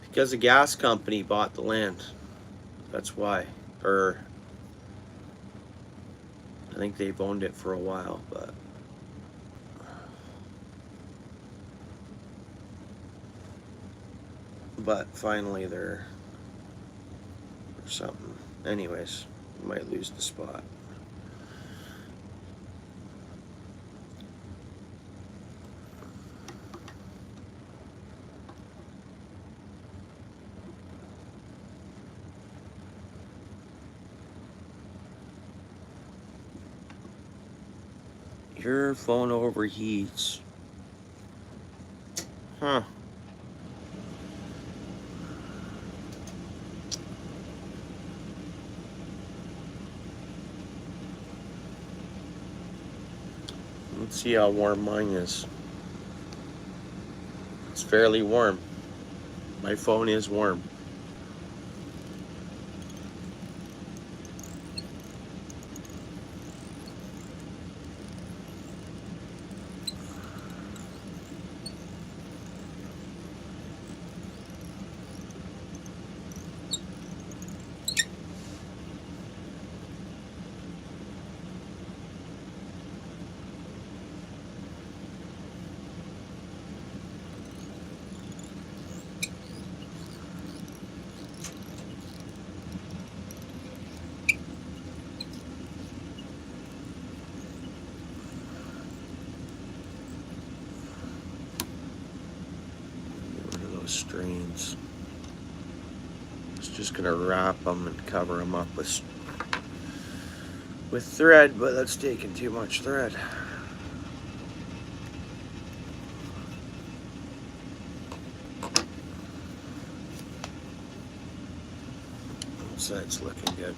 Because the gas company bought the land. That's why. Or I think they've owned it for a while, but finally they're or something. Anyways, we might lose the spot. Your phone overheats. Huh. Let's see how warm mine is. It's fairly warm. My phone is warm. Strains. It's just gonna wrap them and cover them up with thread, but that's taking too much thread. Side's looking good.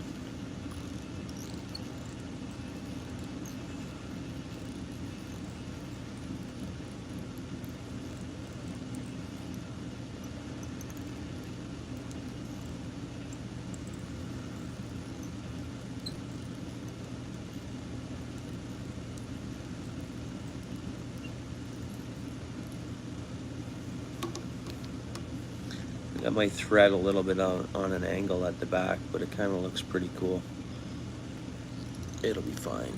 Got my thread a little bit on an angle at the back, but it kind of looks pretty cool. It'll be fine.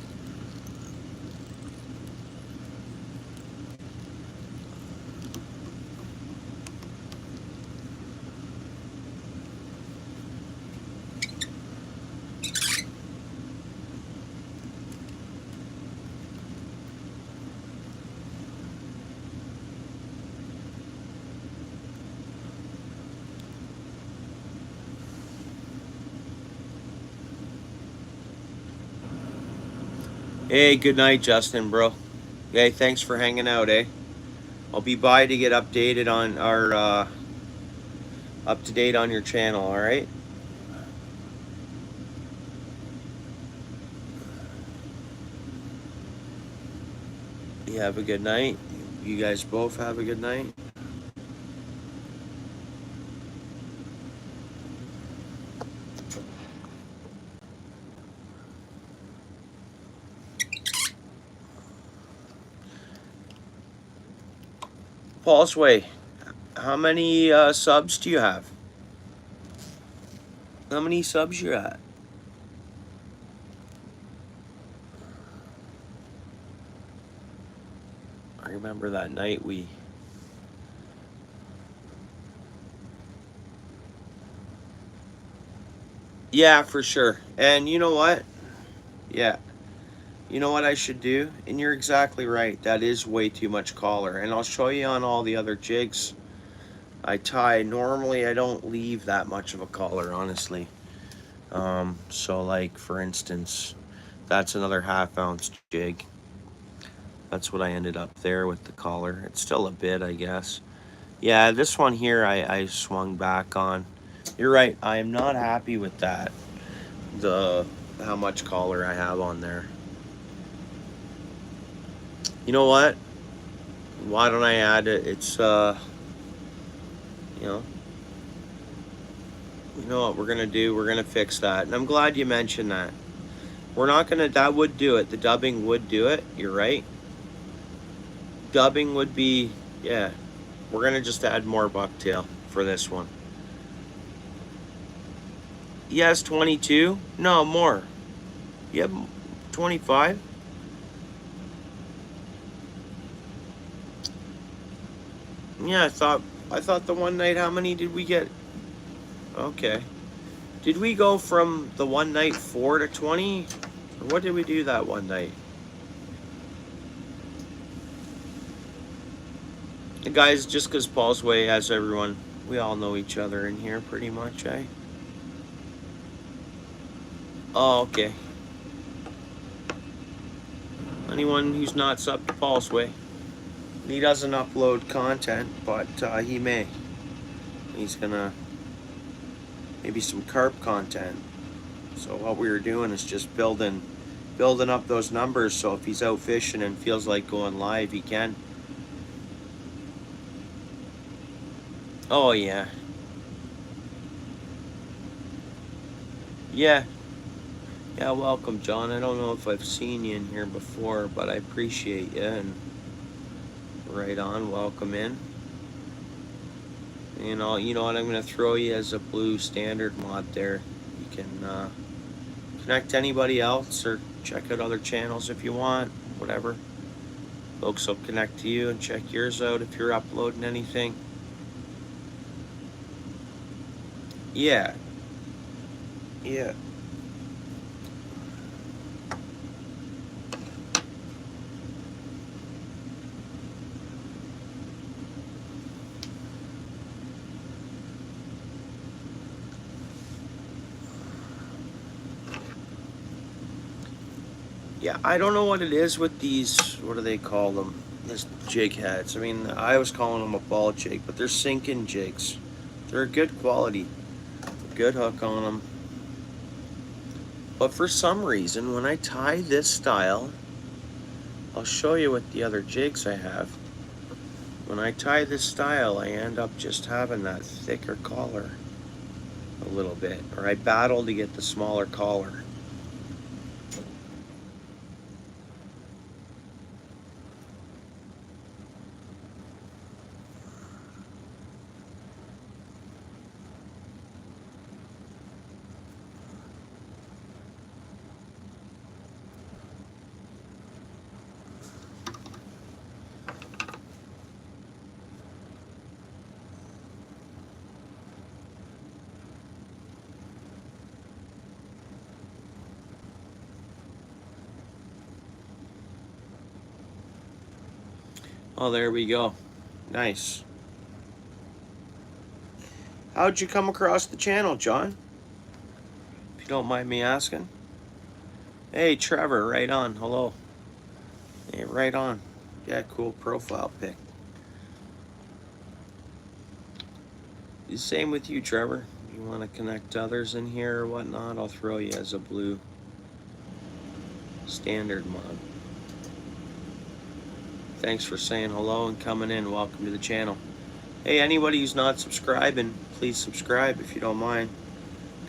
Hey, good night, Justin, bro. Hey, thanks for hanging out, eh? I'll be by to get updated on our up to date on your channel, all right? You have a good night. You guys both have a good night. Pulse Way, how many subs do you have? How many subs you at? I remember that night we... Yeah, for sure. And you know what? Yeah. You know what I should do? And you're exactly right. That is way too much collar. And I'll show you on all the other jigs I tie. Normally, I don't leave that much of a collar, honestly. So like, for instance, that's another 1/2 ounce jig. That's what I ended up there with the collar. It's still a bit, I guess. Yeah, this one here I swung back on. You're right. I am not happy with that. How much collar I have on there. You know what? Why don't I add it? It's you know what we're gonna do? We're gonna fix that. And I'm glad you mentioned that. We're not gonna, that would do it. The dubbing would do it. You're right. Dubbing would be, yeah. We're gonna just add more bucktail for this one. Yes, 22. No, more. You have 25. Yeah, I thought the one night, how many did we get? Okay. Did we go from the one night 4 to 20? Or what did we do that one night? And guys, just because Paul's Way has everyone, we all know each other in here pretty much, eh? Oh, okay. Anyone who's not subbed to Paul's Way. He doesn't upload content, but he may. He's gonna, maybe some carp content. So what we were doing is just building building up those numbers, so if he's out fishing and feels like going live, he can. Oh yeah. Yeah. Yeah, welcome, John. I don't know if I've seen you in here before, but I appreciate you, and right on, welcome in. You know what, I'm going to throw you as a blue standard mod there. You can connect to anybody else or check out other channels if you want, whatever. Folks will connect to you and check yours out if you're uploading anything. Yeah. Yeah. Yeah, I don't know what it is with these, what do they call them? These jig heads. I mean, I was calling them a ball jig, but they're sinking jigs. They're good quality. Good hook on them. But for some reason, when I tie this style, I'll show you with the other jigs I have. When I tie this style, I end up just having that thicker collar a little bit. Or I battle to get the smaller collar. Oh, there we go. Nice. How'd you come across the channel, John? If you don't mind me asking. Hey, Trevor, right on. Hello. Hey, right on. Yeah, cool profile pic. Same with you, Trevor. You want to connect others in here or whatnot, I'll throw you as a blue standard mod. Thanks for saying hello and coming in. Welcome to the channel. Hey, anybody who's not subscribing, please subscribe if you don't mind.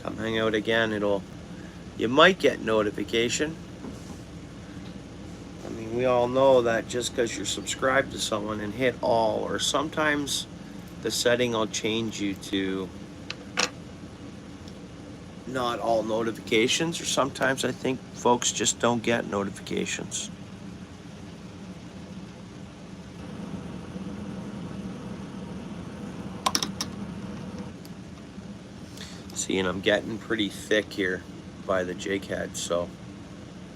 Come hang out again. You might get notification. I mean, we all know that just because you're subscribed to someone and hit all, or sometimes the setting will change you to not all notifications, or sometimes I think folks just don't get notifications. See, and I'm getting pretty thick here by the jig head, so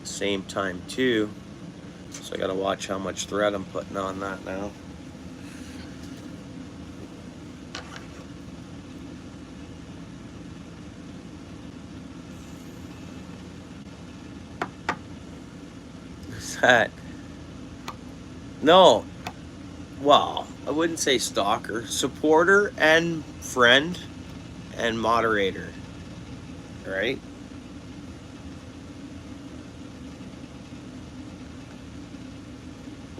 same time too, so I gotta watch how much thread I'm putting on that now. What's that? No, well, I wouldn't say stalker, supporter and friend and moderator, right?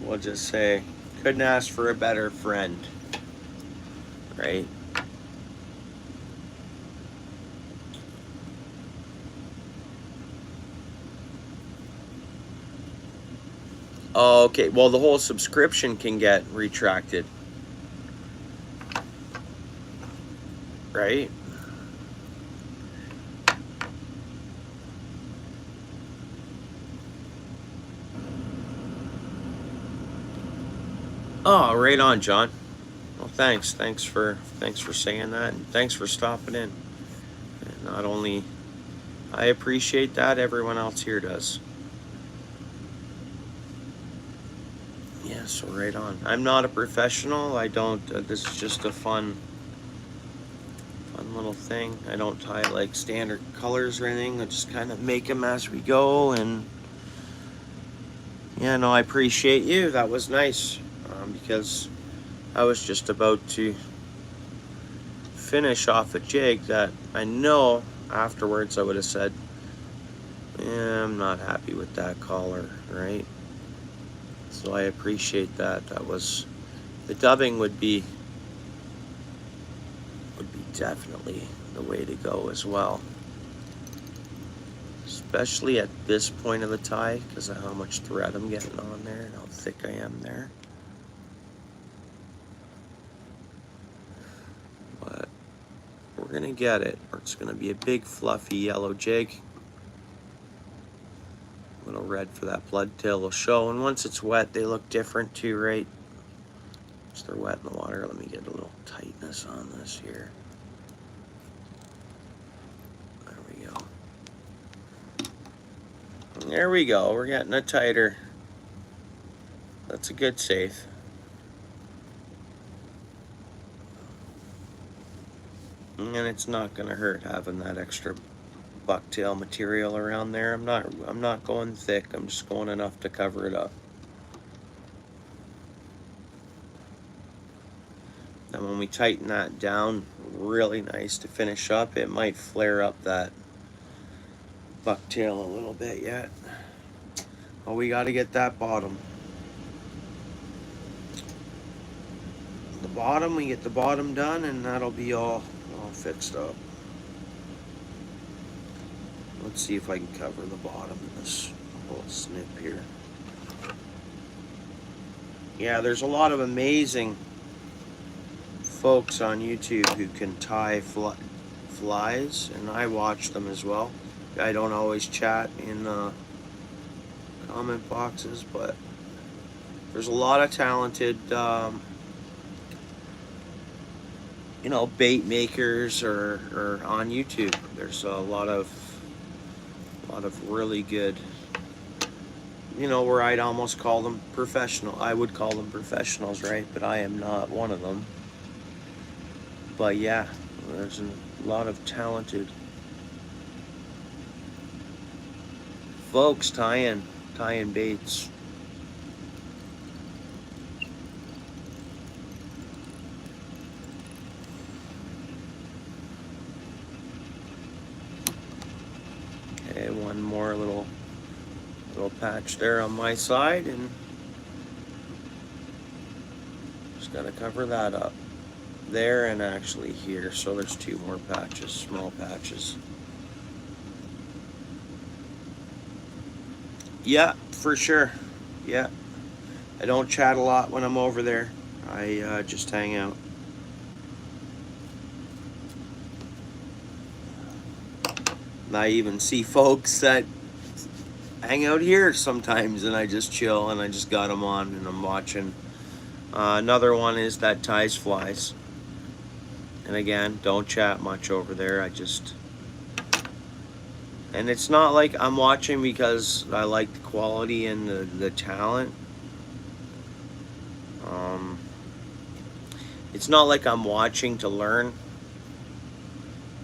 We'll just say, couldn't ask for a better friend, right? Oh, okay, well, the whole subscription can get retracted, right? Oh, right on, John. Well, thanks for saying that, and thanks for stopping in. And not only I appreciate that, everyone else here does. Yeah, so right on. I'm not a professional. I don't. This is just a fun little thing. I don't tie like standard colors or anything. I just kind of make them as we go. And yeah, no, I appreciate you. That was nice. Because I was just about to finish off a jig that I know afterwards I would have said, Yeah, I'm not happy with that collar, right? So I appreciate that. That was, the dubbing would be definitely the way to go as well. Especially at this point of the tie, because of how much thread I'm getting on there and how thick I am there. But we're gonna get it. It's gonna be a big fluffy yellow jig. A little red for that bloodtail will show, and once it's wet they look different too, right? Once they're wet in the water. Let me get a little tightness on this here. There we go. There we go. We're getting it tighter. That's a good safe. And it's not gonna hurt having that extra bucktail material around there. I'm not going thick. I'm just going enough to cover it up. And when we tighten that down really nice to finish up, it might flare up that bucktail a little bit yet. Oh, we got to get that bottom. The bottom, we get the bottom done, and that'll be all fixed up. Let's see if I can cover the bottom in this whole snip here. Yeah, there's a lot of amazing folks on YouTube who can tie flies, and I watch them as well. I don't always chat in comment boxes, but there's a lot of talented you know, bait makers or on YouTube. There's a lot of really good, you know, where I'd almost call them professional. I would call them professionals, right? But I am not one of them. But yeah, there's a lot of talented folks tying baits. Okay, one more little patch there on my side, and just gotta cover that up there and actually here. So there's two more patches, small patches. Yeah, for sure. Yeah, I don't chat a lot when I'm over there. I just hang out. And I even see folks that hang out here sometimes, and I just chill, and I just got them on and I'm watching. Another one is that ties flies, and again, don't chat much over there. And it's not like I'm watching because I like the quality and the talent. It's not like I'm watching to learn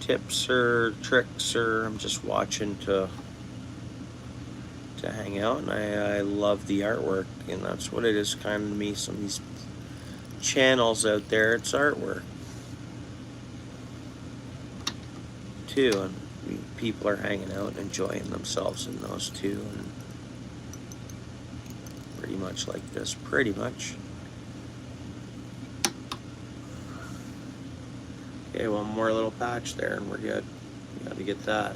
tips or tricks, or I'm just watching to hang out, and I love the artwork, and that's what it is kind of to me. Some of these channels out there, it's artwork too, and people are hanging out and enjoying themselves in those too, and pretty much like this, pretty much. Okay, one more little patch there and we're good. We gotta get that.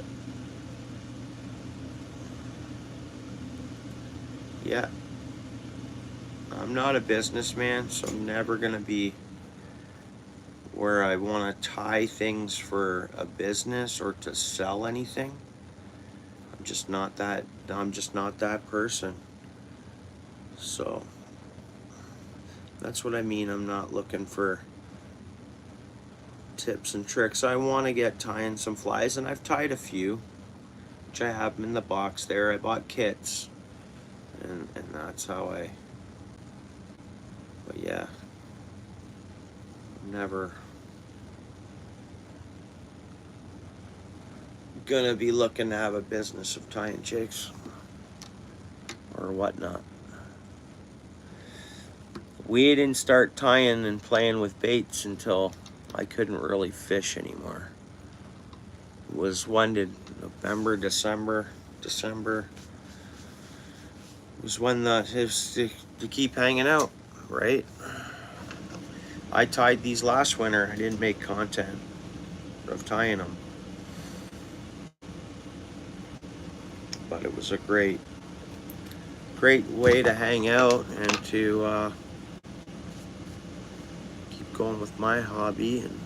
Yeah, I'm not a businessman, so I'm never gonna be where I want to tie things for a business or to sell anything. I'm just not that person. So that's what I mean. I'm not looking for tips and tricks. I want to get tying some flies, and I've tied a few, which I have them in the box there. I bought kits, and that's how but yeah, I'm never gonna be looking to have a business of tying jigs or whatnot. We didn't start tying and playing with baits until I couldn't really fish anymore. It was when did November, December December was when to keep hanging out, right? I tied these last winter. I didn't make content of tying them, but it was a great way to hang out and to keep going with my hobby and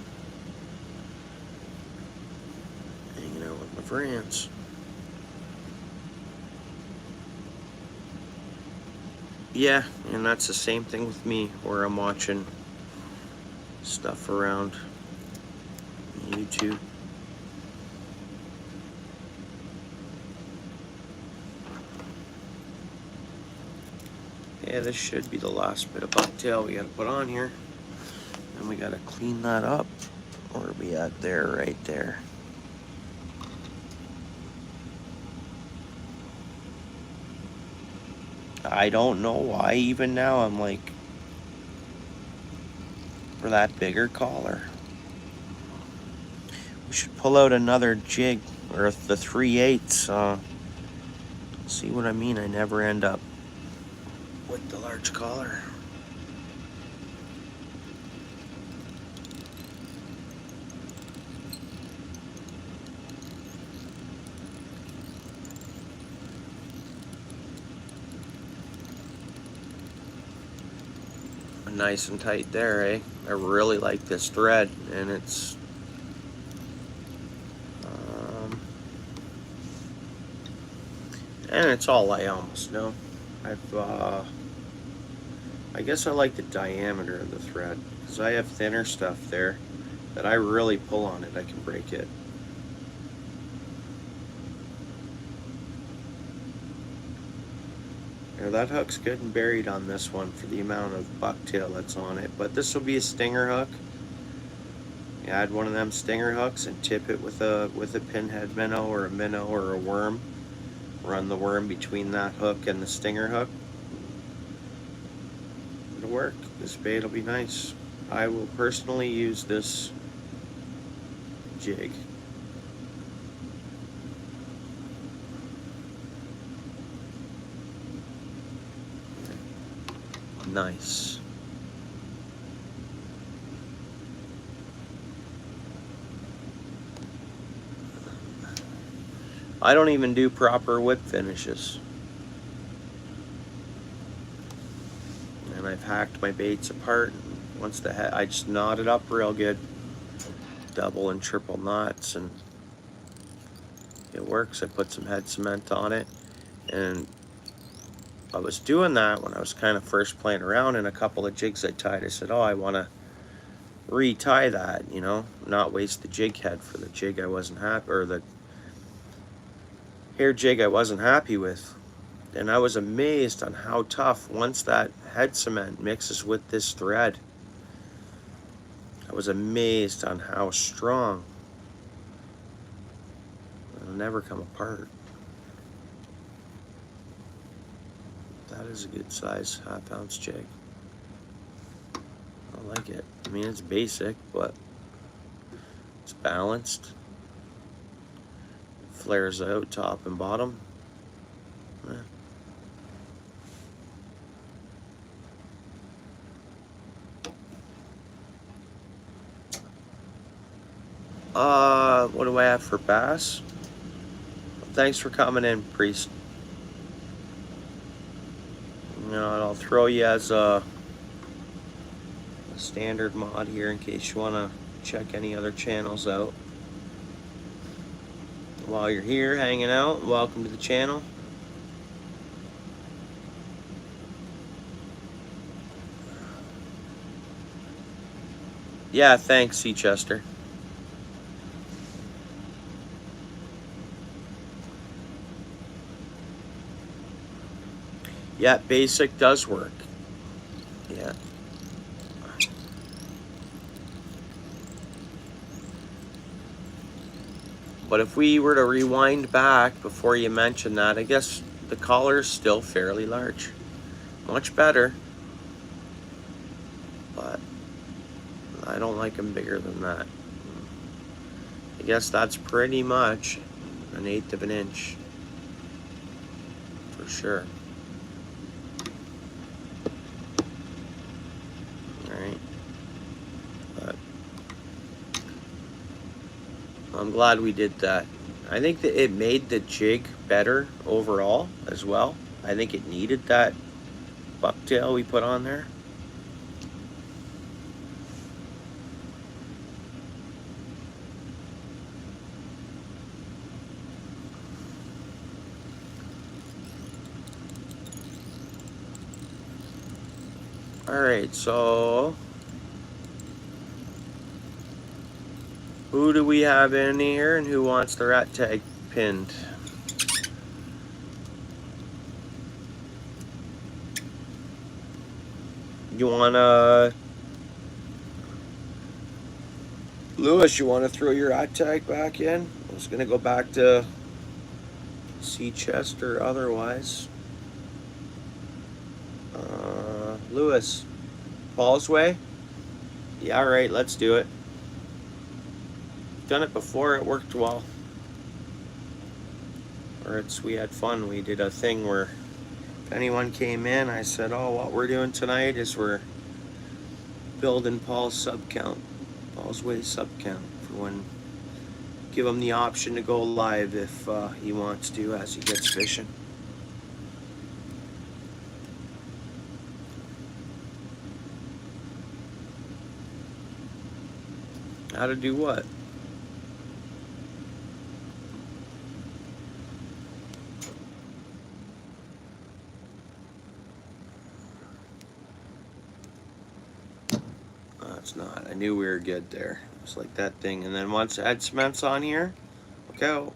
hanging out with my friends. Yeah, and that's the same thing with me, where I'm watching stuff around YouTube. Yeah, this should be the last bit of bucktail we gotta put on here. And we gotta clean that up. Where are we at there? Right there. I don't know why even now I'm like, for that bigger collar. We should pull out another jig, or the 3/8. See what I mean? I never end up with the large collar. Nice and tight there, eh? I really like this thread, and it's all I almost know. I guess I like the diameter of the thread, because I have thinner stuff there that I really pull on it, I can break it. Now that hook's good and buried on this one for the amount of bucktail that's on it, but this will be a stinger hook. You add one of them stinger hooks and tip it with a pinhead minnow or a worm. Run the worm between that hook and the stinger hook. It'll work. This bait will be nice. I will personally use this jig. Nice. I don't even do proper whip finishes. And I've hacked my baits apart. Once the head, I just knot it up real good. Double and triple knots, and it works. I put some head cement on it, and I was doing that when I was kind of first playing around, and a couple of jigs I tied, I said, oh, I want to retie that, you know, not waste the jig head for the jig I wasn't happy, or the hair jig I wasn't happy with. And I was amazed on how tough, once that head cement mixes with this thread, I was amazed on how strong. It'll never come apart. That is a good size half-ounce jig. I like it. I mean, it's basic, but it's balanced. Flares out top and bottom. Yeah. What do I have for bass? Thanks for coming in, Priest. You know, I'll throw you as a standard mod here in case you want to check any other channels out. While you're here hanging out, welcome to the channel. Yeah, thanks, C. Chester. Yeah, basic does work. Yeah. But if we were to rewind back before you mentioned that, I guess the collar is still fairly large. Much better. But I don't like them bigger than that. I guess that's pretty much 1/8 of an inch. for sure. Alright. But I'm glad we did that. I think that it made the jig better overall as well. I think it needed that bucktail we put on there. Alright, so who do we have in here and who wants the rat tag pinned? You wanna, Lewis, you wanna throw your rat tag back in? I was gonna go back to sea chest or otherwise. Lewis, Paul's way? Yeah, alright, let's do it. Done it before, it worked well. Or we had fun. We did a thing where if anyone came in, I said, oh, what we're doing tonight is we're building Paul's sub count, Paul's way sub count for when, give him the option to go live if he wants to as he gets fishing. How to do what? No, it's not. I knew we were good there. It's like that thing. And then once I add cements on here, okay.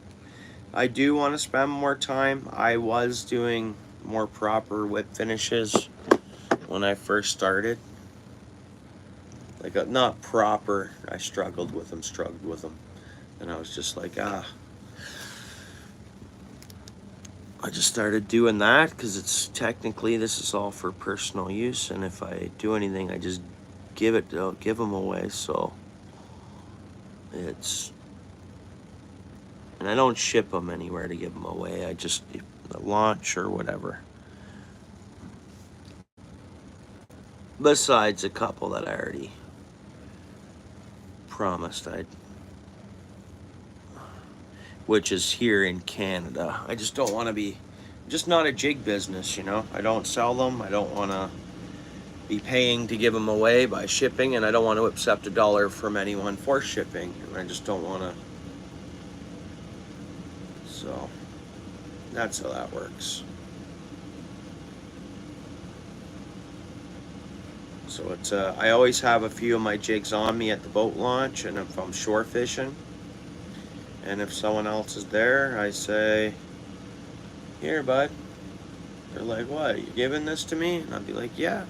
I do want to spend more time. I was doing more proper whip finishes when I first started. Like, not proper. I struggled with them. And I was just like, I just started doing that because it's technically, this is all for personal use. And if I do anything, I just give them away. So it's, and I don't ship them anywhere to give them away. I just launch or whatever. Besides a couple that I already promised I'd, which is here in Canada. I just don't want to be, just not a jig business, you know. I don't sell them. I don't want to be paying to give them away by shipping, and I don't want to accept $1 from anyone for shipping, and I just don't want to. So that's how that works. So it's I always have a few of my jigs on me at the boat launch, and if I'm shore fishing, and if someone else is there, I say, here, bud. They're like, what, you giving this to me? And I'll be like, yeah.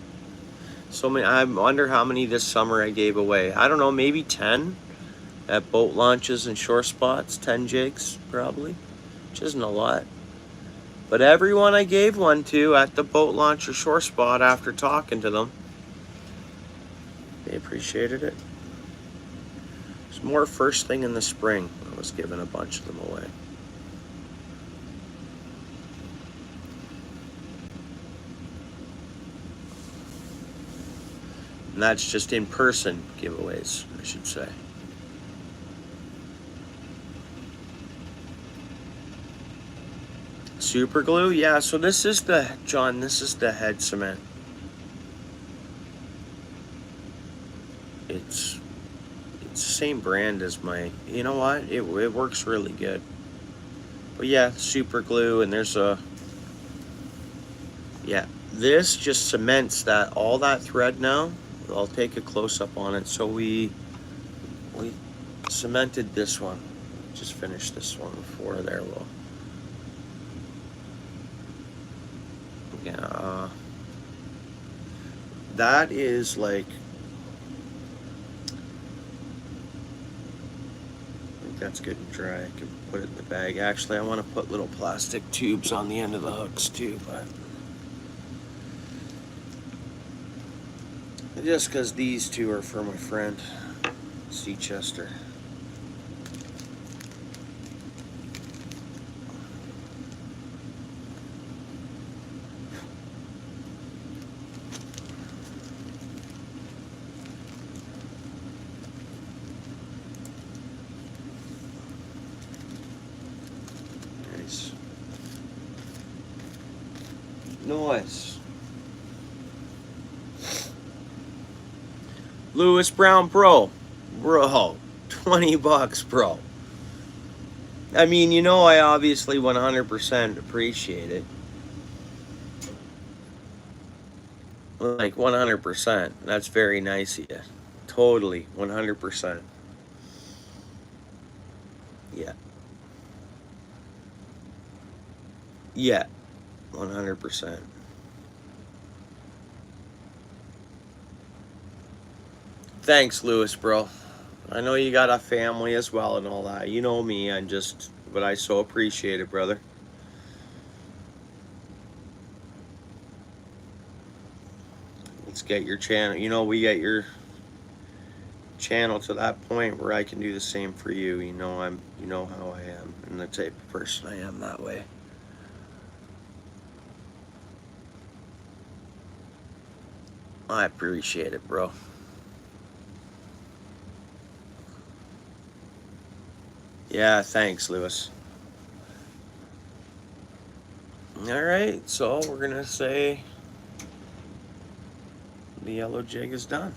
So many, I wonder how many this summer I gave away. I don't know, maybe 10 at boat launches and shore spots. 10 jigs, probably, which isn't a lot. But everyone I gave one to at the boat launch or shore spot after talking to them, they appreciated it. It's more first thing in the spring. I was giving a bunch of them away. And that's just in-person giveaways, I should say. Super glue? Yeah, so this is the, John, this is the head cement. It's the same brand as my, you know what? It works really good. But yeah, super glue, and there's a, yeah, this just cements that, all that thread now. I'll take a close-up on it. So we cemented this one. Just finished this one before there. Well, yeah, that is like, I think that's good and dry. I can put it in the bag. Actually, I want to put little plastic tubes on the end of the hooks too, but just because these two are for my friend Seachester. noise. Lewis Brown Pro. Bro, 20 bucks, bro. I mean, you know, I obviously 100% appreciate it. Like 100%. That's very nice of you. Totally, 100%. Yeah. Yeah, 100%. Thanks, Lewis, bro. I know you got a family as well and all that. You know me, but I so appreciate it, brother. Let's get your channel. You know, we get your channel to that point where I can do the same for you. You know, you know how I am and the type of person I am that way. I appreciate it, bro. Yeah, thanks, Lewis. All right, so we're gonna say the yellow jig is done.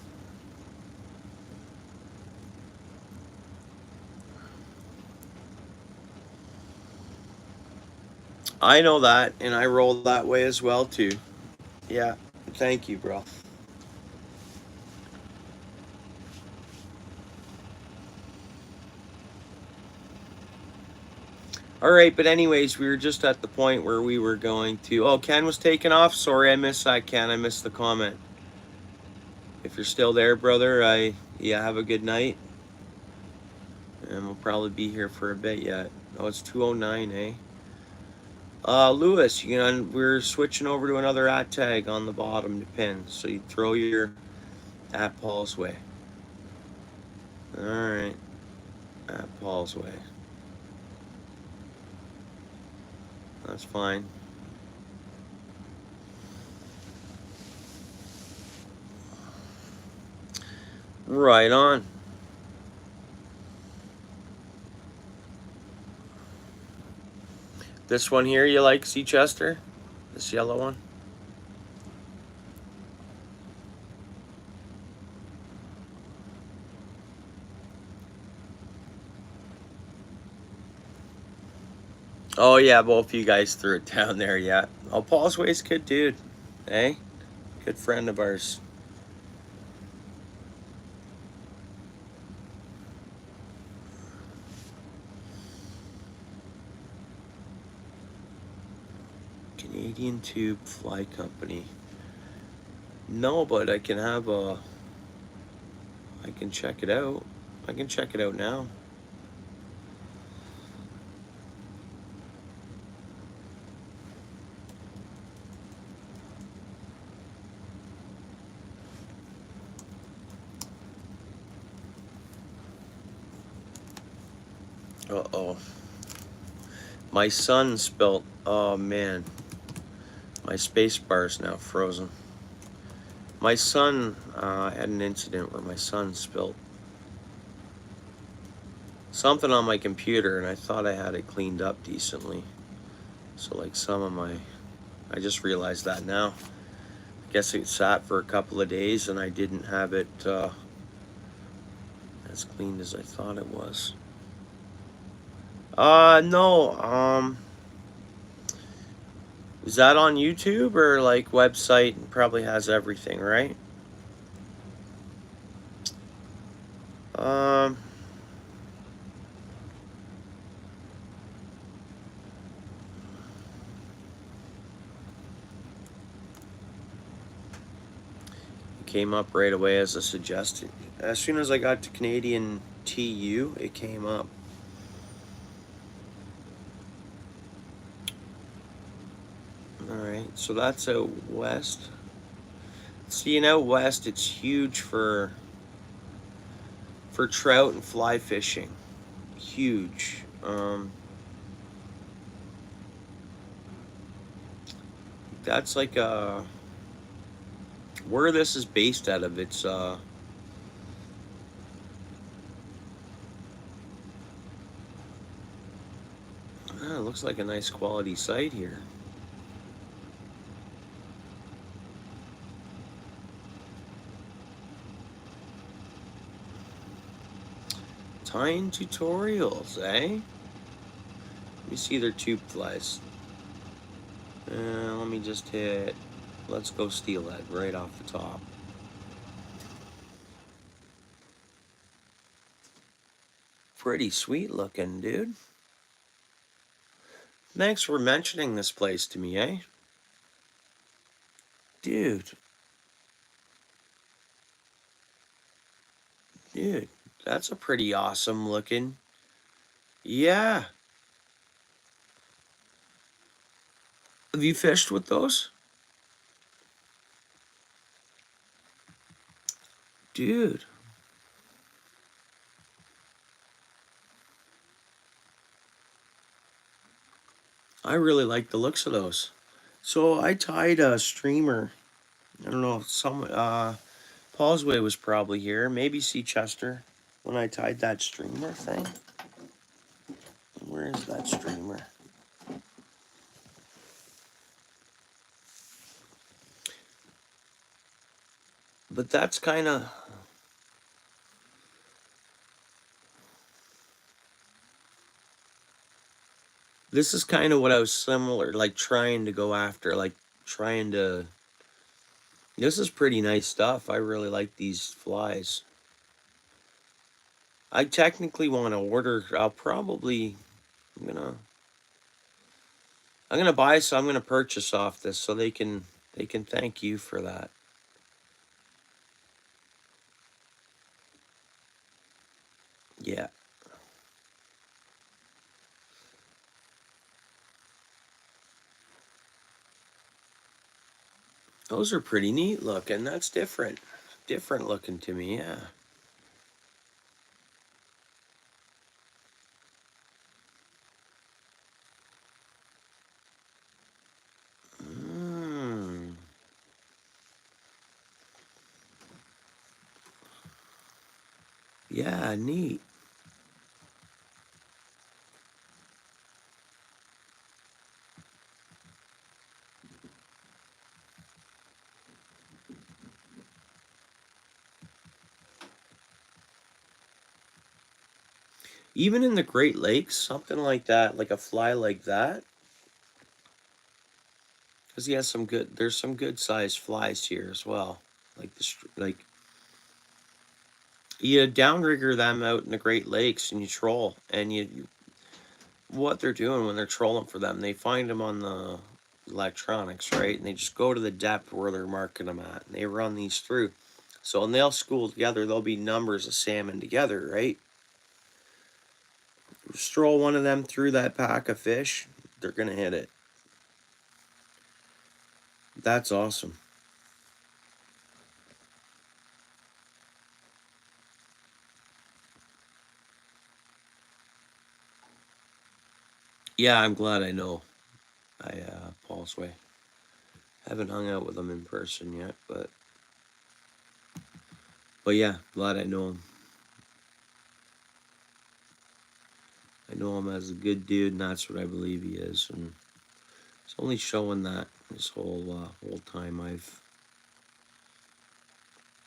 I know that, and I roll that way as well too. Yeah, thank you, bro. All right, but anyways, we were just at the point where we were going to. Oh, Ken was taken off. Sorry, I missed that, Ken. I missed the comment. If you're still there, brother, yeah, have a good night. And we'll probably be here for a bit yet. Oh, it's 2:09, eh? Lewis, we're switching over to another at tag on the bottom to pin. So you throw your at Paul's way. All right, at Paul's way. That's fine. Right on. This one here, you like, Seachester? This yellow one? Oh, yeah, both you guys threw it down there, yeah. Oh, Paul's Way's good dude, eh? Good friend of ours. Canadian Tube Fly Company. No, but I can check it out. I can check it out now. Uh-oh. My son spilt. Oh, man. My space bar is now frozen. My son had an incident where my son spilt something on my computer, and I thought I had it cleaned up decently. So, like, I just realized that now. I guess it sat for a couple of days, and I didn't have it as clean as I thought it was. No. Is that on YouTube or like website? It probably has everything, right? Um. Came up right away as a suggestion. As soon as I got to Canadian TU, it came up. Alright, so that's out west. See, out west, it's huge for trout and fly fishing. Huge. That's like where this is based out of. It's it looks like a nice quality site here. Tying tutorials, eh? Let me see their tube flies. Let me just hit, let's go steelhead right off the top. Pretty sweet looking, dude. Thanks for mentioning this place to me, eh? Dude. Dude, that's a pretty awesome looking. Yeah. Have you fished with those? Dude. I really like the looks of those. So I tied a streamer. I don't know if Paul's Way was probably here. Maybe Chester when I tied that streamer thing. Where is that streamer? But that's kind of... This is kind of what I was similar, like trying to go after, like trying to... This is pretty nice stuff. I really like these flies. I technically want to order, I'm gonna buy some, I'm gonna purchase off this so they can thank you for that. Yeah. Those are pretty neat looking. That's different. Different looking to me, yeah. Yeah, neat. Even in the Great Lakes, something like that, like a fly like that. Because he has some good, there's some good sized flies here as well. Like you downrigger them out in the Great Lakes and you troll. And what they're doing when they're trolling for them, they find them on the electronics, right? And they just go to the depth where they're marking them at. And they run these through. So when they'll school together, there'll be numbers of salmon together, right? Stroll one of them through that pack of fish, they're going to hit it. That's awesome. Yeah, I'm glad I know. Paul's Way. Haven't hung out with him in person yet, but yeah, glad I know him. I know him as a good dude, and that's what I believe he is. And it's only showing that this whole time I've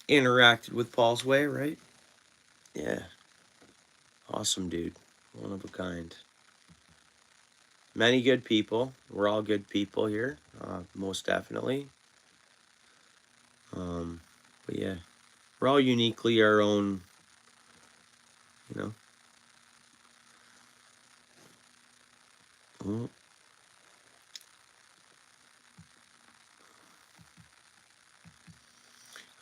interacted with Paul's Way, right? Yeah, awesome dude, one of a kind. Many good people. We're all good people here, most definitely. But yeah, we're all uniquely our own, you know. Mm.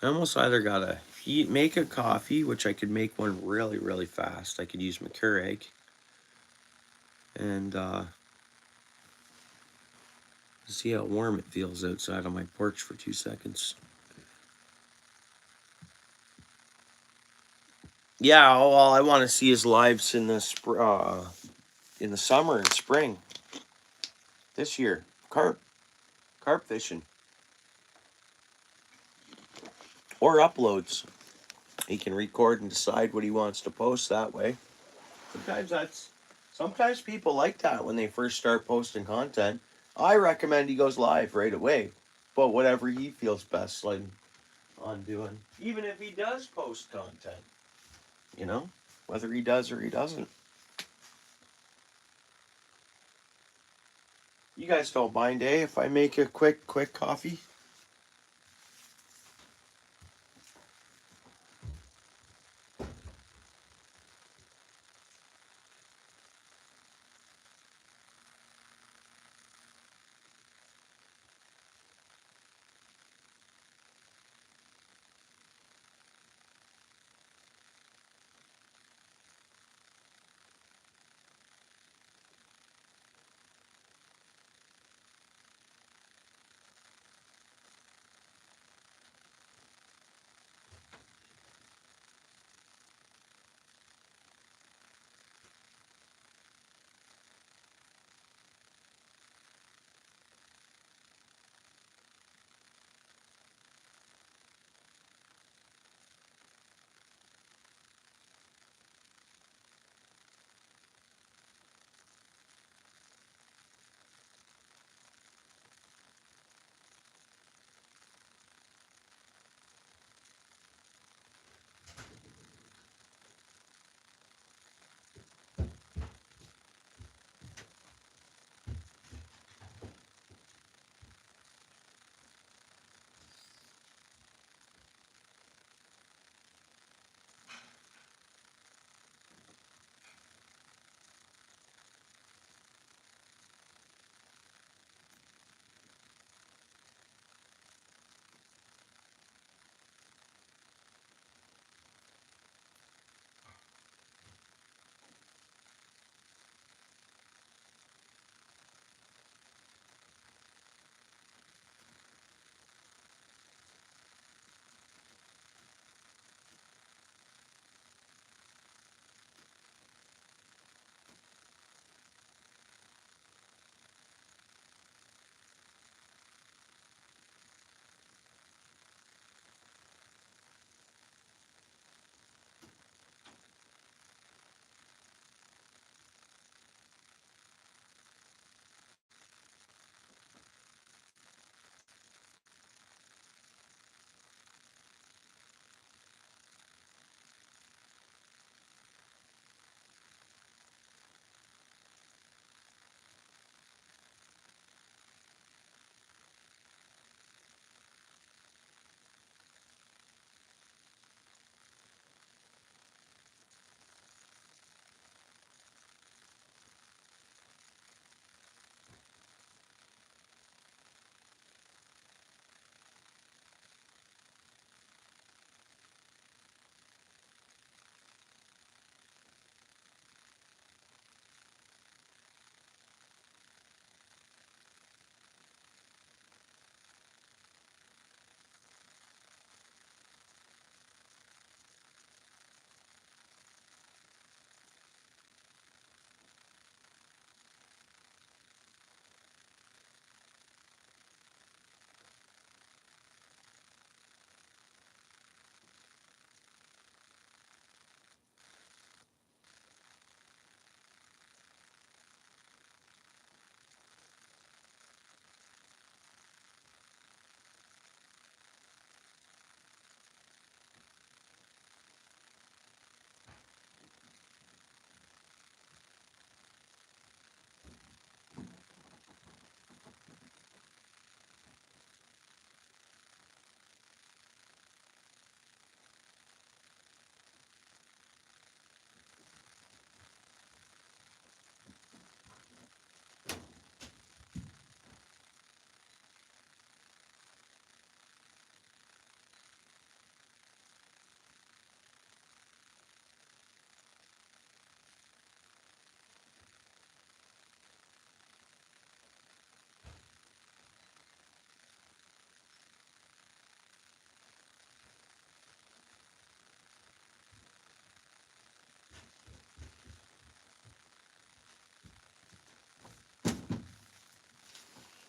I almost either gotta make a coffee, which I could make one really, really fast. I could use my Keurig. And see how warm it feels outside on my porch for 2 seconds. Yeah, all I want to see is lives in the summer and spring. This year, carp fishing, or uploads. He can record and decide what he wants to post that way. Sometimes people like that when they first start posting content. I recommend he goes live right away, but whatever he feels best like on doing, even if he does post content, you know. whether he does or he doesn't. You guys don't mind, eh? If I make a quick coffee?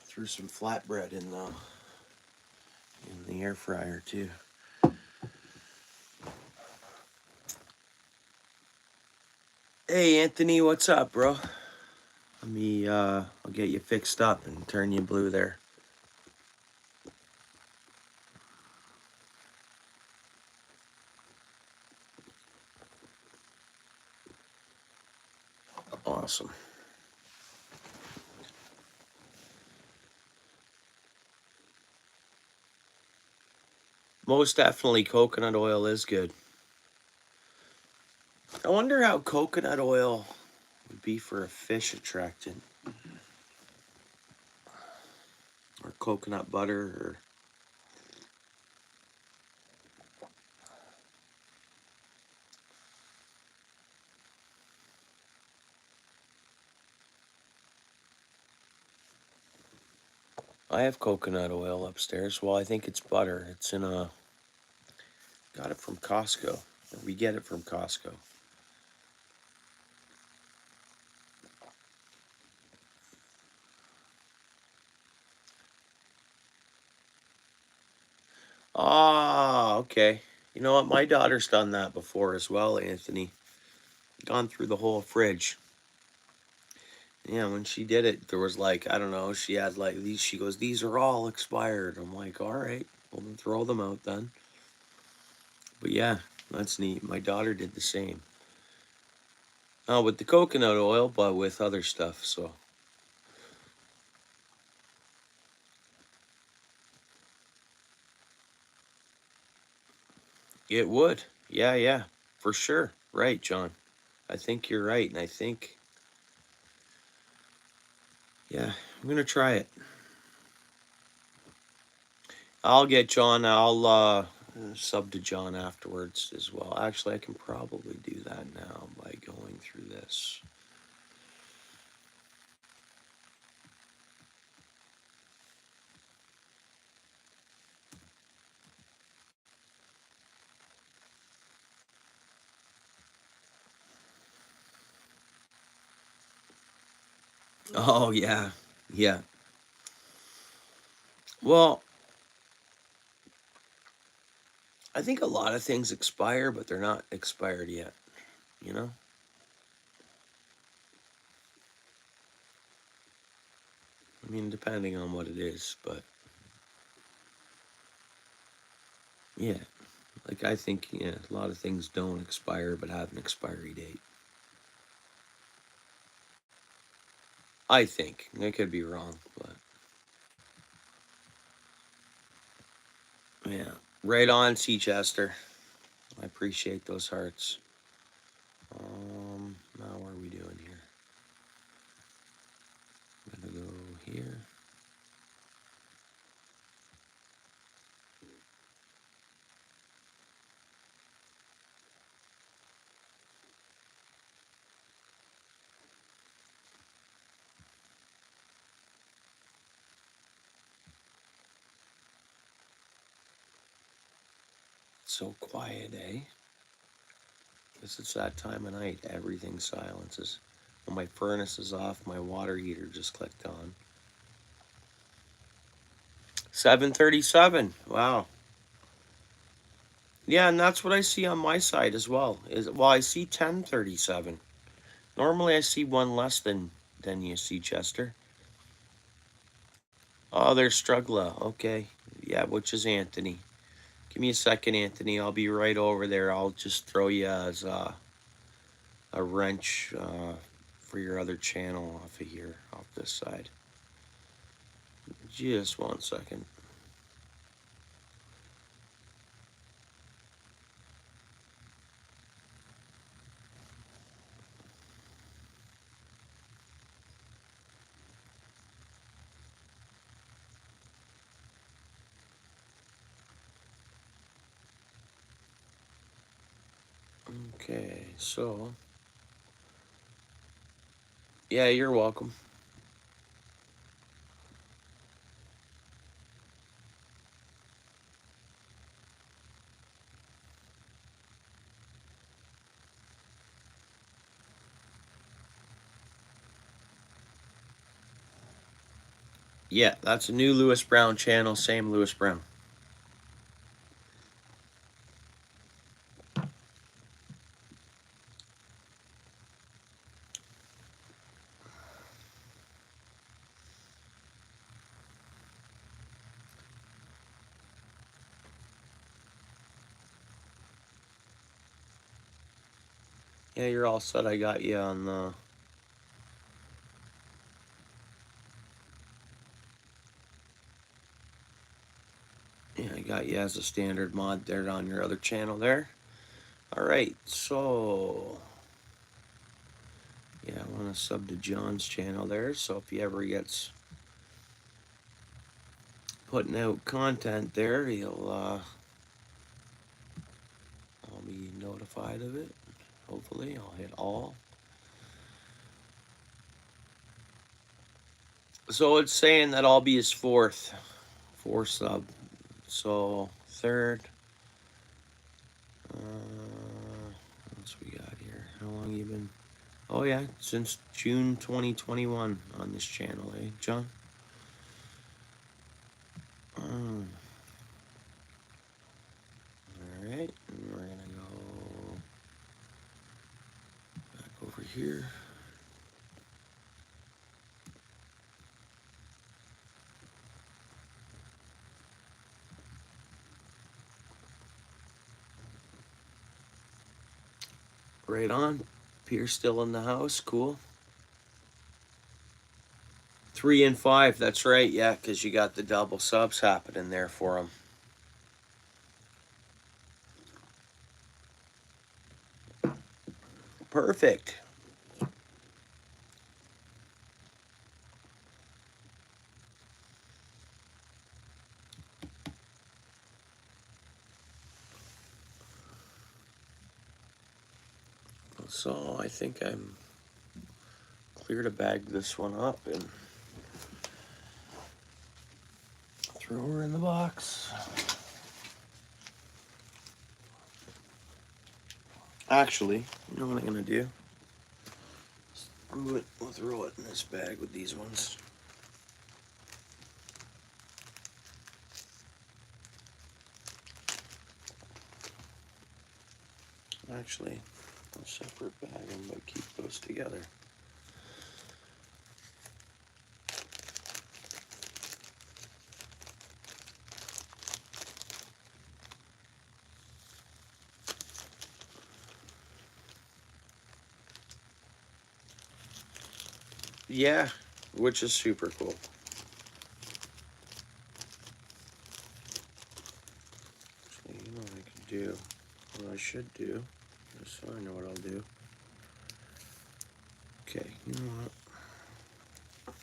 Threw some flatbread in the air fryer too. Hey Anthony, what's up, bro? Let me I'll get you fixed up and turn you blue there. awesome. Most definitely, coconut oil is good. I wonder how coconut oil would be for a fish attractant. Or coconut butter, or... I have coconut oil upstairs. Well, I think it's butter. It's in a... Got it from Costco. Or we get it from Costco. Ah, okay. You know what? My daughter's done that before as well, Anthony. Gone through the whole fridge. Yeah, when she did it, there was like, I don't know, she had like these, she goes, these are all expired. I'm like, all right, well, then throw them out then. But yeah, that's neat. My daughter did the same. Not with the coconut oil, but with other stuff, so. It would. Yeah, yeah, for sure. Right, John. I think you're right, and I think, yeah, I'm gonna try it. I'll get John. I'll sub to John afterwards as well. Actually, I can probably do that now by going through this. Oh yeah, yeah. Well, I think a lot of things expire, but they're not expired yet. You know. I mean, depending on what it is, but yeah. Like I think, yeah, a lot of things don't expire but have an expiry date. I think. I could be wrong, but yeah. Right on, Seachester. I appreciate those hearts. Now what are we doing here? I'm gonna go here. It's so quiet, eh? Guess it's that time of night. Everything silences. When my furnace is off, my water heater just clicked on. 7:37. Wow. Yeah, and that's what I see on my side as well. Well, I see 10:37. Normally I see one less than you see, Chester. Oh, there's Struggla. Okay. Yeah, which is Anthony. Give me a second, Anthony. I'll be right over there. I'll just throw you as a wrench for your other channel off of here, off this side. Just 1 second. Okay, so yeah, you're welcome. Yeah, that's a new Lewis Brown channel. Same Lewis Brown. Yeah, you're all set. I got you on the got you as a standard mod there on your other channel there. Alright, so yeah, I want to sub to John's channel there, so if he ever gets putting out content there, I'll be notified of it. Hopefully, I'll hit all. So it's saying that I'll be his fourth sub. So third. What else we got here? How long you been? Oh yeah, since June 2021 on this channel, eh, John? All right, and we're gonna go back over here. Right on. Pierce still in the house. Cool. 3 and 5. That's right. Yeah, because you got the double subs happening there for him. Perfect. So I think I'm clear to bag this one up and throw her in the box. Actually, you know what I'm gonna do? We'll throw it in this bag with these ones. Actually, I'll separate bag them, but keep those together. Yeah, which is super cool. So you know what I can do, what I should do, just so I know what I'll do. Okay, you know what?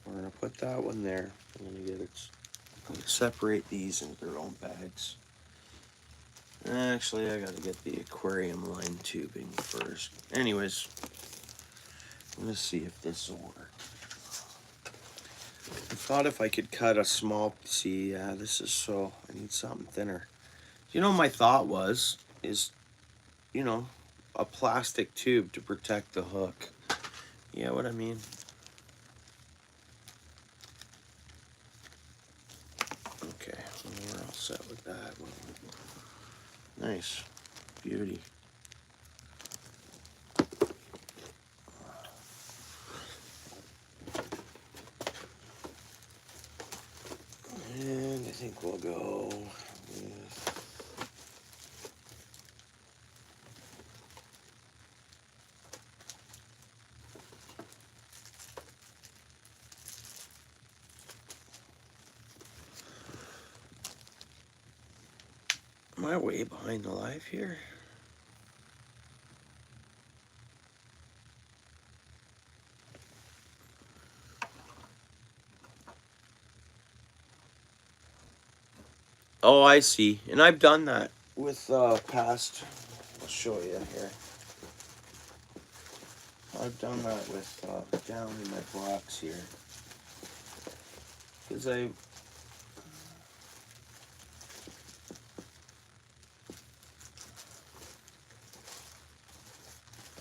We're gonna put that one there. I'm gonna separate these into their own bags. Actually, I gotta get the aquarium line tubing first. Anyways, let's see if this will work. I thought if I could cut a small, see, yeah, this is so, I need something thinner. You know, my thought is, you know, a plastic tube to protect the hook. You know what I mean? Okay, well, we're all set with that. Nice. Beauty. And I think we'll go with am I way behind the live here? Oh, I see. And I've done that with past. I'll show you here. I've done that with down in my box here. Because I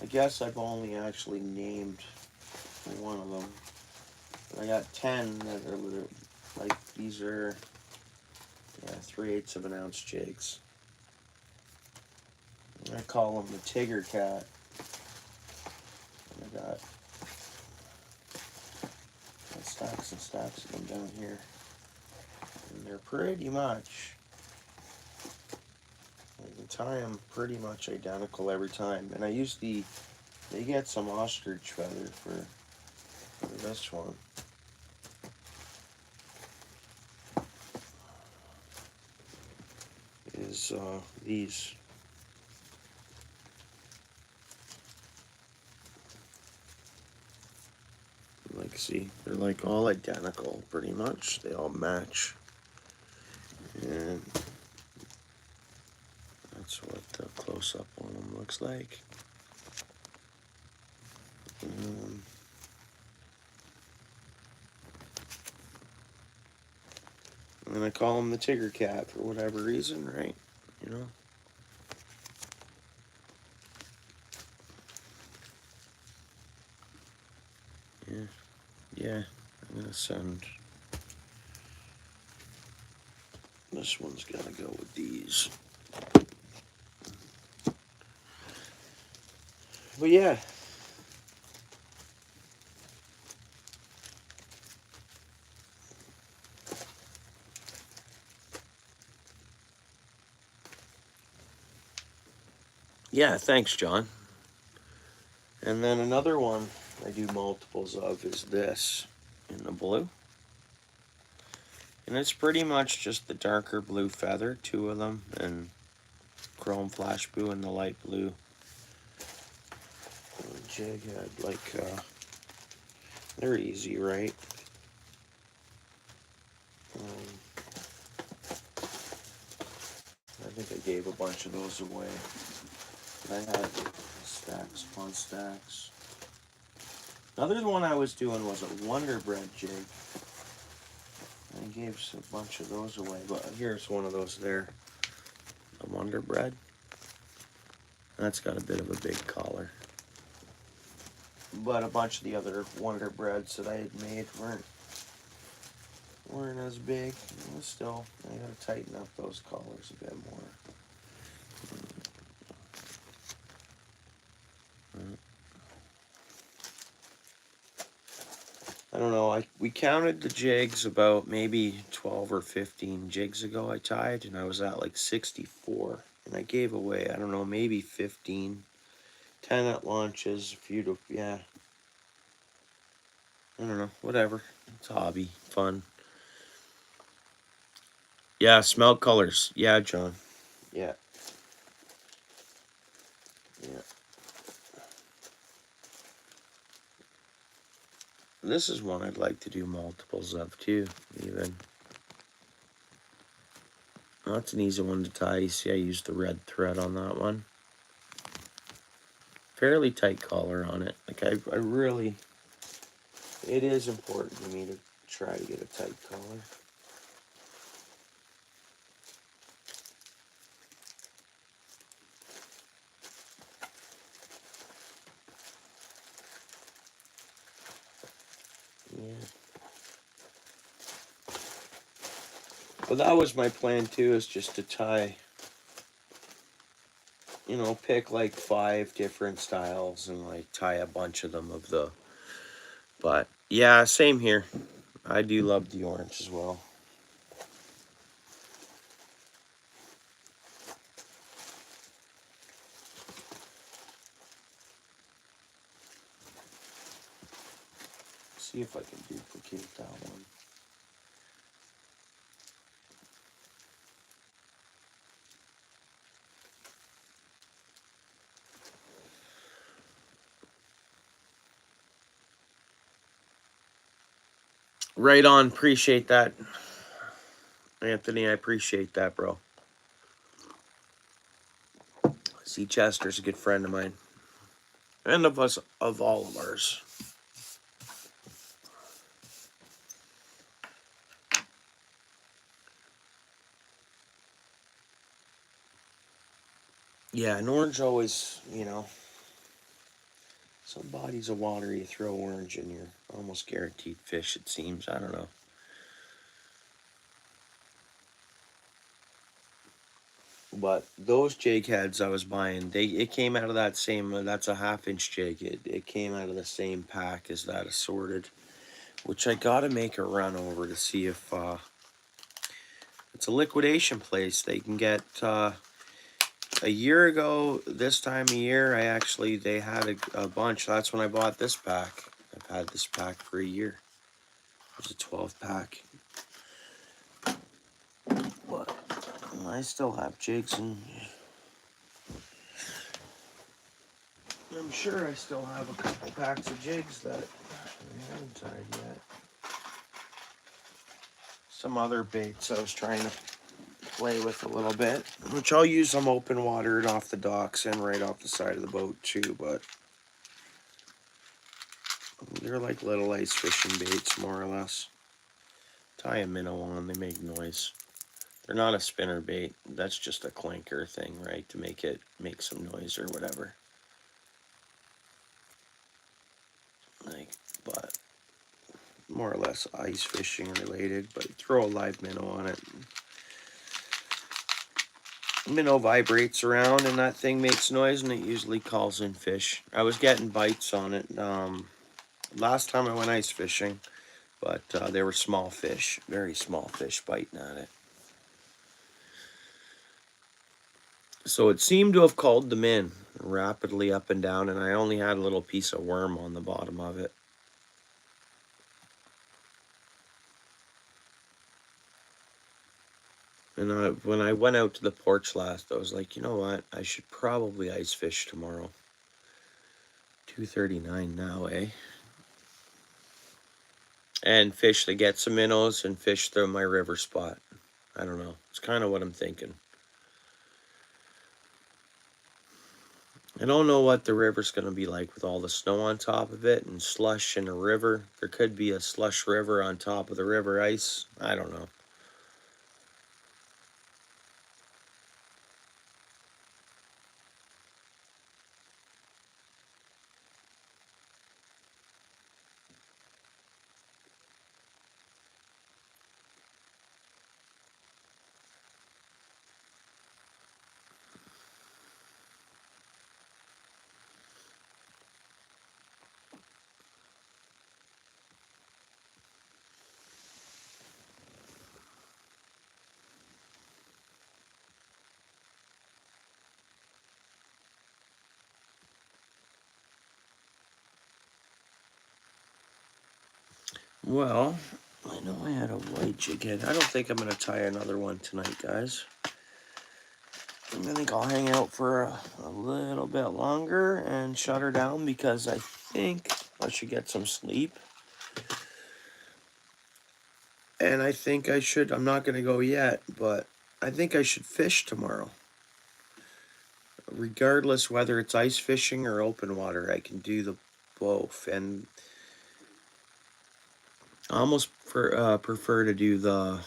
guess I've only actually named one of them. But I got 10 that are like, these are, yeah, 3/8 of an ounce jigs. And I call them the Tigger Cat. And I got stacks and stacks of them down here. And they're pretty much, you can tie them pretty much identical every time. And I use they get some ostrich feather for this one. is these. Like, see, they're like all identical pretty much. They all match. And that's what the close-up on them looks like. And I call him the Tigger Cat for whatever reason, right? You know? Yeah, I'm gonna send. This one's gotta go with these. But yeah. Yeah, thanks, John. And then another one I do multiples of is this in the blue. And it's pretty much just the darker blue feather, 2 of them, and chrome flash blue in the light blue. Jig head, like, they're easy, right? I think I gave a bunch of those away. I had stacks upon stacks. Another one I was doing was a Wonder Bread jig. I gave a bunch of those away, but here's one of those there. A Wonder Bread. That's got a bit of a big collar. But a bunch of the other Wonder Breads that I had made weren't as big. Still, I gotta tighten up those collars a bit more. I don't know, we counted the jigs about maybe 12 or 15 jigs ago I tied, and I was at like 64. And I gave away, I don't know, maybe 15. 10 at launches, a few to, yeah. I don't know, whatever. It's a hobby, fun. Yeah, smell colors. Yeah, John. Yeah. Yeah. This is one I'd like to do multiples of too, even. Oh, that's an easy one to tie. You see I used the red thread on that one. Fairly tight collar on it. Like I really, it is important to me to try to get a tight collar. Yeah. But that was my plan too, is just to tie, you know, pick like 5 different styles and like tie a bunch of them of the, but yeah, same here. I do love the orange as well. See if I can duplicate that one. Right on. Appreciate that, Anthony. I appreciate that, bro. See, Chester's a good friend of mine, and of all of ours. Yeah, and orange always, you know, some bodies of water you throw orange in, you're almost guaranteed fish. It seems. I don't know. But those jig heads I was buying, it came out of that same. That's a 1/2-inch jig. It came out of the same pack as that assorted, which I gotta make a run over to see if it's a liquidation place. They can get a year ago this time of year. They had a bunch. That's when I bought this pack. I've had this pack for a year. It was a 12 pack. What? I still have jigs, and I'm sure I still have a couple packs of jigs that I haven't tied yet. Some other baits I was trying to play with a little bit, which I'll use them open watered off the docks and right off the side of the boat too, but they're like little ice fishing baits, more or less. Tie a minnow on, they make noise. They're not a spinner bait. That's just a clanker thing, right? To make it make some noise or whatever. Like, but more or less ice fishing related. But throw a live minnow on it. Minnow vibrates around and that thing makes noise, and it usually calls in fish. I was getting bites on it last time I went ice fishing, but they were small fish, very small fish biting at it. So it seemed to have called them in rapidly up and down, and I only had a little piece of worm on the bottom of it. And when I went out to the porch last, I was like, you know what? I should probably ice fish tomorrow. 2:39 now, eh? And fish the get some minnows and fish through my river spot. I don't know. It's kind of what I'm thinking. I don't know what the river's going to be like with all the snow on top of it and slush in the river. There could be a slush river on top of the river ice. I don't know. Well, I know I had a white jig head. I don't think I'm going to tie another one tonight, guys. I think I'll hang out for a little bit longer and shut her down because I think I should get some sleep. And I think I should, I'm not going to go yet, but I think I should fish tomorrow. Regardless whether it's ice fishing or open water, I can do the both. And I almost prefer to do the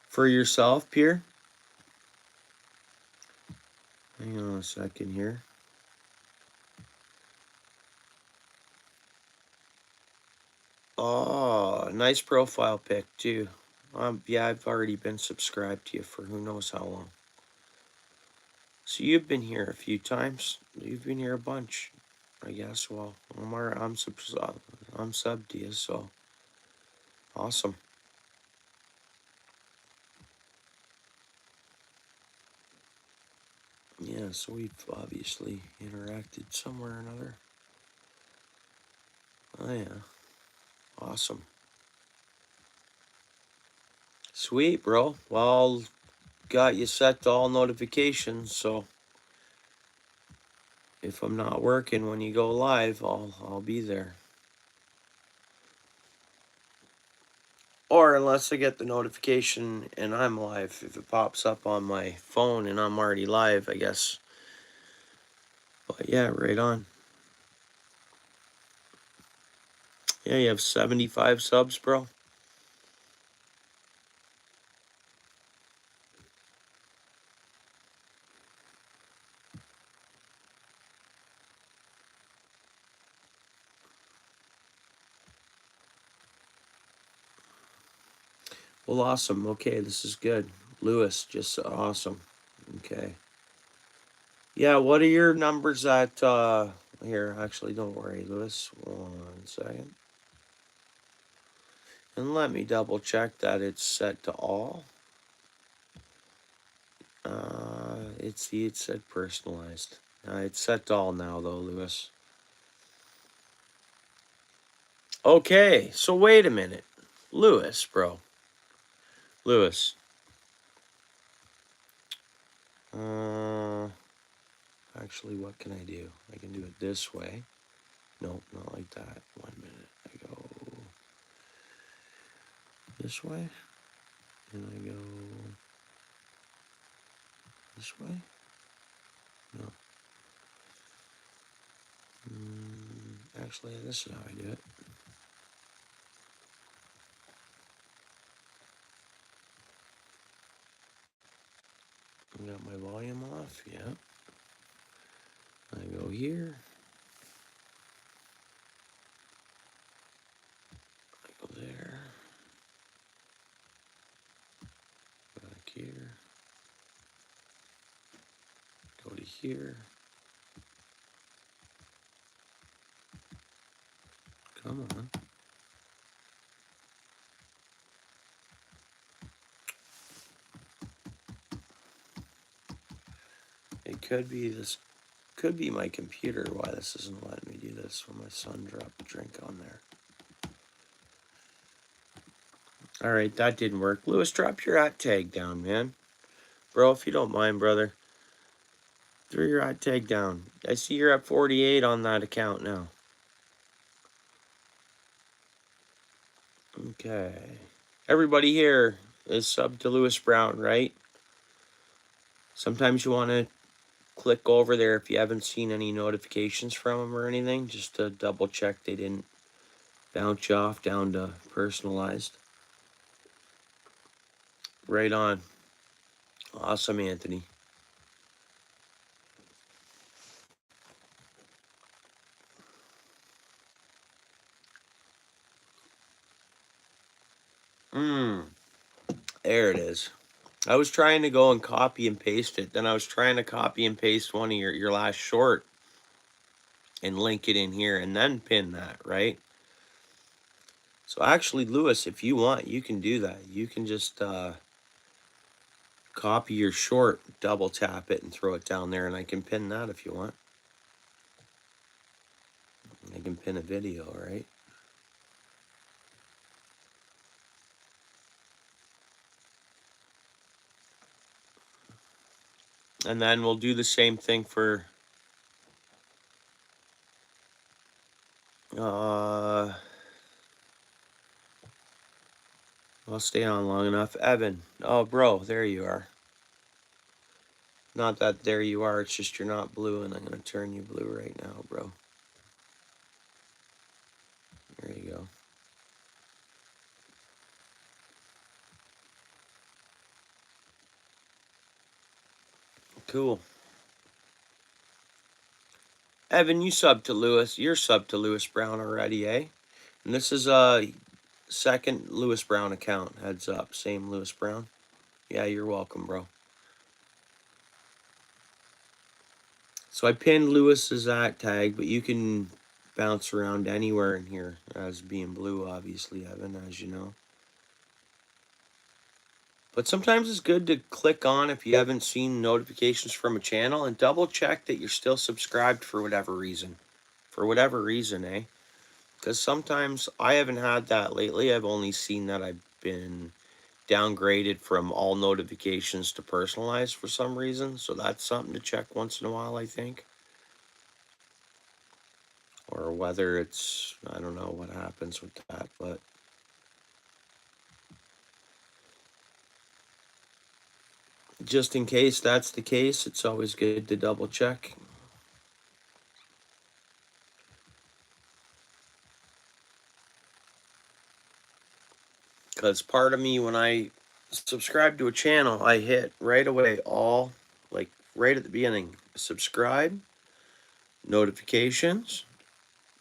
for yourself, Pierre. Hang on a second here. Oh, nice profile pic too. Yeah, I've already been subscribed to you for who knows how long. So you've been here a few times. You've been here a bunch, I guess. Well, I'm sub to you, so awesome. Yeah, so we've obviously interacted somewhere or another. Oh yeah, awesome. Sweet, bro. Well, got you set to all notifications, so if I'm not working when you go live, I'll be there. Or unless I get the notification and I'm live, if it pops up on my phone and I'm already live, I guess. But yeah, right on. Yeah, you have 75 subs, bro. Well, awesome. Okay, this is good. Lewis, just awesome. Okay. Yeah, what are your numbers at, here, actually, don't worry, Lewis. 1 second. And let me double check that it's set to all. It said personalized. It's set to all now, though, Lewis. Okay, so wait a minute. Lewis, bro. Lewis. Actually, what can I do? I can do it this way. Nope, not like that. 1 minute. I go this way. And I go this way. No. Actually, this is how I do it. I got my volume off. Yeah. I go here. I go there. Back here. Go to here. Come on. It could be this. Could be my computer why this isn't letting me do this when my son dropped a drink on there. Alright, that didn't work. Lewis, drop your @tag down, man. Bro, if you don't mind, brother. Throw your @tag down. I see you're at 48 on that account now. Okay. Everybody here is sub to Lewis Brown, right? Sometimes you want to click over there if you haven't seen any notifications from him or anything, just to double check they didn't bounce you off down to personalized. Right on. Awesome, Anthony. There it is. I was trying to go and copy and paste it. Then I was trying to copy and paste one of your last short and link it in here and then pin that, right? So actually, Lewis, if you want, you can do that. You can just copy your short, double tap it, and throw it down there, and I can pin that if you want. I can pin a video, right? And then we'll do the same thing for I'll stay on long enough. Evan. Oh, bro, there you are. Not that there you are, it's just you're not blue, and I'm going to turn you blue right now, bro. There you go. Cool. Evan, you sub to Lewis. You're sub to Lewis Brown already, eh? And this is a second Lewis Brown account. Heads up. Same Lewis Brown. Yeah, you're welcome, bro. So I pinned Lewis's @tag, but you can bounce around anywhere in here as being blue, obviously, Evan, as you know. But sometimes it's good to click on if you haven't seen notifications from a channel and double check that you're still subscribed for whatever reason. For whatever reason, eh? Because sometimes I haven't had that lately. I've only seen that I've been downgraded from all notifications to personalized for some reason. So that's something to check once in a while, I think. Or whether it's, I don't know what happens with that, but just in case that's the case, it's always good to double check. Because part of me, when I subscribe to a channel, I hit right away all, like right at the beginning, subscribe, notifications,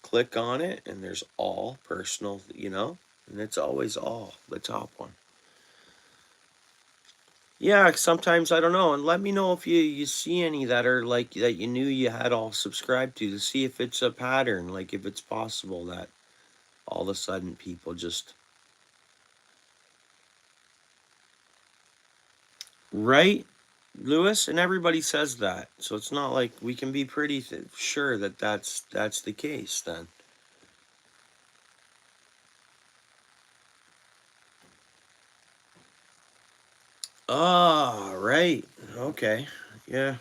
click on it, and there's all personal, you know, and it's always all, the top one. Yeah, sometimes I don't know, and let me know if you see any that are like that you knew you had all subscribed to see if it's a pattern, like if it's possible that all of a sudden people just right, Lewis, and everybody says that, so it's not like we can be pretty sure that that's the case then. Oh, right. Okay. Yeah.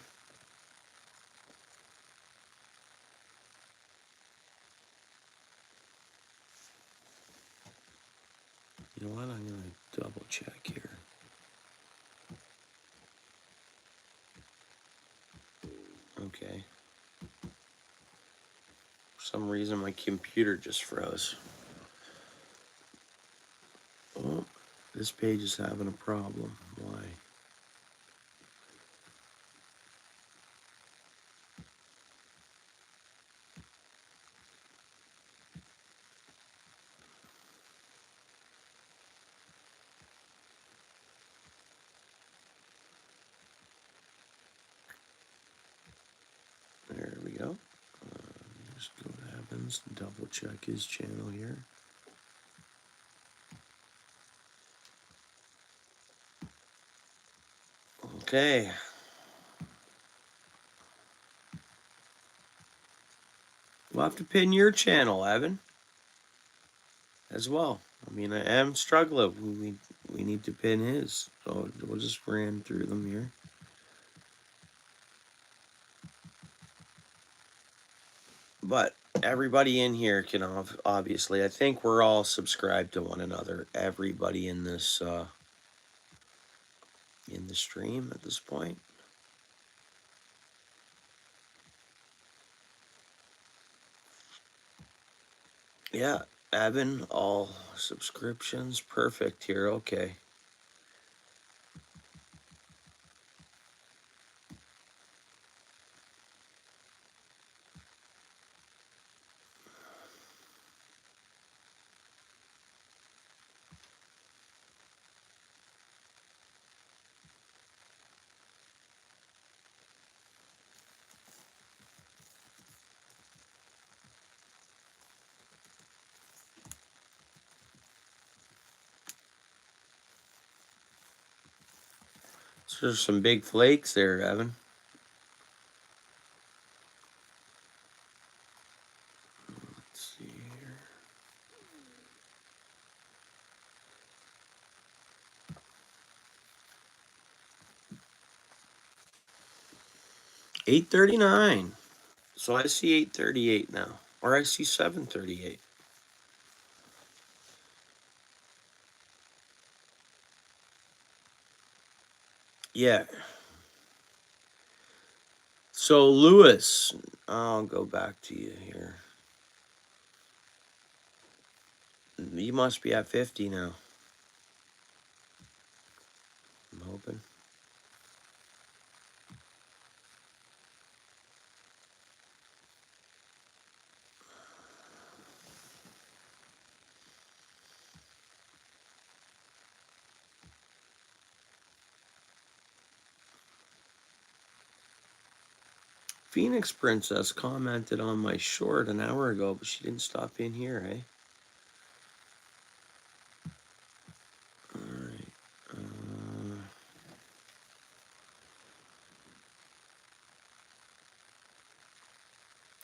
You know what? I'm going to double check here. Okay. For some reason, my computer just froze. Oh, this page is having a problem. Why? There we go. Just go to Evans, double check his channel here. Okay. We'll have to pin your channel, Evan, as well. I mean, I am struggling. We need to pin his. So we'll just ran through them here. But everybody in here can obviously, I think we're all subscribed to one another. Everybody in this in the stream at this point. Yeah, Evan, all subscriptions, perfect here. Okay. So there's some big flakes there, Evan. Let's see here. $8.39. So I see 8.38 now, or I see 7.38. Yeah. So Lewis, I'll go back to you here. You must be at 50 now. I'm hoping. Phoenix Princess commented on my short an hour ago, but she didn't stop in here, eh? Alright.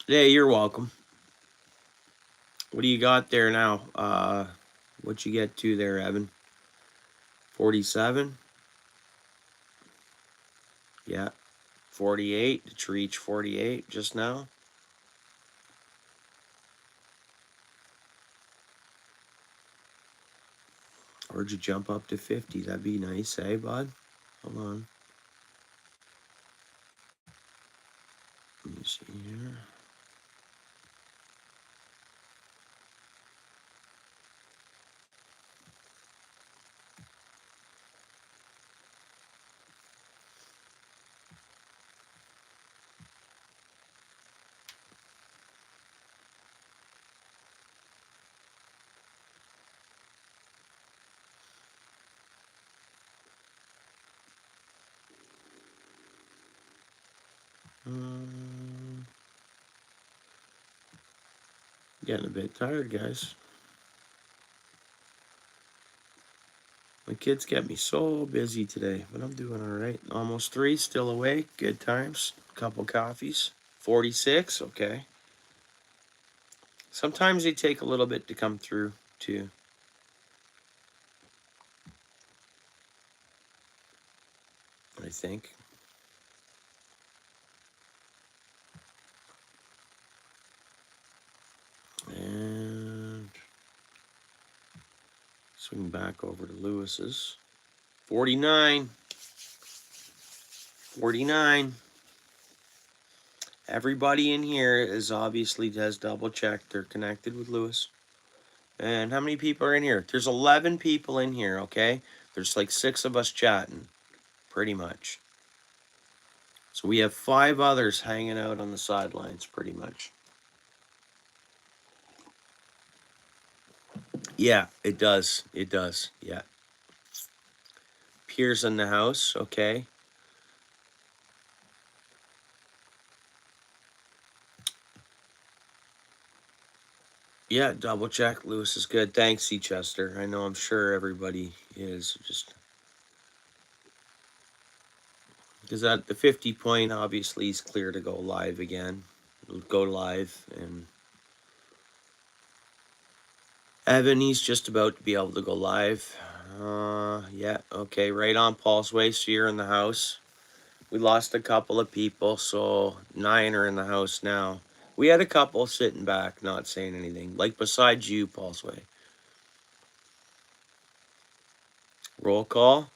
Yeah, you're welcome. What do you got there now? What you get to there, Evan? 47? Yeah. 48. Did you reach 48 just now? Or did you jump up to 50? That'd be nice, eh, bud? Hold on. Let me see here. Getting a bit tired, guys. My kids get me so busy today, but I'm doing all right. Almost 3, still awake. Good times. Couple coffees. 46, okay. Sometimes they take a little bit to come through, too. I think. And swing back over to Lewis's. 49. 49. Everybody in here is obviously has double checked. They're connected with Lewis. And how many people are in here? There's 11 people in here, okay? There's like 6 of us chatting, pretty much. So we have 5 others hanging out on the sidelines, pretty much. Yeah, it does. It does. Yeah. Piers in the house, okay. Yeah, double check. Lewis is good. Thanks, C. Chester. I know I'm sure everybody is just because at the 50 point, obviously he's clear to go live again. We'll go live, and Evan, he's just about to be able to go live. Yeah, okay, right on Paul's way. So you're in the house. We lost a couple of people, so 9 are in the house now. We had a couple sitting back, not saying anything. Like besides you, Paul's way. Roll call.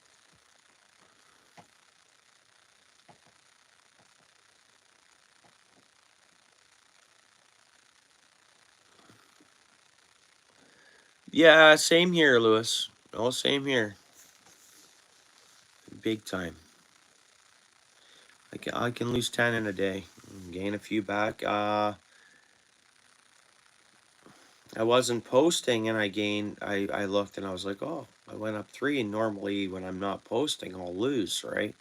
Yeah, same here, Lewis. Oh, same here. Big time. I can lose 10 in a day, gain a few back. I wasn't posting, and I looked and I was like, oh, I went up 3. And normally when I'm not posting, I'll lose, right?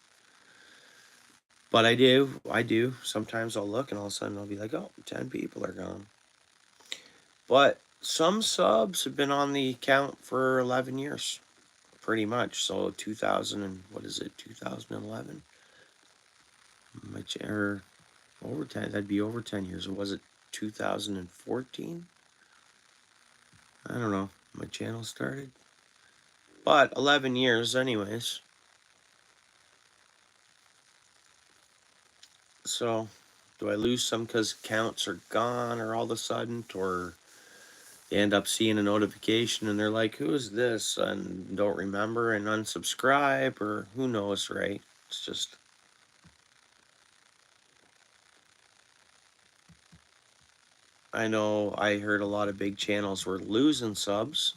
But I do. Sometimes I'll look and all of a sudden I'll be like, oh, 10 people are gone. But some subs have been on the account for 11 years, pretty much. So 2000 and what is it? 2011. Or over 10. That'd be over 10 years. Or was it 2014? I don't know. My channel started. But 11 years, anyways. So, do I lose some because counts are gone or all of a sudden? Or they end up seeing a notification and they're like, who is this? And don't remember and unsubscribe, or who knows, right? It's just. I know I heard a lot of big channels were losing subs.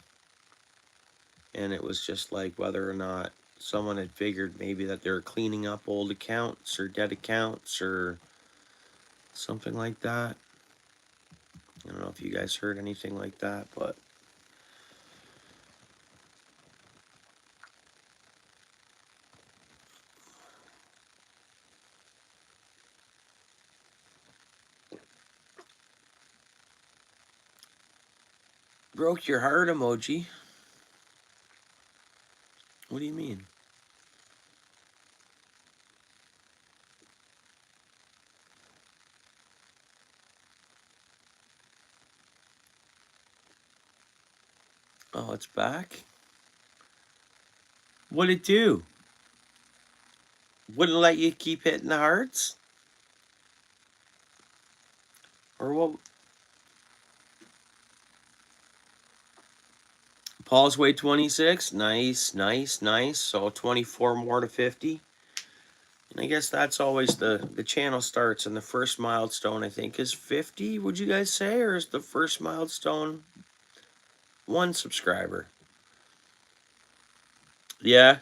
And it was just like whether or not someone had figured maybe that they're cleaning up old accounts or dead accounts or something like that. I don't know if you guys heard anything like that, but broke your heart emoji. What do you mean? Oh, it's back? What'd it do? Wouldn't let you keep hitting the hearts? Or what? Paul's way 26. Nice, nice, nice. So 24 more to 50. And I guess that's always the channel starts, and the first milestone, I think, is 50, would you guys say? Or is the first milestone 1 subscriber? Yeah.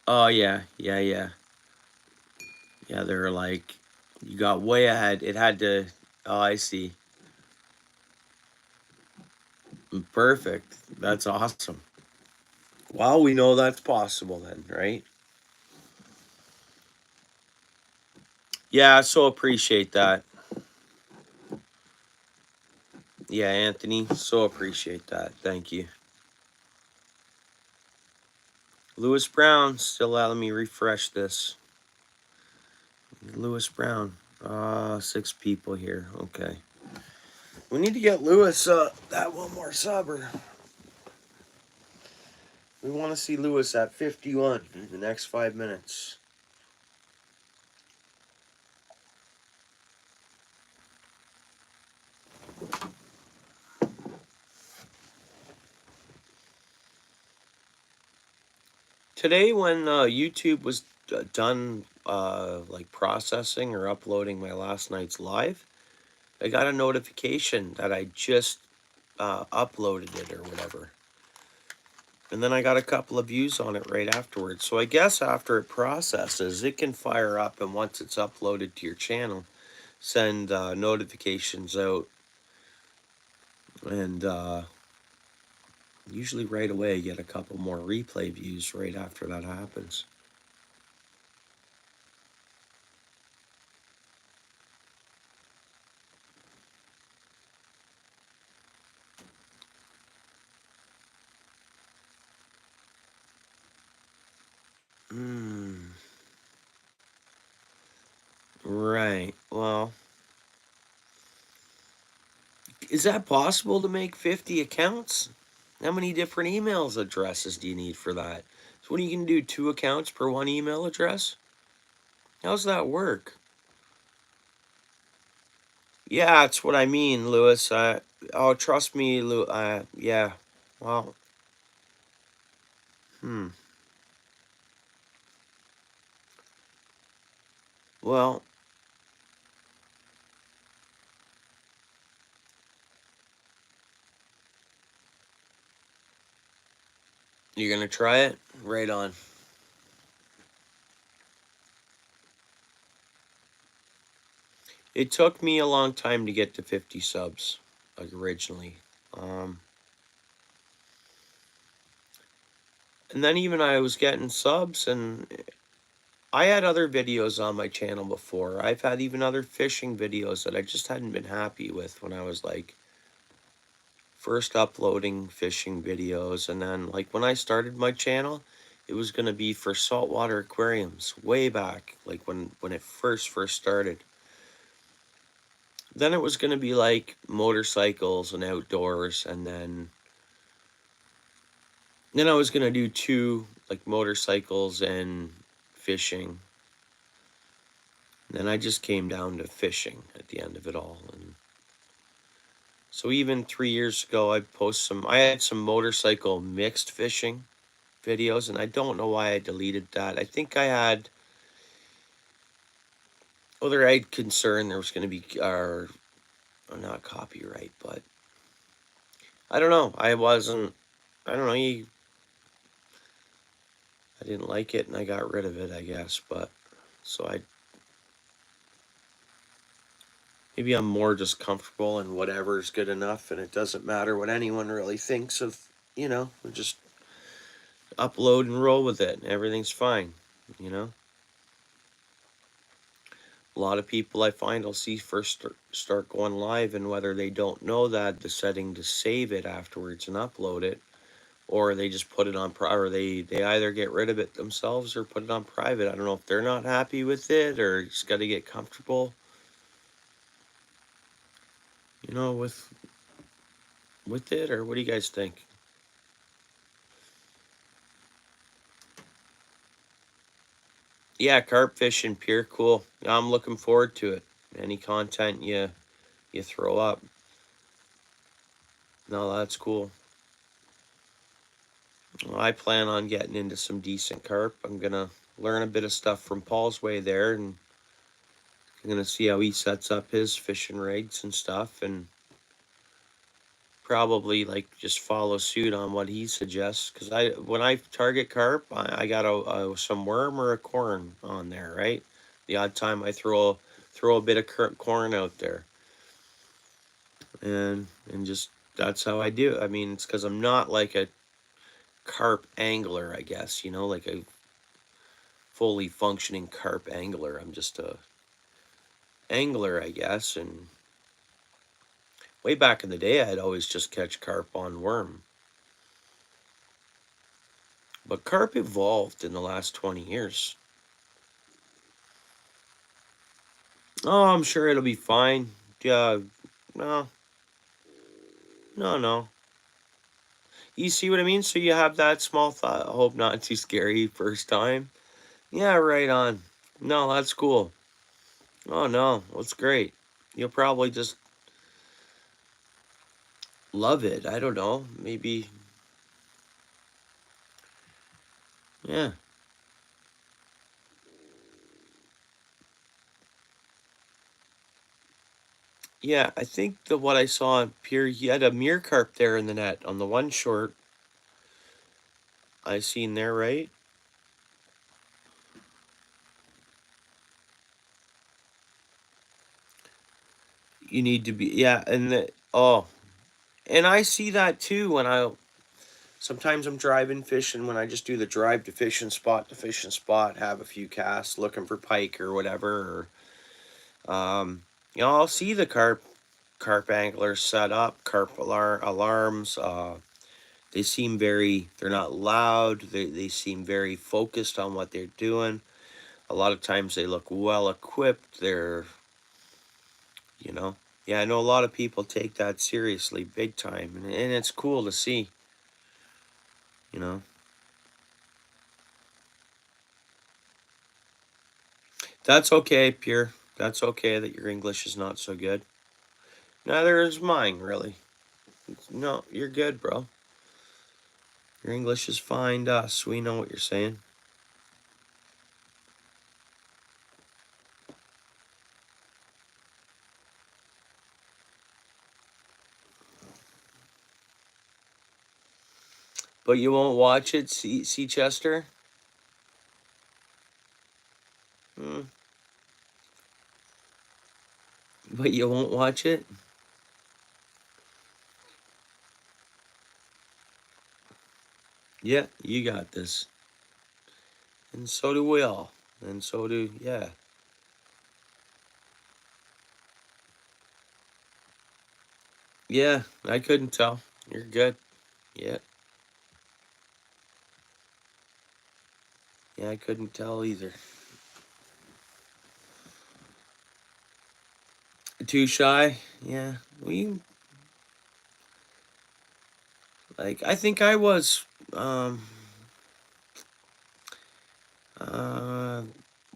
Oh, yeah. Yeah. Yeah, they're like, you got way ahead. It had to. Oh, I see. Perfect. That's awesome. Well, we know that's possible then, right? Yeah, so appreciate that. Yeah, Anthony, so appreciate that. Thank you. Lewis Brown, still letting me refresh this. Lewis Brown. 6 people here. Okay. We need to get Lewis that one more subber. We want to see Lewis at 51 in the next 5 minutes. Today, when YouTube was done like processing or uploading my last night's live, I got a notification that I just uploaded it or whatever. And then I got a couple of views on it right afterwards. So I guess after it processes, it can fire up, and once it's uploaded to your channel, send notifications out. And usually right away, I get a couple more replay views right after that happens. Right. Well, is that possible to make 50 accounts? How many different emails addresses do you need for that? So what are you going to do, 2 accounts per 1 email address? How's that work? Yeah, that's what I mean, Lewis. Oh, trust me, Lou. Yeah. Well, Well, you're gonna try it? Right on. It took me a long time to get to 50 subs, like originally. And then even I was getting subs, and I had other videos on my channel before. I've had even other fishing videos that I just hadn't been happy with when I was like first uploading fishing videos. And then like when I started my channel, it was gonna be for saltwater aquariums way back, like when it first started. Then it was gonna be like motorcycles and outdoors, and then I was gonna do 2 like motorcycles and fishing. And then I just came down to fishing at the end of it all. And so even 3 years ago, I had some motorcycle mixed fishing videos, and I don't know why I deleted that. I think I had, whether I had concern there was going to be, or not copyright, but I don't know. I don't know. I didn't like it, and I got rid of it, I guess. But so maybe I'm more just comfortable, and whatever is good enough, and it doesn't matter what anyone really thinks of, we just upload and roll with it, and everything's fine, you know? A lot of people I find will see first start going live, and whether they don't know that the setting to save it afterwards and upload it, or they just put it on or they either get rid of it themselves or put it on private. I don't know if they're not happy with it or just got to get comfortable, with it, or what do you guys think? Yeah, carp fishing, pier, cool. I'm looking forward to it. Any content you throw up. No, that's cool. Well, I plan on getting into some decent carp. I'm gonna learn a bit of stuff from Paul's way there, and I'm gonna see how he sets up his fishing rigs and stuff, and probably like just follow suit on what he suggests. Cause when I target carp, I got some worm or a corn on there, right? The odd time I throw a bit of corn out there, and just that's how I do it. I mean, it's because I'm not like a carp angler, I guess, like a fully functioning carp angler. I'm just a angler, I guess. And way back in the day, I'd always just catch carp on worm. But carp evolved in the last 20 years. Oh, I'm sure it'll be fine. Yeah, no, no, no. You see what I mean? So you have that small thought. I hope not too scary first time. Yeah, right on. No, that's cool. Oh no, that's great. You'll probably just love it. I don't know. Maybe. Yeah. Yeah, I think that what I saw on Pier, he had a mere carp there in the net on the one short I seen there, right? You need to be, yeah, and and I see that too when sometimes I'm driving fishing when I just do the drive to fishing spot, have a few casts looking for pike or whatever, or, I'll see the carp anglers set up, alarms, they seem they're not loud. They seem very focused on what they're doing. A lot of times they look well equipped. You know, yeah, I know a lot of people take that seriously, big time, and it's cool to see, you know. That's okay, Pierre. That's okay that your English is not so good. Neither is mine, really. No, you're good, bro. Your English is fine to us. We know what you're saying. But you won't watch it, see Chester? Hmm. But you won't watch it? Yeah, you got this. And so do we all. And so do, yeah. Yeah, I couldn't tell. You're good. Yeah. Yeah, I couldn't tell either. Too shy? Yeah. I think I was, um, uh,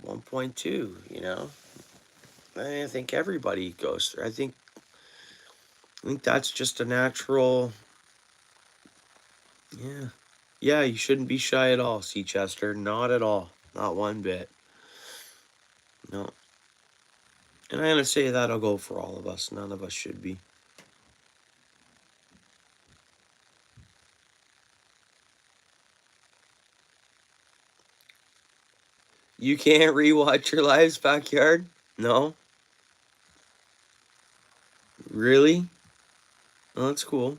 1.2, you know? I think everybody goes through. I think that's just a natural, yeah. Yeah, you shouldn't be shy at all, Chester. Not at all. Not one bit. No. And I'm gonna say that'll go for all of us. None of us should be. You can't rewatch your lives backyard? No? Really? Oh, that's cool.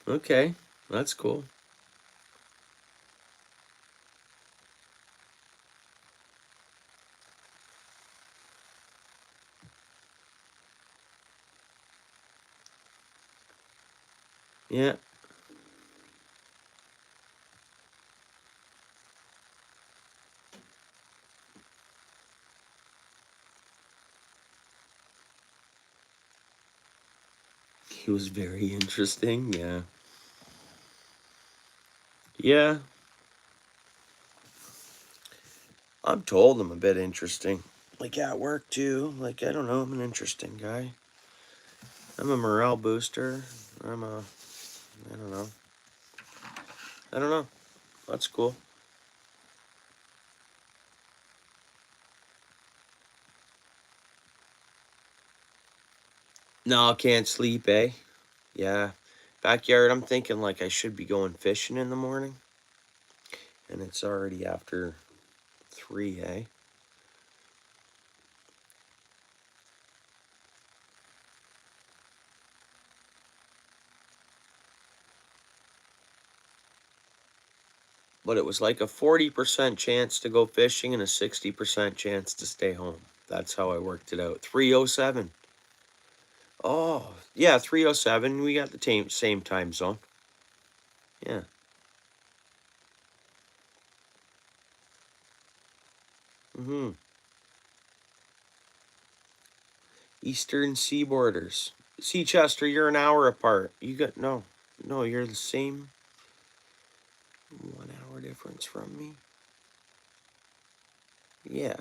Okay. That's cool. Yeah. He was very interesting. Yeah. Yeah. I'm told I'm a bit interesting. Like at work too. Like, I don't know, I'm an interesting guy. I'm a morale booster. I'm a I don't know. I don't know. That's cool. No, can't sleep, eh? Yeah. Backyard, I'm thinking like I should be going fishing in the morning. And it's already after 3, eh? But it was like a 40% chance to go fishing and a 60% chance to stay home. That's how I worked it out. 307. Oh, yeah, 307. We got the same time zone. Yeah. Mm-hmm. Eastern seaboarders. Chester, you're an hour apart. You got no. No, you're the same 1 hour difference from me. Yeah.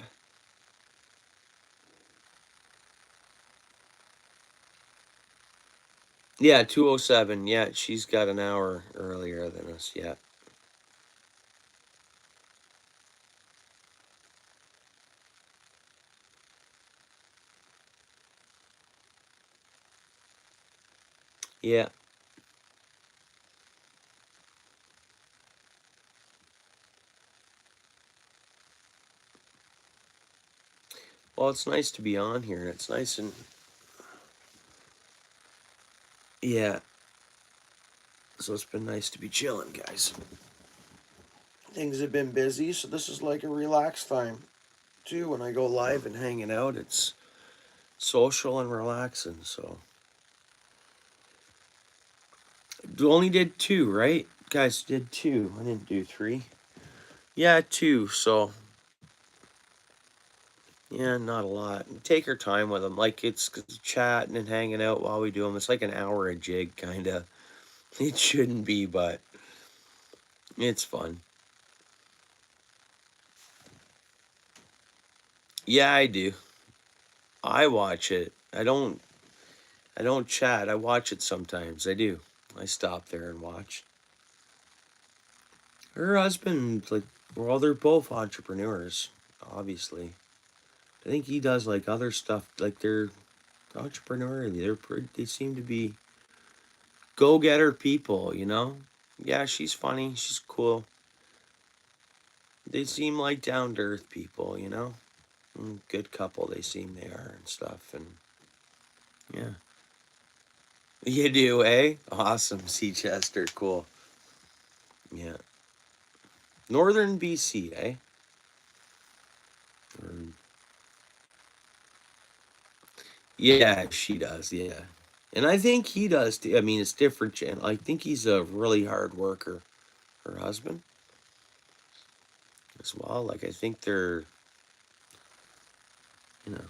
Yeah, 2:07. Yeah, she's got an hour earlier than us. Yeah. Yeah. Well, it's nice to be on here, and it's nice and yeah. So it's been nice to be chilling, guys. Things have been busy, so this is like a relaxed time too. When I go live and hanging out, it's social and relaxing. So you only did two, right? Guys did two. I didn't do three. Yeah, two. So yeah, not a lot. Take your time with them. Like it's chatting and hanging out while we do them. It's like an hour a jig, kind of. It shouldn't be, but it's fun. Yeah, I do. I watch it. I don't. I don't chat. I watch it sometimes. I do. I stop there and watch. Her husband, like, well, they're both entrepreneurs, obviously. I think he does like other stuff. Like they're entrepreneurially. They seem to be go-getter people. You know. Yeah, she's funny. She's cool. They seem like down-to-earth people. You know. Good couple. They seem they are and stuff. And yeah. You do, eh? Awesome, Seachester. Cool. Yeah. Northern BC, eh? Or- yeah, she does. Yeah. And I think he does too. I mean, it's different channel. I think he's a really hard worker. Her husband as well. Like I think they're, you know.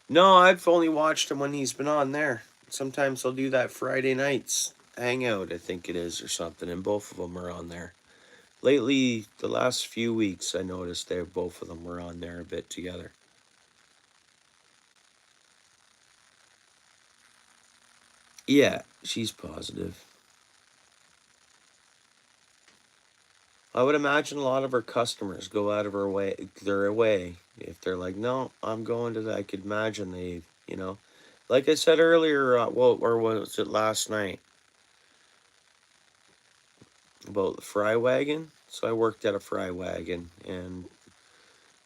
No, I've only watched him when he's been on there. Sometimes he'll do that Friday nights hangout, I think it is, or something, and both of them are on there. Lately, the last few weeks, I noticed they both of them were on there a bit together. Yeah, she's positive. I would imagine a lot of her customers go out of their way. If they're like, no, I'm going to that. I could imagine they, like I said earlier, well, or was it last night about the fry wagon? So I worked at a fry wagon, and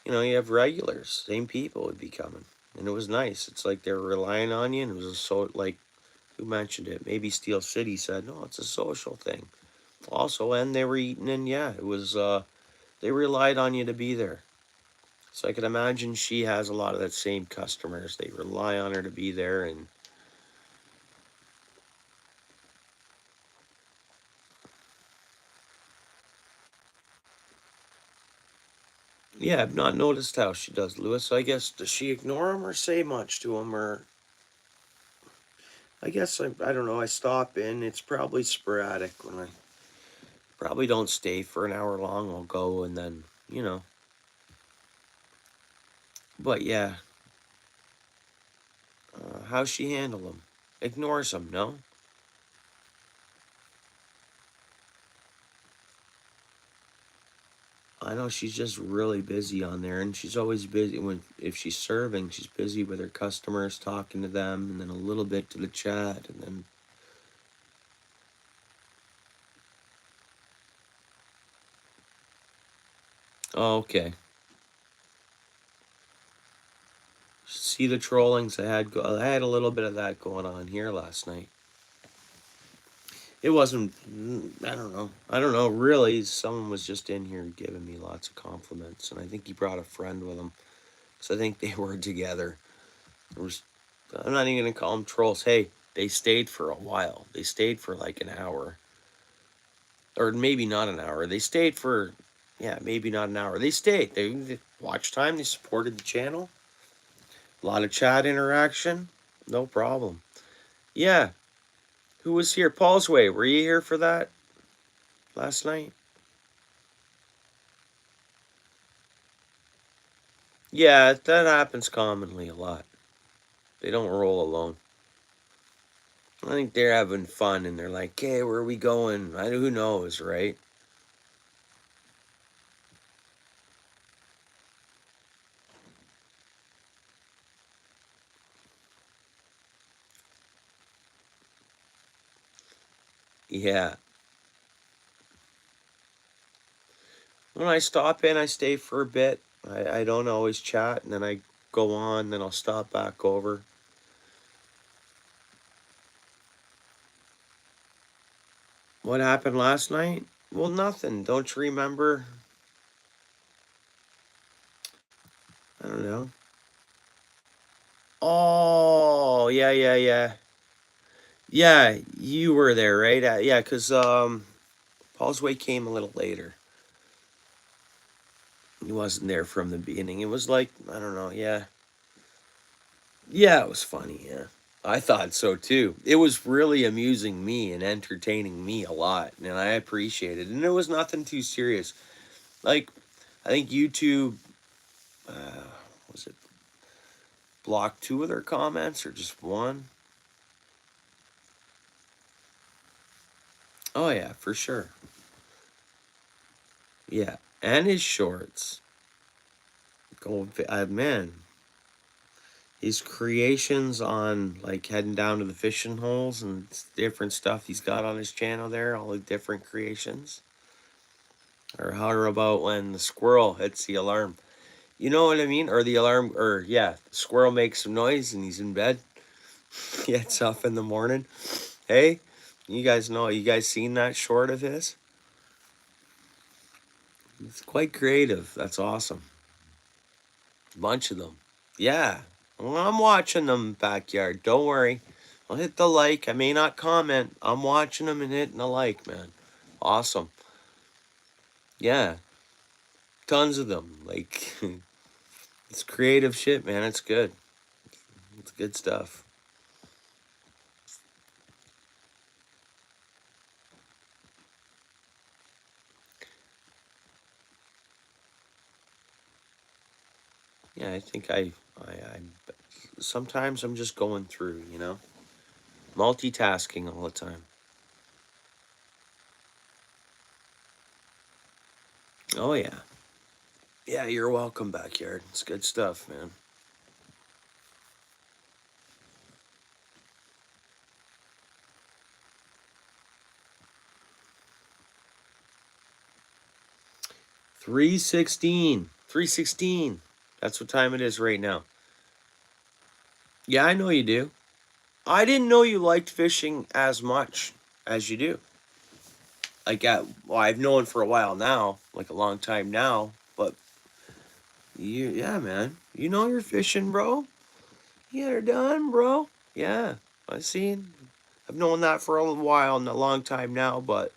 you have regulars, same people would be coming, and it was nice. It's like they were relying on you, and it was like who mentioned it? Maybe Steel City said, no, it's a social thing. Also, and they were eating, and yeah, it was. They relied on you to be there. So I can imagine she has a lot of that same customers. They rely on her to be there, and yeah, I've not noticed how she does, Lewis. I guess does she ignore him or say much to him, or I guess I don't know. I stop in. It's probably sporadic when I probably don't stay for an hour long. I'll go and then. But yeah, how's she handle him? Ignores him, no? I know she's just really busy on there, and she's always busy when if she's serving, she's busy with her customers, talking to them, and then a little bit to the chat, and then oh, okay. See the trollings I had a little bit of that going on here last night. It wasn't. I don't know. I don't know. Really, someone was just in here giving me lots of compliments, and I think he brought a friend with him. So I think they were together. There was. I'm not even gonna call them trolls. Hey, they stayed for a while. They stayed for like an hour, or maybe not an hour. They stayed for, yeah, maybe not an hour. They stayed. They watched time. They supported the channel. A lot of chat interaction. No problem. Yeah. Who was here? Paul's Way. Were you here for that last night? Yeah, that happens commonly a lot. They don't roll alone. I think they're having fun and they're like, hey, where are we going? Who knows, right? Yeah. When I stop in, I stay for a bit. I don't always chat and then I go on, then I'll stop back over. What happened last night? Well, nothing. Don't you remember? I don't know. Oh, yeah, yeah, yeah. Yeah, you were there, right? Yeah, because Paul's Way came a little later. He wasn't there from the beginning. It was like, I don't know, yeah. Yeah, it was funny, yeah. I thought so too. It was really amusing me and entertaining me a lot, and I appreciated it. And it was nothing too serious. Like, I think YouTube, was it blocked two of their comments or just one? Oh, yeah, for sure. Yeah, and his shorts. Man, his creations on like heading down to the fishing holes and different stuff he's got on his channel there, all the different creations. Or how about when the squirrel hits the alarm? You know what I mean? Or the alarm, or yeah, the squirrel makes some noise and he's in bed. Gets up in the morning. Hey, you guys seen that short of his? It's quite creative. That's awesome. Bunch of them. Yeah. Well, I'm watching them backyard. Don't worry. I'll hit the like. I may not comment. I'm watching them and hitting the like, man. Awesome. Yeah. Tons of them. Like, it's creative shit, man. It's good. It's good stuff. Yeah, I think I sometimes I'm just going through, multitasking all the time. Oh, yeah. Yeah, you're welcome, backyard. It's good stuff, man. $3.16. $3.16. That's what time it is right now. Yeah, I know you do. I didn't know you liked fishing as much as you do. Well, I've known for a while now, like a long time now, but yeah, man. You know you're fishing, bro. You're done, bro. Yeah, I seen. I've known that for a while and a long time now, but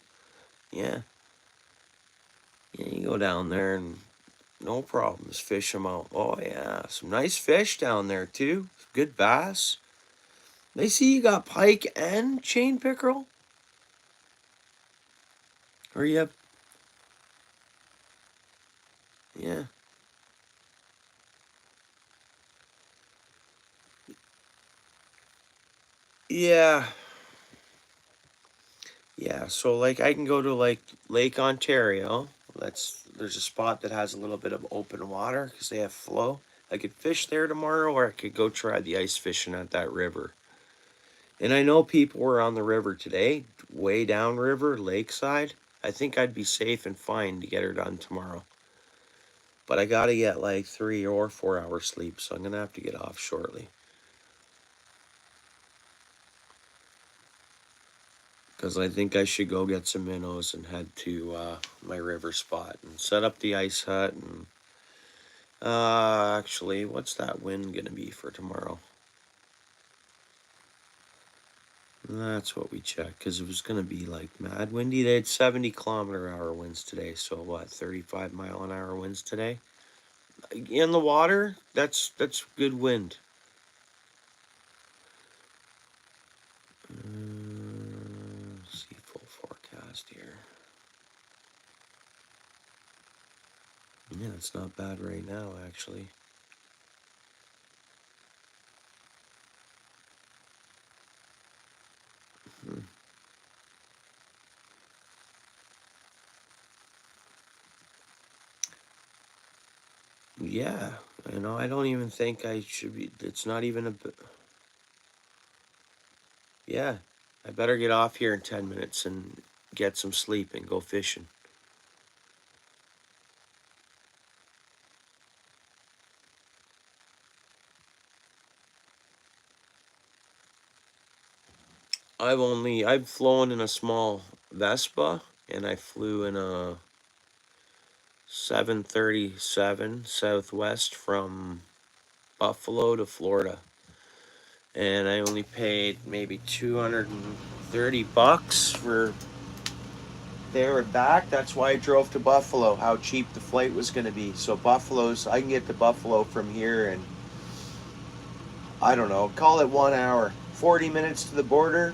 yeah. Yeah, you go down there and no problems, fish them out. Oh, yeah, some nice fish down there, too. Good bass. They see you got pike and chain pickerel? Or you have, yeah. Yeah. Yeah, so like I can go to like Lake Ontario. There's a spot that has a little bit of open water because they have flow. I could fish there tomorrow, or I could go try the ice fishing at that river. And I know people were on the river today, way downriver, lakeside. I think I'd be safe and fine to get her done tomorrow. But I gotta get like 3 or 4 hours sleep, so I'm gonna have to get off shortly. Because I think I should go get some minnows and head to my river spot and set up the ice hut. And actually, what's that wind gonna be for tomorrow? That's what we checked because it was gonna be like mad windy. They had 70-kilometer-hour winds today. So what? 35-mile-an-hour winds today. In the water, that's good wind. last year. Yeah, it's not bad right now, actually. Hmm. Yeah, I don't even think I should be. It's not even a. Yeah, I better get off here in 10 minutes and get some sleep and go fishing. I've flown in a small Vespa, and I flew in a 737 Southwest from Buffalo to Florida. And I only paid maybe $230 for there and back. That's why I drove to Buffalo, how cheap the flight was going to be. So I can get to Buffalo from here in, I don't know, call it 1 hour, 40 minutes to the border.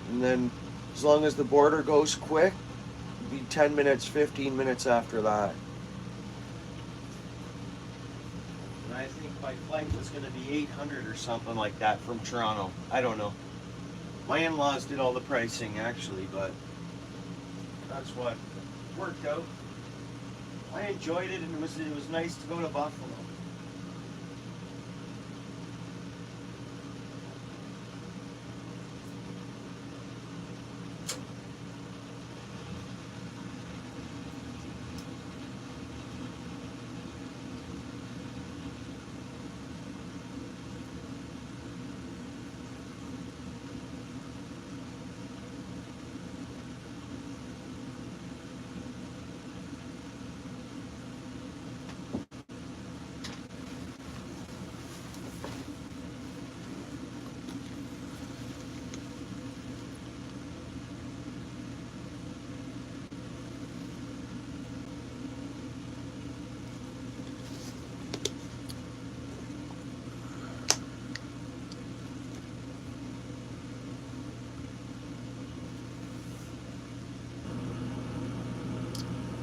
And then as long as the border goes quick, it'll be 10 minutes, 15 minutes after that. And I think my flight was going to be 800 or something like that from Toronto. I don't know. My in-laws did all the pricing actually, but that's what worked out. I enjoyed it, and it was nice to go to Buffalo.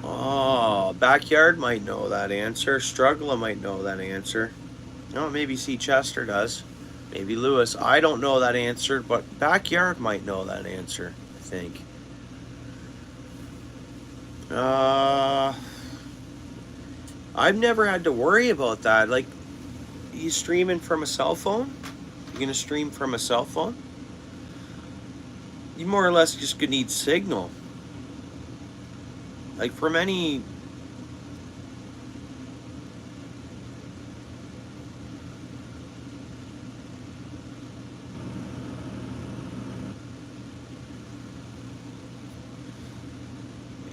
Oh, Backyard might know that answer. Struggler might know that answer. No, maybe C. Chester does. Maybe Lewis. I don't know that answer, but Backyard might know that answer, I think. Uh, I've never had to worry about that. Like, you streaming from a cell phone? You gonna stream from a cell phone? You more or less just gonna need signal. Like from any.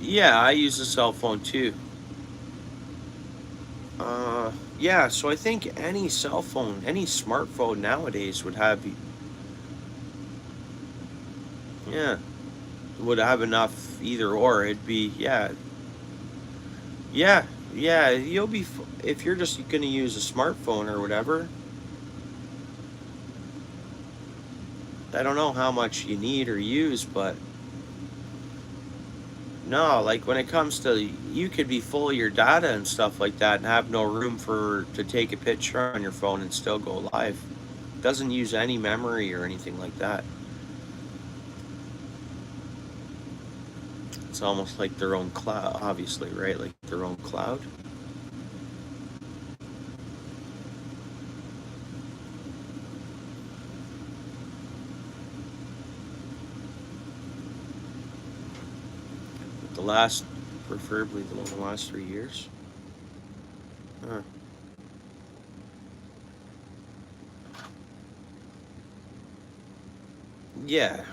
Yeah, I use a cell phone too. Yeah, so I think any cell phone, any smartphone nowadays yeah, would have enough either or. It'd be, yeah, yeah. If you're just gonna use a smartphone or whatever. I don't know how much you need or use, but no, like when it comes to, you could be full of your data and stuff like that and have no room to take a picture on your phone and still go live. Doesn't use any memory or anything like that. It's almost like their own cloud, obviously, right? Like their own cloud. The last, preferably the last 3 years. Huh. Yeah,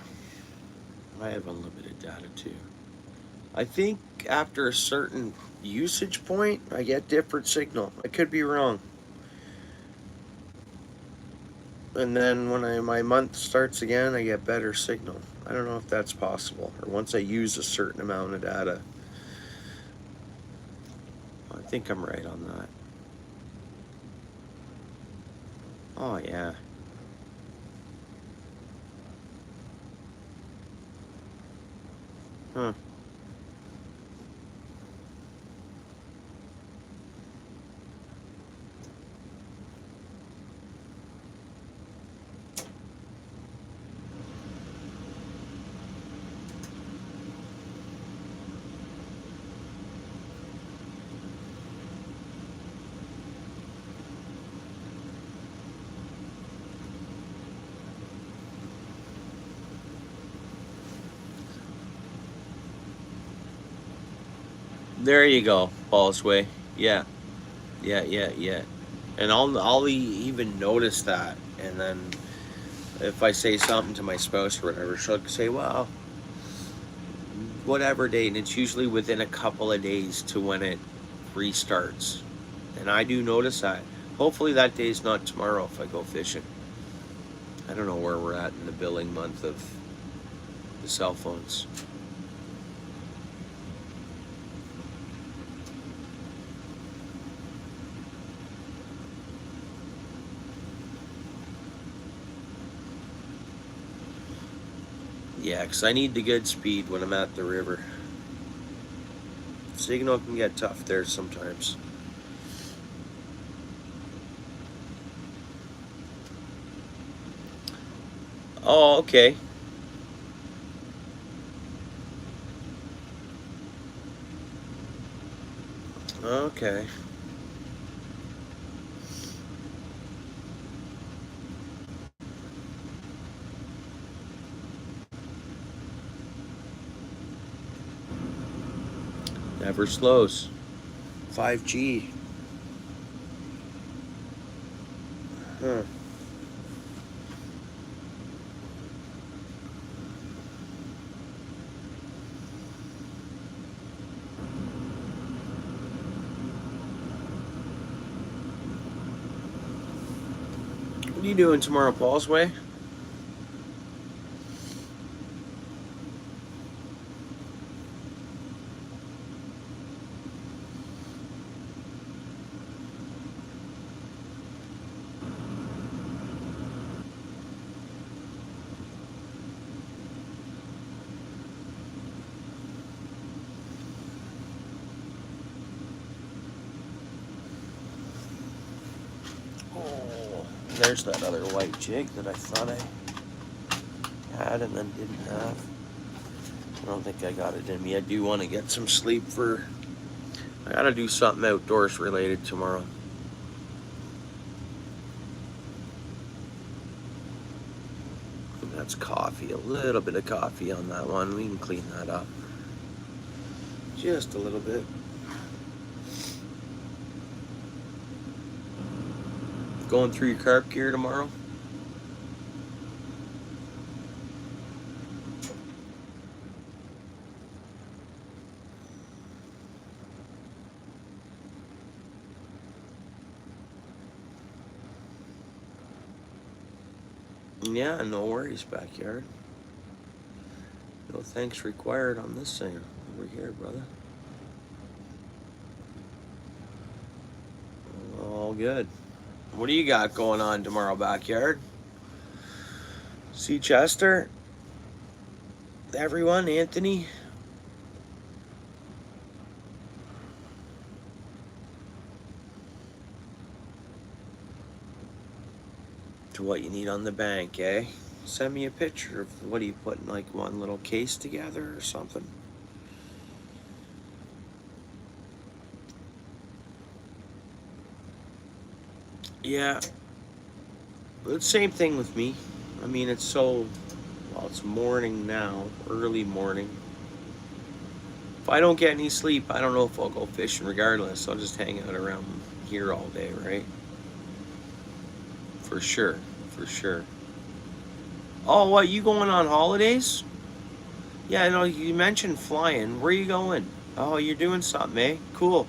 I have unlimited data too. I think after a certain usage point, I get different signal. I could be wrong. And then when my month starts again, I get better signal. I don't know if that's possible, or once I use a certain amount of data. I think I'm right on that. Oh yeah. Huh. There you go, Paul's Way. Yeah, yeah. And I'll even notice that, and then if I say something to my spouse or whatever, she'll say, "Well, whatever date," and it's usually within a couple of days to when it restarts. And I do notice that. Hopefully that day's not tomorrow if I go fishing. I don't know where we're at in the billing month of the cell phones. Yeah, 'cause I need the good speed when I'm at the river. Signal can get tough there sometimes. Oh, okay. Okay. Never slows. 5G. Huh. What are you doing tomorrow, Paul's Way? Oh, there's that other white jig that I thought I had and then didn't have. I don't think I got it in me. I do want to get some sleep for... I gotta do something outdoors related tomorrow. That's coffee, a little bit of coffee on that one. We can clean that up. Just a little bit. Going through your carp gear tomorrow? Yeah, no worries, backyard. No thanks required on this thing over here, brother. All good. What do you got going on tomorrow, backyard? See Chester? Everyone? Anthony? To what you need on the bank, eh? Send me a picture of what are you putting, like one little case together or something? Yeah, the same thing with me. I mean, well, it's morning now, early morning. If I don't get any sleep, I don't know if I'll go fishing regardless. I'll just hang out around here all day, right? For sure, for sure. Oh, what, you going on holidays? Yeah, I know you mentioned flying. Where are you going? Oh, you're doing something, eh? Cool.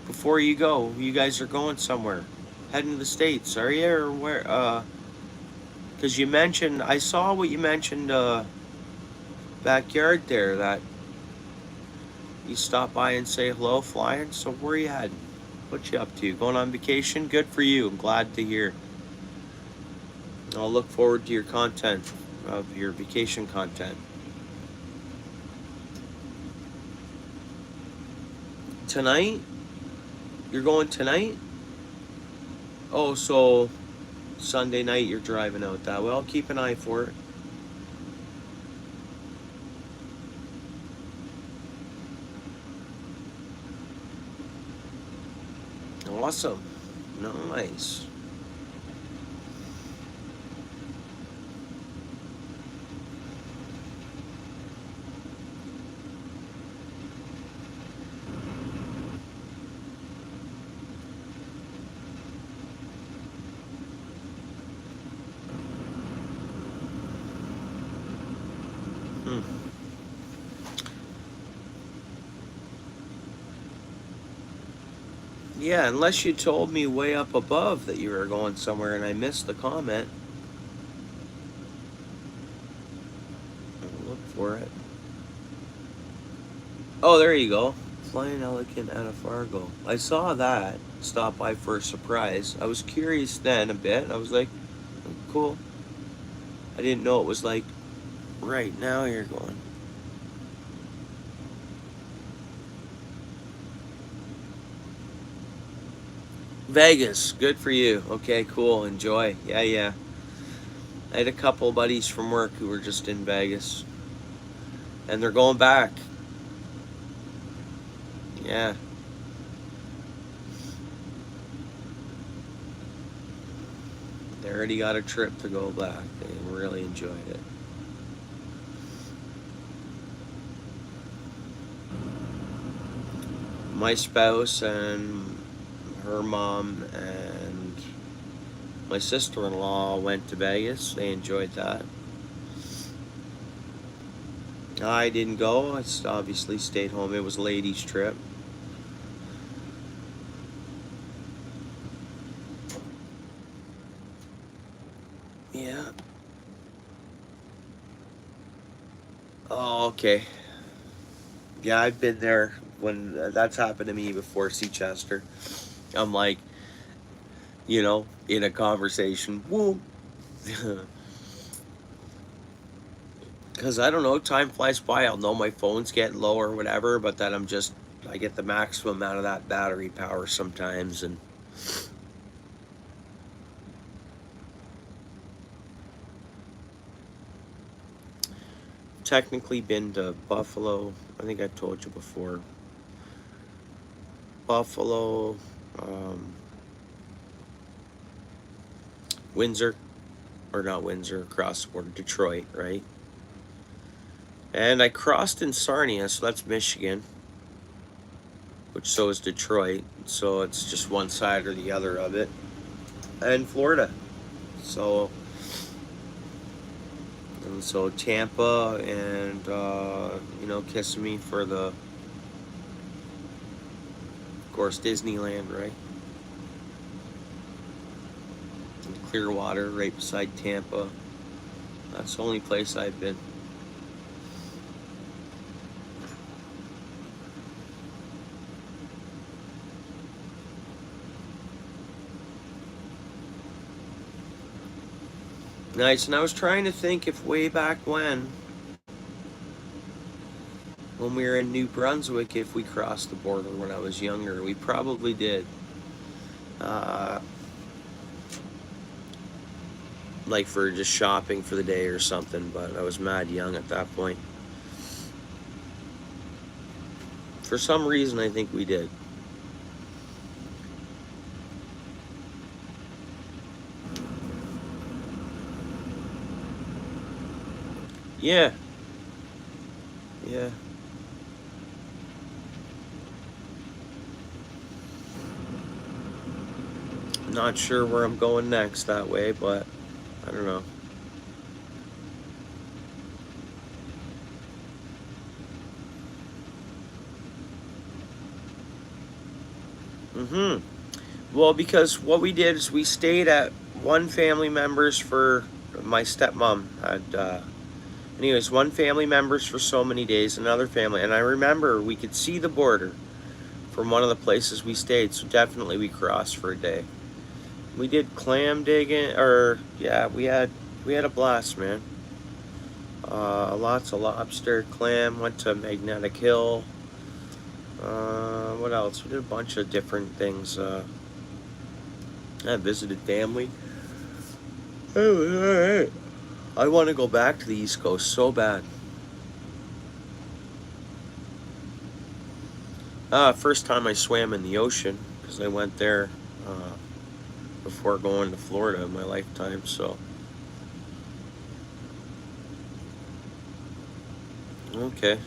Before you go, you guys are going somewhere. Heading to the States, are you? Or where? Because you mentioned, I saw what you mentioned, backyard there, that you stop by and say hello flying. So where you heading? What you up to? Going on vacation? Good for you. I'm glad to hear. I'll look forward to your content, of your vacation content. Tonight? You're going tonight? Oh, so Sunday night you're driving out that way. I'll keep an eye for it. Awesome. Nice. Yeah, unless you told me way up above that you were going somewhere and I missed the comment. I'll look for it. Oh, there you go. Flying Elegant out of Fargo. I saw that. Stop by for a surprise. I was curious then a bit. I was like, oh, cool. I didn't know it was like right now you're going. Vegas, good for you. Okay, cool. Enjoy. Yeah. I had a couple buddies from work who were just in Vegas, and they're going back. Yeah. They already got a trip to go back. They really enjoyed it. My spouse and her mom and my sister-in-law went to Vegas. They enjoyed that. I didn't go. I obviously stayed home. It was a ladies' trip. Yeah. Oh, okay. Yeah, I've been there when that's happened to me before, Seachester. I'm like, in a conversation, whoa. Because I don't know, time flies by. I'll know my phone's getting low or whatever, but that I get the maximum amount of that battery power sometimes. And technically been to Buffalo. I think I told you before. Buffalo, Windsor, or not Windsor, across the border, Detroit, right? And I crossed in Sarnia, so that's Michigan, which so is Detroit, so it's just one side or the other of it, and Florida. So Tampa and Kissimmee for the, of course, Disneyland, right? And Clearwater, right beside Tampa. That's the only place I've been. Nice, and I was trying to think if way back when we were in New Brunswick, if we crossed the border when I was younger. We probably did. Like for just shopping for the day or something, but I was mad young at that point. For some reason, I think we did. Yeah. Not sure where I'm going next that way, but I don't know. Well, because what we did is we stayed at one family member's for my stepmom had. Anyways, one family member's for so many days, another family, and I remember we could see the border from one of the places we stayed, so definitely we crossed for a day. We did clam digging, we had a blast, man. Lots of lobster, clam. Went to Magnetic Hill. What else? We did a bunch of different things. I visited family. Oh, alright. I want to go back to the East Coast so bad. First time I swam in the ocean, because I went there before going to Florida in my lifetime, so. Okay.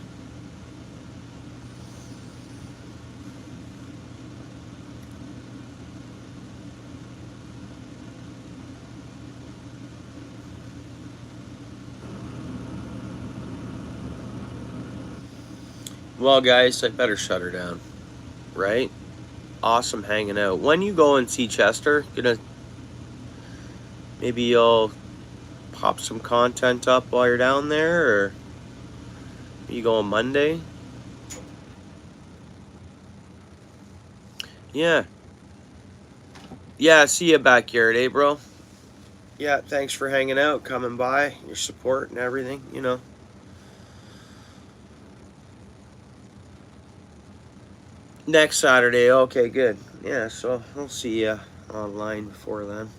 Well, guys, I better shut her down, right? Awesome hanging out. When you go and see Chester, maybe you'll pop some content up while you're down there, or you go on Monday? Yeah. Yeah, see you backyard, eh, bro? Yeah, thanks for hanging out, coming by, your support and everything, you know. Next Saturday, okay, good. Yeah, so I'll see you online before then.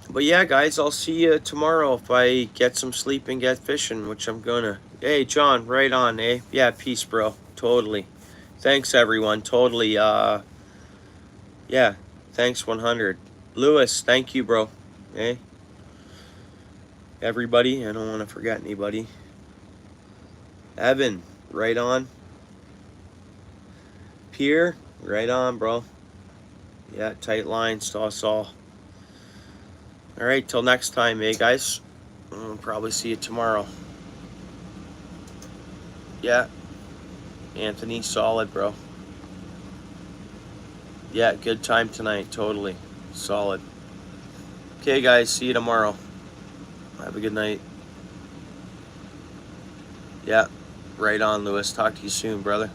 But yeah, guys, I'll see you tomorrow if I get some sleep and get fishing, which I'm gonna. Hey, John, right on, eh? Yeah, peace, bro. Totally. Thanks, everyone. Totally. Yeah, thanks, 100. Lewis, thank you, bro. Hey, everybody. I don't want to forget anybody. Evan, right on. Pierre, right on, bro. Yeah, tight lines to us all. All right, till next time, eh, guys? I'll probably see you tomorrow. Yeah, Anthony, solid, bro. Yeah, good time tonight, totally. Solid. Okay, guys, see you tomorrow. Have a good night. Yeah, right on, Lewis. Talk to you soon, brother.